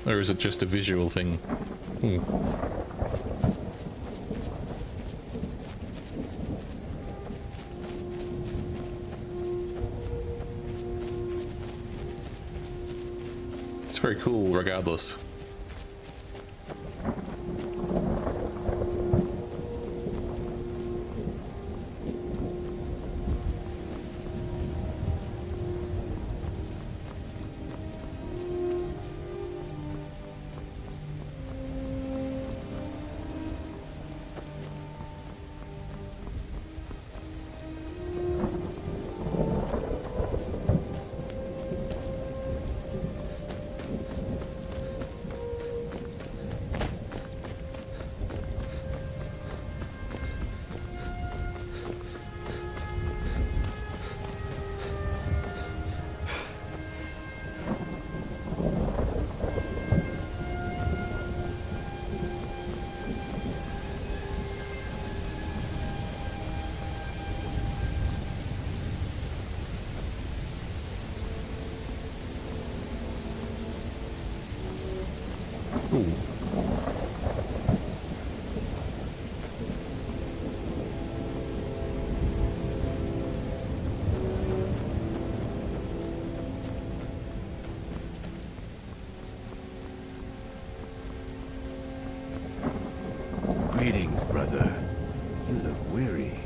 [SPEAKER 1] Or is it just a visual thing? It's very cool regardless. Ooh.
[SPEAKER 17] Greetings, brother. You look weary.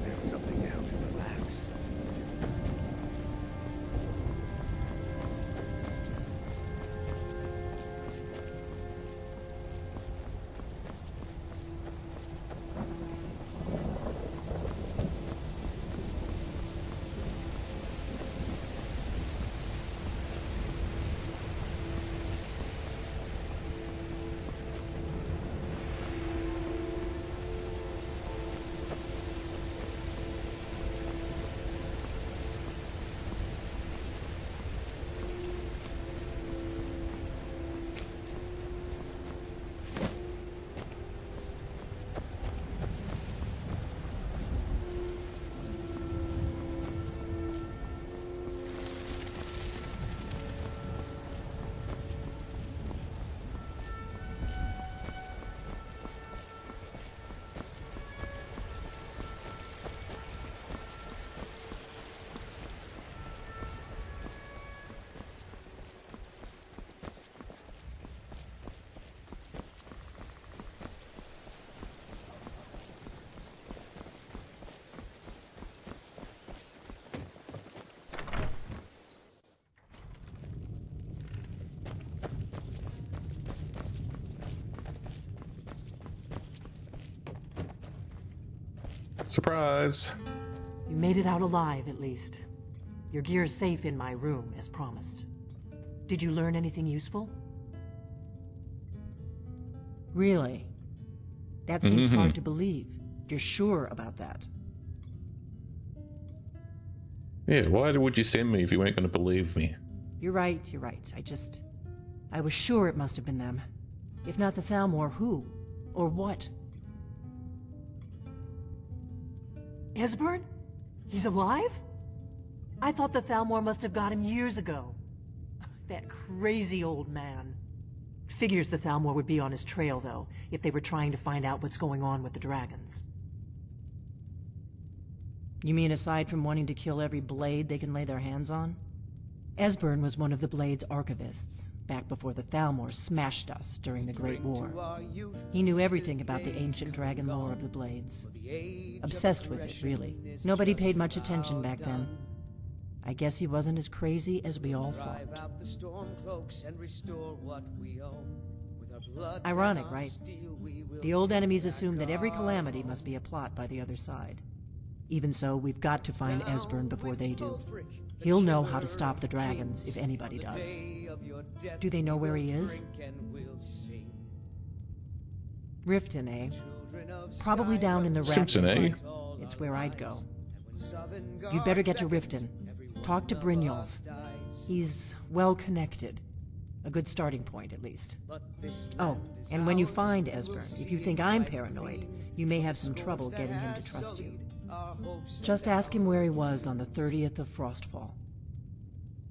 [SPEAKER 17] There's something out in the
[SPEAKER 1] Surprise!
[SPEAKER 2] You made it out alive, at least. Your gear's safe in my room, as promised. Did you learn anything useful? Really? That seems hard to believe. You're sure about that?
[SPEAKER 1] Yeah, why would you send me if you weren't going to believe me?
[SPEAKER 2] You're right, you're right. I was sure it must have been them. If not the Thalmor, who? Or what? Esbern? He's alive? I thought the Thalmor must have got him years ago. That crazy old man. Figures the Thalmor would be on his trail, though, if they were trying to find out what's going on with the dragons. You mean aside from wanting to kill every blade they can lay their hands on? Esbern was one of the Blade's archivists, back before the Thalmor smashed us during the Great War. He knew everything about the ancient dragon lore of the Blades. Obsessed with it, really. Nobody paid much attention back then. I guess he wasn't as crazy as we all thought. Ironic, right? The old enemies assume that every calamity must be a plot by the other side. Even so, we've got to find Esbern before they do. He'll know how to stop the dragons, if anybody does. Do they know where he is? Riften, eh? Probably down in the
[SPEAKER 1] Simpson, eh?
[SPEAKER 2] It's where I'd go. You'd better get to Riften. Talk to Brynjolf. He's well connected. A good starting point, at least. Oh, and when you find Esbern, if you think I'm paranoid, you may have some trouble getting him to trust you. Just ask him where he was on the 30th of Frostfall.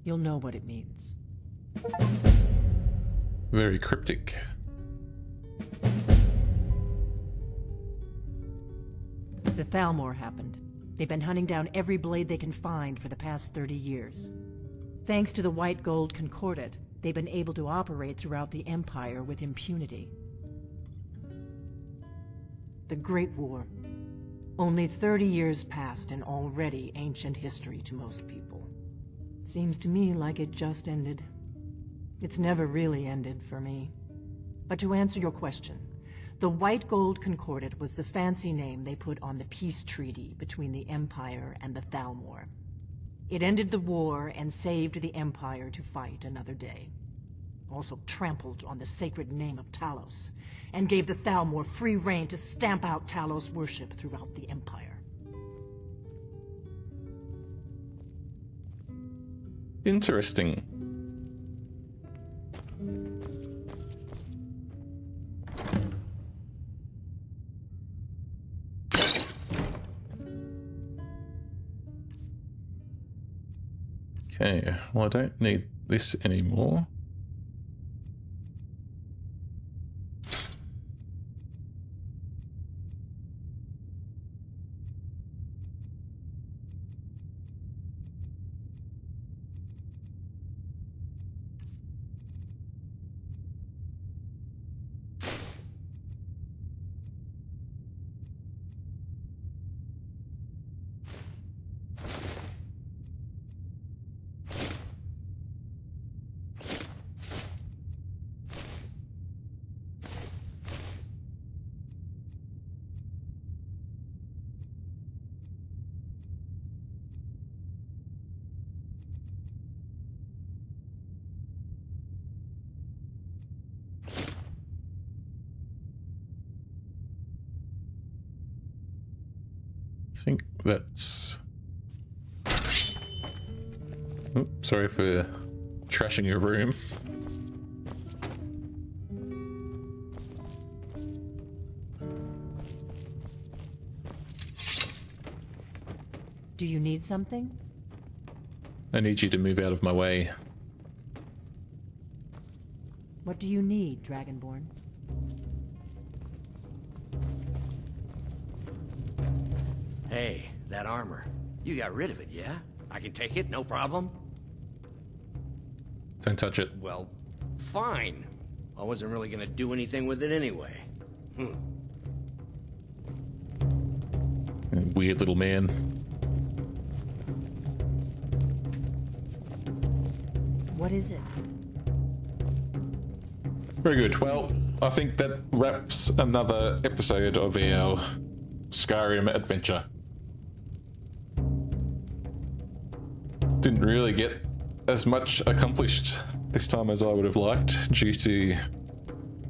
[SPEAKER 2] You'll know what it means.
[SPEAKER 1] Very cryptic.
[SPEAKER 2] The Thalmor happened. They've been hunting down every blade they can find for the past 30 years. Thanks to the White Gold Concordat, they've been able to operate throughout the Empire with impunity. The Great War. Only 30 years passed and already ancient history to most people. Seems to me like it just ended. It's never really ended for me. But to answer your question, the White Gold Concordat was the fancy name they put on the peace treaty between the Empire and the Thalmor. It ended the war and saved the Empire to fight another day. Also trampled on the sacred name of Talos, and gave the Thalmor free rein to stamp out Talos worship throughout the Empire.
[SPEAKER 1] Interesting. Okay, well I don't need this anymore. I think that's... Oops, sorry for trashing your room.
[SPEAKER 2] Do you need something?
[SPEAKER 1] I need you to move out of my way.
[SPEAKER 2] What do you need, Dragonborn?
[SPEAKER 18] Hey, that armor. You got rid of it, yeah? I can take it, no problem?
[SPEAKER 1] Don't touch it.
[SPEAKER 18] Well, fine. I wasn't really gonna do anything with it anyway.
[SPEAKER 1] Weird little man.
[SPEAKER 2] What is it?
[SPEAKER 1] Very good. Well, I think that wraps another episode of our Skyrim adventure. Didn't really get as much accomplished this time as I would have liked due to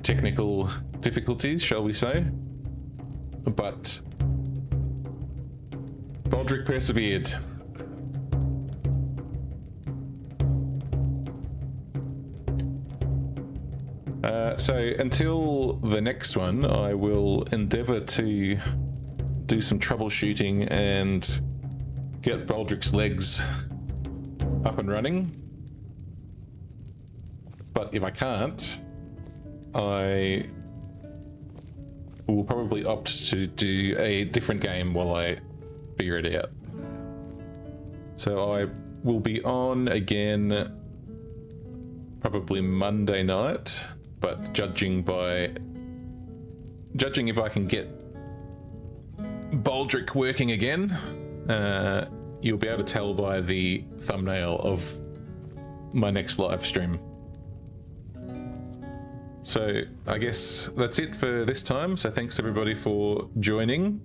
[SPEAKER 1] technical difficulties, shall we say. But Baldric persevered. So until the next one, I will endeavour to do some troubleshooting and get Baldric's legs up and running. But if I can't, I will probably opt to do a different game while I figure it out. So I will be on again probably Monday night, but judging if I can get Baldric working again, you'll be able to tell by the thumbnail of my next live stream. So I guess that's it for this time. So thanks everybody for joining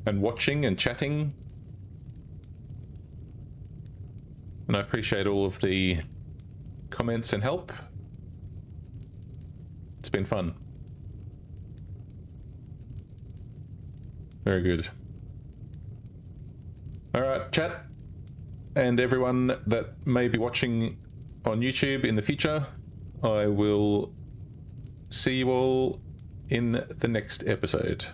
[SPEAKER 1] and watching and chatting. And I appreciate all of the comments and help. It's been fun. Very good. Alright, chat, and everyone that may be watching on YouTube in the future, I will see you all in the next episode.